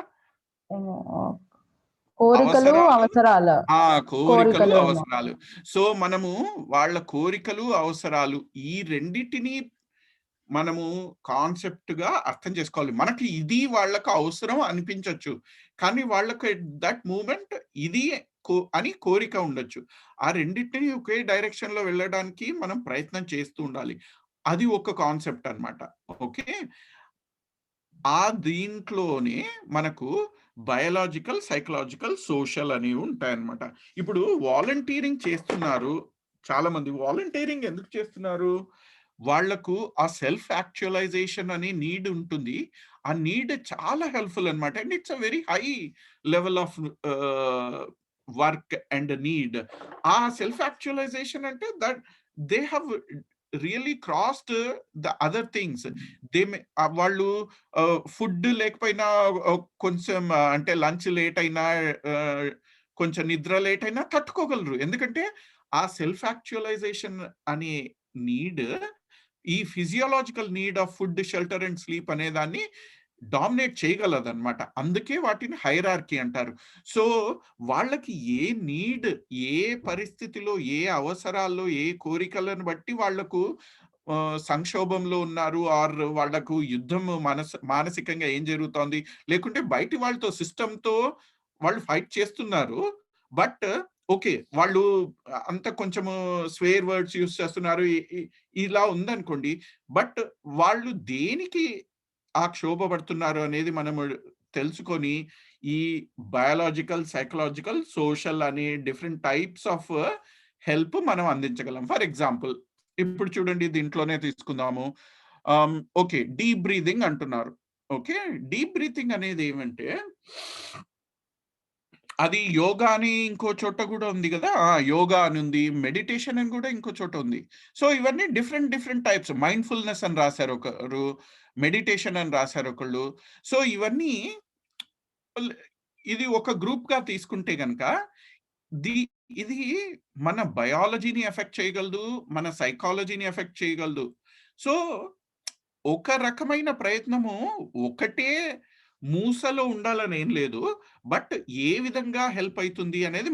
కోరికలు, అవసరాలు. ఆ! కోరికలు, అవసరాలు. సో, మనము వాళ్ళ కోరికలు, అవసరాలు ఈ రెండిటిని మనము కాన్సెప్ట్‌గా అర్థం చేసుకోవాలి. మనకి ఇది వాళ్ళకి అవసరం అనిపించొచ్చు. కానీ వాళ్ళకి ఎట్ దట్ మూమెంట్ ఇది అని కోరిక ఉండొచ్చు. ఆ రెండిటిని ఒకే డైరెక్షన్‌లో వెళ్ళడానికి మనం ప్రయత్నం చేస్తూ ఉండాలి. అది ఒక కాన్సెప్ట్ అన్నమాట. ఓకే. దీంట్లోనే మనకు బయోలాజికల్, సైకలాజికల్, సోషల్ అనేవి ఉంటాయన్నమాట. ఇప్పుడు వాలంటీరింగ్ చేస్తున్నారు. చాలామంది వాలంటీరింగ్ ఎందుకు చేస్తున్నారు? వాళ్ళకు ఆ సెల్ఫ్ యాక్చువలైజేషన్ అనే నీడ్ ఉంటుంది. ఆ నీడ్ చాలా హెల్ప్‌ఫుల్ అన్నమాట. And it's a very high level of work and need. ఆ సెల్ఫ్ యాక్చువలైజేషన్ అంటే that they have really crossed the other things. వాళ్ళు ఫుడ్ లేకపోయినా కొంచెం అంటే లంచ్ లేట్ అయినా కొంచెం నిద్ర లేట్ అయినా తట్టుకోగలరు. ఎందుకంటే ఆ సెల్ఫ్ యాక్చువలైజేషన్ అనే నీడ్ ఈ physiological need of food, shelter and sleep అనేదాన్ని డామినేట్ చేయగలదన్నమాట. అందుకే వాటిని హైరార్కీ అంటారు. సో, వాళ్ళకి ఏ నీడ్, ఏ పరిస్థితిలో, ఏ అవసరాల్లో, ఏ కోరికలను బట్టి వాళ్ళకు సంక్షోభంలో ఉన్నారు ఆర్ వాళ్ళకు యుద్ధం మానసికంగా ఏం జరుగుతోంది, లేకుంటే బయటి వాళ్ళతో సిస్టమ్‌తో వాళ్ళు ఫైట్ చేస్తున్నారు. But okay. వాళ్ళు అంత కొంచెము స్వేర్ వర్డ్స్ యూజ్ చేస్తున్నారు. ఇలా ఉందనుకోండి. బట్ వాళ్ళు దేనికి ఆ క్షోభ పడుతున్నారు అనేది మనము తెలుసుకొని, ఈ బయోలాజికల్, సైకలాజికల్, సోషల్ అనే డిఫరెంట్ టైప్స్ ఆఫ్ హెల్ప్ మనం అందించగలం. ఫర్ ఎగ్జాంపుల్ ఇప్పుడు చూడండి దీంట్లోనే తీసుకుందాము. ఓకే. డీప్ బ్రీతింగ్ అంటున్నారు. ఓకే. డీప్ బ్రీతింగ్ అనేది ఏమంటే అది యోగా అని ఇంకో చోట గూడా ఉంది గదా! యోగా అని ఉంది. మెడిటేషన్ అని గూడా ఇంకో చోట ఉంది. సో, ఇవన్నీ డిఫరెంట్, డిఫరెంట్ టైప్స్. మైండ్‌ఫుల్‌నెస్ అని రాసారు ఒకరు. మెడిటేషన్ అని రాసారు ఒకళ్ళు. సో, ఇవన్నీ ల్ ఇది ఒక గ్రూప్‌గా తీసుకుంటే గనక, ది ఇది మన బయాలజీని ఎఫెక్ట్ చేయగలదు. మన సైకాలజీని ఎఫెక్ట్ చేయగలదు. సో, ఒక రకమైన ప్రయత్నము ఒకటే మూసలో ఉండాలనేం లేదు. బట్ ఏ విధంగా హెల్ప్ అయితుంది అనేది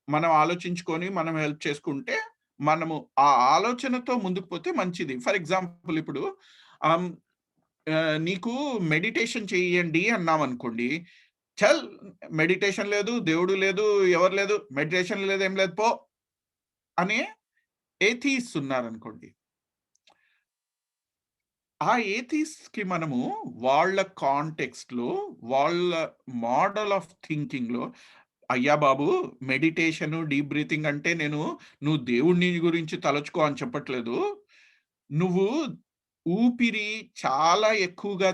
మనం ఆలోచించుకొని మనం హెల్ప్ చేసుకుంటే, మనము ఆ ఆలోచనతో ముందుకు పోతే మంచిది. ఫర్ ఎగ్జాంపుల్ ఇప్పుడు ఆహ్, నీకు మెడిటేషన్ చేయండి అన్నామనుకోండి. చల్ మెడిటేషన్ లేదు, దేవుడు లేదు, ఎవరు లేదు, మెడిటేషన్ లేదు, ఏం లేదు పో అనే ఏథీయిస్ట్స్ ఉన్నారనుకోండి. ఆ ఏథీస్ట్‌కి మనము వాళ్ళ కాంటెక్స్ట్‌లో, వాళ్ళ మోడల్ ఆఫ్ థింకింగ్‌లో అయ్యా బాబు మెడిటేషను, డీప్ బ్రీతింగ్ అంటే నువ్వు దేవుడిని గురించి తలుచుకో అని చెప్పట్లేదు. నువ్వు ఊపిరి చాలా ఎక్కువగా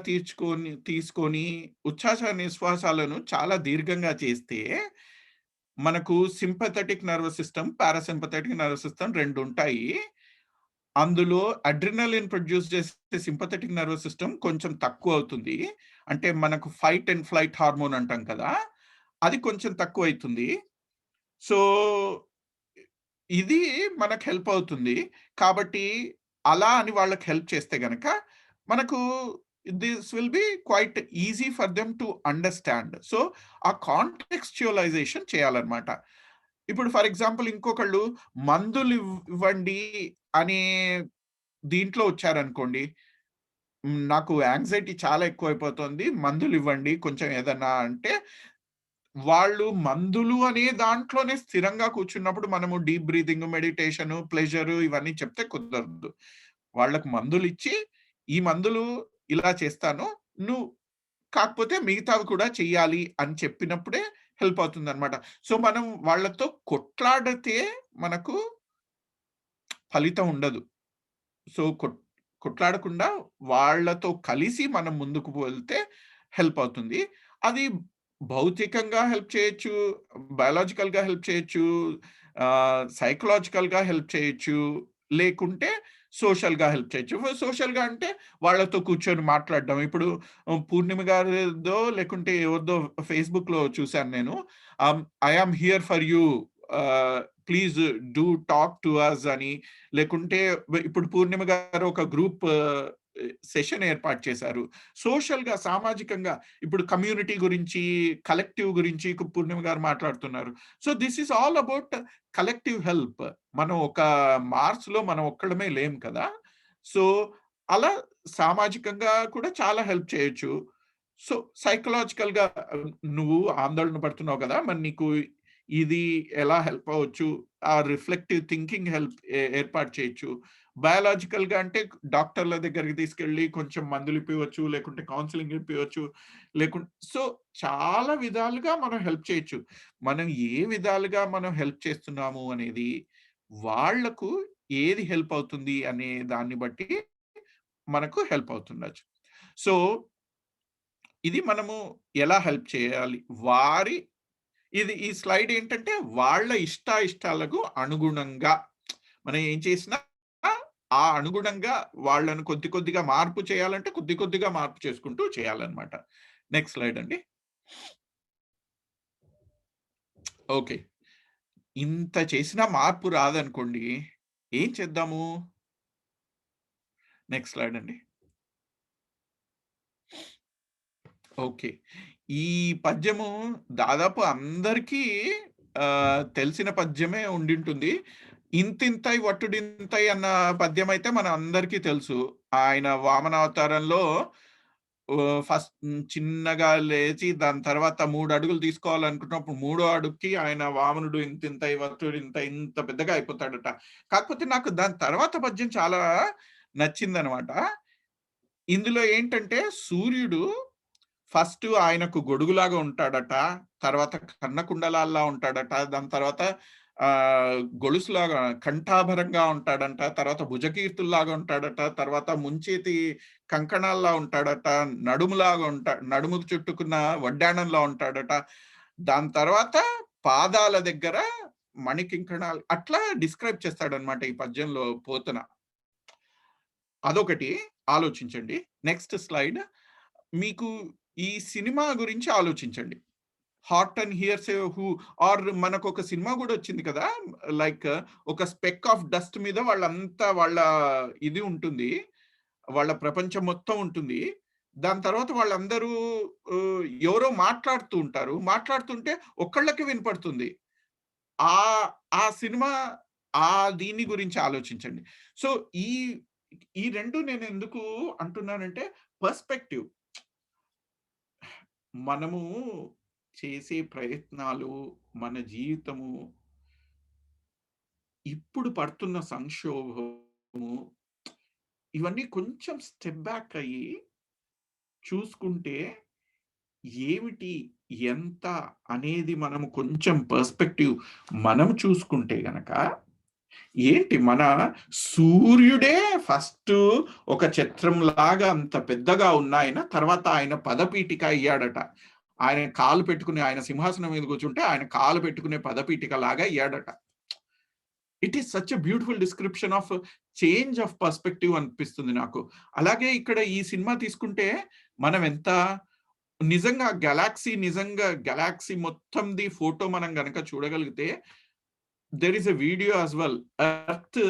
తీసుకొని ఉచ్ఛ్వాస నిశ్వాసాలను చాలా దీర్ఘంగా చేస్తే, మనకు sympathetic nervous system, parasympathetic nervous system 2 ఉంటాయి. అందులో అడ్రినలిన్ ప్రొడ్యూస్ చేసే సింపథెటిక్ నర్వస్ సిస్టమ్ కొంచెం తక్కువవుతుంది. అంటే మనకు ఫైట్ అండ్ ఫ్లైట్ హార్మోన్ అంటాం కదా! అది కొంచెం తక్కువైతుంది. సో, ఇది మనకు హెల్ప్ అవుతుంది. కాబట్టి అలా అని వాళ్ళకి హెల్ప్ చేస్తే గనక మనకు this will be quiet easy for them to understand. So, ఆ కాంటెక్స్చువలైజేషన్ చేయాలన్నమాట. ఇప్పుడు ఫర్ ఎగ్జాంపుల్ ఇంకొకళ్ళు మందులివ్వండి అనే దీంట్లో వచ్చారనుకోండి. నాకు యాంక్సైటీ చాలా ఎక్కువైపోతుంది. మందులివ్వండి కొంచెం ఏదన్నా అంటే, వాళ్ళు మందులు అనే దాంట్లోనే స్థిరంగా కూర్చున్నప్పుడు మనము డీప్ బ్రీతింగ్, మెడిటేషను, ప్లెజరు ఇవన్నీ చెప్తే కుదరదు. వాళ్ళకి మందులిచ్చి, ఈ మందులు ఇలా చేస్తాను. నువ్వు కాకపోతే మిగతావి కూడా చెయ్యాలి అని చెప్పినప్పుడే హెల్ప్ అవుతుందనమాట. సో, మనం వాళ్ళతో కొట్లాడితే మనకు ఫలితం ఉండదు. సో, కొట్లాడకుండా వాళ్ళతో కలిసి మనం ముందుకు వెళ్తే హెల్ప్ అవుతుంది. అది భౌతికంగా హెల్ప్ చేయొచ్చు, బయోలాజికల్‌గా హెల్ప్ చేయొచ్చు, సైకలాజికల్‌గా హెల్ప్ చేయొచ్చు, లేకుంటే సోషల్‌గా హెల్ప్ చేయొచ్చు. సోషల్‌గా అంటే వాళ్ళతో కూర్చొని మాట్లాడడం. ఇప్పుడు పూర్ణిమ గారిదో లేకుంటే ఎవరిదో ఫేస్‌బుక్‌లో చూసాను నేను. I am here for you please do talk to us అని లేకుంటే ఇప్పుడు పూర్ణిమ గారు ఒక గ్రూప్ సెషన్ ఏర్పాటు చేశారు. సోషల్‌గా, సామాజికంగా ఇప్పుడు కమ్యూనిటీ గురించి, కలెక్టివ్ గురించి పూర్ణిమ గారు మాట్లాడుతున్నారు. So, this is all about collective help. మనం ఒక మార్స్‌లో మనం ఒక్కళ్ళమే లేము కదా! సో, అలా సామాజికంగా కూడా చాలా హెల్ప్ చేయొచ్చు. సో, సైకలాజికల్‌గా నువ్వు ఆందోళన పడుతున్నావు కదా! మరి నీకు ఇది ఎలా హెల్ప్ అవ్వచ్చు? ఆ రిఫ్లెక్టివ్ థింకింగ్ ఏర్పాటు చేయొచ్చు. బయాలజికల్‌గా అంటే డాక్టర్‌ల దగ్గరికి తీసుకెళ్ళి కొంచెం మందులు ఇప్పియవచ్చు. లేకుంటే కౌన్సెలింగ్ ఇప్పియవచ్చు. సో, చాలా విధాలుగా మనం హెల్ప్ చేయొచ్చు. మనం ఏ విధాలుగా మనం హెల్ప్ చేస్తున్నాము అనేది వాళ్ళకు ఏది హెల్ప్ అవుతుంది అనే దాన్ని బట్టి మనకు హెల్ప్ అవుతుండొచ్చు. సో, ఇది మనము ఎలా హెల్ప్ చేయాలి? ఈ స్లైడ్ ఏంటంటే వాళ్ళ ఇష్టాయిష్టాలకు అనుగుణంగా మనం ఏం చేసినా ఆ అనుగుణంగా వాళ్ళను కొద్ది కొద్దిగా మార్పు చేయాలంటే కొద్ది కొద్దిగా మార్పు చేసుకుంటూ చేయాలన్నమాట. నెక్స్ట్ స్లైడ్ అండి. ఓకే. ఇంత చేసినా మార్పు రాదనుకోండి. ఏం చేద్దాము? నెక్స్ట్ స్లైడ్ అండి. ఓకే. ఈ పద్యము దాదాపు అందరికీ తెలిసిన పద్యమే ఉండింటుంది. 'ఇంతింతై వట్టుడింతై' అన్న పద్యమైతే మన అందరికీ తెలుసు. ఆయన వామనావతారంలో చిన్నగా లేచి దాని తర్వాత 3 అడుగులు తీసుకోవాలనుకున్నప్పుడు మూడో అడుగుకి ఆయన వామనుడు ఇంతింతై వట్టుడింతై ఇంత పెద్దగా అయిపోతాడట. కాకపోతే నాకు దాని తర్వాత పద్యం చాలా నచ్చిందనమాట. ఇందులో ఏంటంటే సూర్యుడు ఫస్ట్ ఆయనకు గొడుగులాగా ఉంటాడట. తర్వాత కర్ణకుండలాల్లా ఉంటాడట. దాని తర్వాత గొలుసులాగా కంఠాభరంగా ఉంటాడంట. తర్వాత భుజకీర్తుల్లాగా ఉంటాడట. తర్వాత ముంచేతి కంకణాల్లా ఉంటాడట. నడుముకు చుట్టుకున్న వడ్డాణంలా ఉంటాడట. దాని తర్వాత పాదాల దగ్గర మణికింకణాలు అట్లా డిస్క్రైబ్ చేస్తాడనమాట ఈ పద్యంలో పోతన. అదొకటి ఆలోచించండి. Next slide. మీకు ఈ సినిమా గురించి ఆలోచించండి. 'Hot and here's who' or మనకొక సినిమా గూడా వచ్చింది కదా! లైక్ ఒక స్పెక్ ఆఫ్ డస్ట్ మీద వాళ్ళంతా వాళ్ళ ఇది ఉంటుంది. వాళ్ళ ప్రపంచం మొత్తం ఉంటుంది. దాని తర్వాత వాళ్ళందరూ ఎవరో మాట్లాడుతూ ఉంటారు. మాట్లాడుతుంటే ఒక్కళ్ళకి వినపడుతుంది. ఆ సినిమా దీని గురించి ఆలోచించండి. సో, ఈ ఈ 2 నేనెందుకు అంటున్నానంటే పర్స్పెక్టివ్. మనము చేసే ప్రయత్నాలు, మన జీవితము, ఇప్పుడు పడుతున్న సంక్షోభము, ఇవన్నీ కొంచెం స్టెప్ బ్యాక్ అయ్యి చూసుకుంటే ఏమిటి, ఎంత అనేది మనము కొంచెం పర్స్పెక్టివ్ మనం చూసుకుంటే గనక ఏంటి మన సూర్యుడే ఫస్ట్ ఒక చత్రంలాగా అంత పెద్దగా ఉన్నాయన తర్వాత ఆయన పదపీఠిక అయ్యాడట. ఆయన కాలు పెట్టుకుని ఆయన సింహాసనం మీద కూర్చుంటే ఆయన కాలు పెట్టుకునే పదపీఠిక లాగా అయ్యాడట. It is such a beautiful description of change of perspective అనిపిస్తుంది నాకు. అలాగే ఇక్కడ ఈ సినిమా తీసుకుంటే మనం ఎంత నిజంగా గెలాక్సీ మొత్తంది ఫోటో మనం గనక చూడగలిగితే there is a video as well. Earth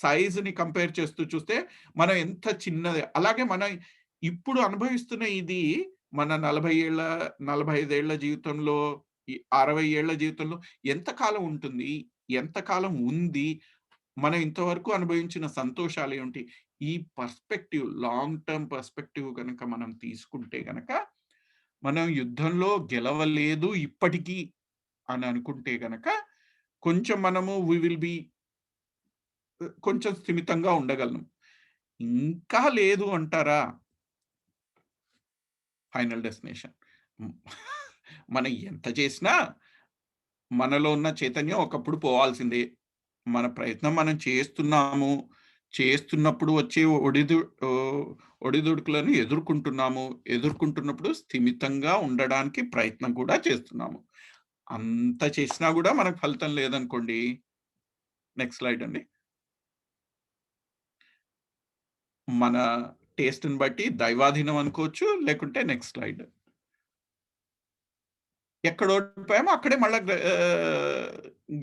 size ని కంపేర్ చేస్తూ చూస్తే మనం ఎంత చిన్నది. అలాగే మనం ఇప్పుడు అనుభవిస్తున్న ఇది మన 45 ఏళ్ల జీవితంలో, 60 ఏళ్ల జీవితంలో ఎంత కాలం ఉంటుంది? ఎంత కాలం ఉంది? మనం ఇంతవరకు అనుభవించిన సంతోషాలు ఏమిటి? ఈ పర్స్పెక్టివ్ లాంగ్ టర్మ్ పర్స్పెక్టివ్ గనక మనం తీసుకుంటే గనక మనం యుద్ధంలో గెలవలేదు ఇప్పటికీ అని అనుకుంటే గనక కొంచెం మనము కొంచెం స్థిమితంగా ఉండగలం. ఇంకా లేదు అంటారా? Final destination. మనం ఎంత చేసినా మనలో ఉన్న చైతన్యం ఒకప్పుడు పోవాల్సిందే. మన ప్రయత్నం మనం చేస్తున్నాము. చేస్తున్నప్పుడు వచ్చే ఒడిదుడుకులను ఎదుర్కొంటున్నాము. ఎదుర్కొంటున్నప్పుడు స్థిమితంగా ఉండడానికి ప్రయత్నం కూడా చేస్తున్నాము. అంత చేసినా గూడా మనకు ఫలితం లేదనుకోండి. నెక్స్ట్ స్లైడ్ అండి. మన టేస్ట్‌ని బట్టి దైవాధీనం అనుకోవచ్చు. లేకుంటే నెక్స్ట్ స్లైడ్. ఎక్కడ ఓడిపోయామో అక్కడే మళ్ళా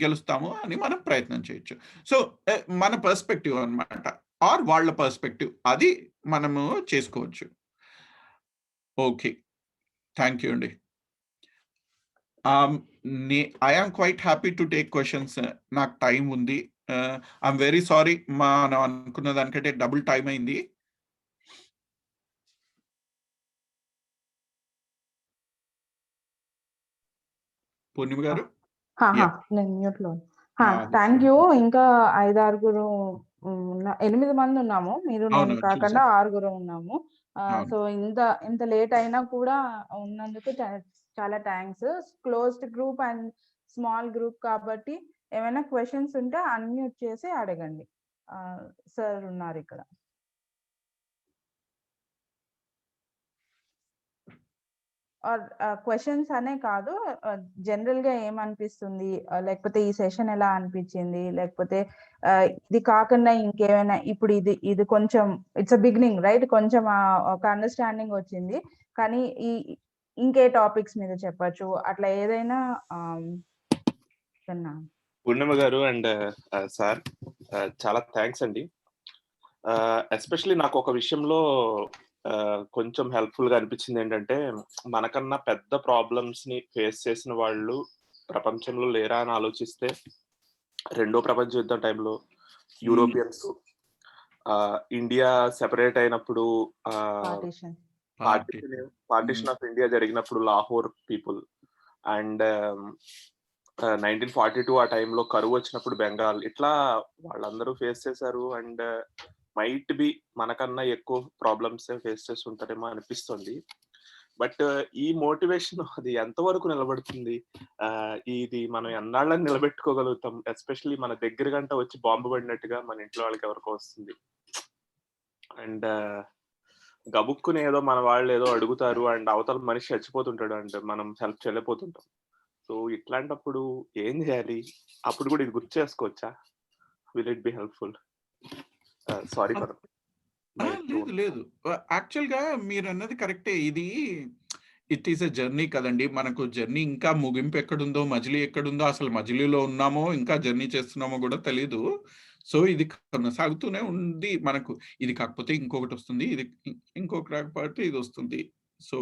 గెలుస్తాము అని మనం ప్రయత్నం చేయొచ్చు. సో, మన పర్స్పెక్టివ్ అన్నమాట. ఆర్ వాళ్ళ పర్స్పెక్టివ్. అది మనము చేసుకోవచ్చు. ఓకే. థాంక్ యూ అండి. I am quite happy to take questions. నాకు టైం ఉంది. I am very sorry. మనం అనుకున్న దానికంటే డబుల్ టైమ్ అయింది. పూర్ణిమ గారు? యాహ్! నేను మ్యూట్‌లో థ్యాంక్ యూ. ఇంకా 5, 6 8 మంది ఉన్నాము. మీరు నేను అవును. కాకుండా చూసాను. 6 ఉన్నాము. అవును. సో, ఇంత లేట్ అయినా కూడా ఉన్నందుకు చాలా thanks. Closed group and small group కాబట్టి ఏమైనా క్వెషన్స్ ఉంటే అన్‌మ్యూట్ చేసి అడగండి. సార్ ఉన్నారిక్కడ. క్వెషన్స్ అనే కాదు, జనరల్‌గా ఏమనిపిస్తుంది? లేకపోతే ఈ సెషన్ ఎలా అనిపించింది? లేకపోతే ఇది కాకుండా ఇంకేమైనా ఇప్పుడు ఇది కొంచెం ఇట్స్ ఎ బిగినింగ్ రైట్? కొంచెం ఒక అండర్‌స్టాండింగ్ వచ్చింది. కానీ ఇంకే టాపిక్స్ మీద చెప్పొచ్చు. అట్లా ఏదైనా కన్నా పూర్ణిమ గారు అండ్ సార్ చాలా థ్యాంక్స్ అండి. ఎస్పెషల్లీ నాకు ఒక విషయంలో కొంచెం హెల్ప్‌ఫుల్‌గా అనిపించింది ఏంటంటే, మనకన్నా పెద్ద ప్రాబ్లమ్స్‌ని ఫేస్ చేసిన వాళ్ళు ప్రపంచంలో లేరా అని ఆలోచిస్తే, రెండో ప్రపంచ యుద్ధం టైంలో యూరోపియన్స్, ఇండియా సెపరేట్ అయినప్పుడు పార్టీషన్. పార్టిషన్ ఆఫ్ ఇండియా జరిగినప్పుడు లాహోర్ పీపుల్ అండ్ 1942 ఆ టైంలో కరువు వచ్చినప్పుడు బెంగాల్, ఇట్లా వాళ్ళందరూ ఫేస్ చేశారు. అండ్ మైట్ బి మనకన్నా ఎక్కువ ప్రాబ్లమ్స్ ఫేస్ చేస్తుంటారేమో అనిపిస్తుంది. బట్ ఈ మోటివేషన్ అది ఎంతవరకు నిలబడుతుంది? ఇది మనం ఎన్నాళ్ళని నిలబెట్టుకోగలుగుతాం? ఎస్పెషల్లీ మన దగ్గర గంట వచ్చి బాంబు పడినట్టుగా మన ఇంట్లో వాళ్ళకి ఎవరికో వస్తుంది. అండ్ గబుక్కుని ఏదో మన వాళ్ళు ఏదో అడుగుతారు అండ్ అవతల మనిషి చచ్చిపోతుంటాడు అండ్ మనం హెల్ప్ చేయలేకపోతుంటాం. సో ఇట్లాంటప్పుడు ఏం చేయాలి? అప్పుడు కూడా ఇది గుర్తు చేసుకోవచ్చా? Will it be helpful? Sorry for లేదు లేదు. యాక్చువల్‌గా మీరన్నది కరెక్టే. ఇట్ ఈస్ ఎ జర్నీ కదండీ! మనకు జర్నీ ఇంకా ముగింపు ఎక్కడుందో, మజిలీ ఎక్కడుందో, అసలు మజిలీలో ఉన్నామో, ఇంకా జర్నీ చేస్తున్నామో గూడా తెలీదు. సో, ఇది కొనసాగుతూనే ఉంది మనకు. ఇది కాకపోతే ఇంకొకటొస్తుంది. ఇది ఇంకొకటి రాకపోతే ఇదొస్తుంది. సో,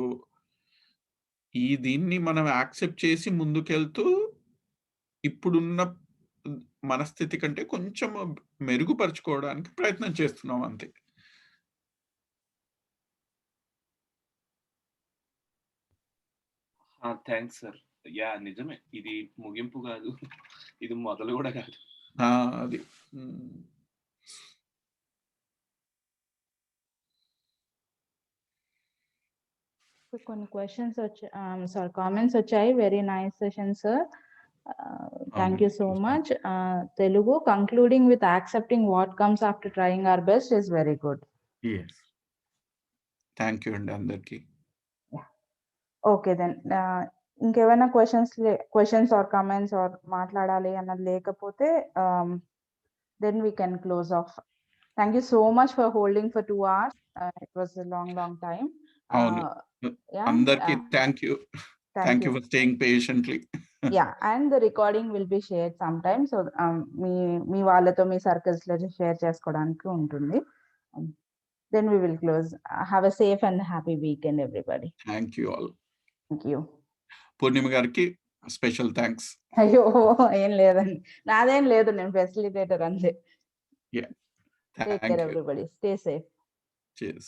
దీన్ని మనం యాక్సెప్ట్ చేసి ముందుకెళ్తూ ఇప్పుడున్న మనస్థితి కంటే కొంచెం మెరుగుపరుచుకోవడానికి ప్రయత్నం చేస్తున్నాం అంతే. Thanks sir. యాహ్! నిజమే. ఇది ముగింపు గాదు. ఇది మొదలు గూడా గాదు. అది. హ్మ్. కొన్ని క్వెషన్స్ కామెంట్స్ వచ్చాయి. Very nice session sir. Thank you so much. Telugu concluding with accepting what comes after trying our best is very good. Yes. Thank you అండి అందరికి. ఓకే దెన్ ఇంకేమైనా క్వెషన్స్ ఆర్ కామెంట్స్ ఆర్ మాట్లాడాలి అన్నది లేకపోతే then we can close off. Thank you so much for holding for 2 hours. It was a long time. అవును. అందరికి thank you. Thank you for staying patiently. Yeah, and the recording will be shared sometime. So మీ వాళ్ళతో మీ circles లో share చేసుకోవడానికి ఉంటుంది. Then we will close. Have a safe and happy weekend everybody. Thank you all. Thank you. పూర్ణిమ గారికి special thanks. అయ్యో! ఏం లేదండి. నాదేం లేదు. నేను ఫెసిలిటేటర్ అంతే. Yeah. Take care everybody. Stay safe. Cheers.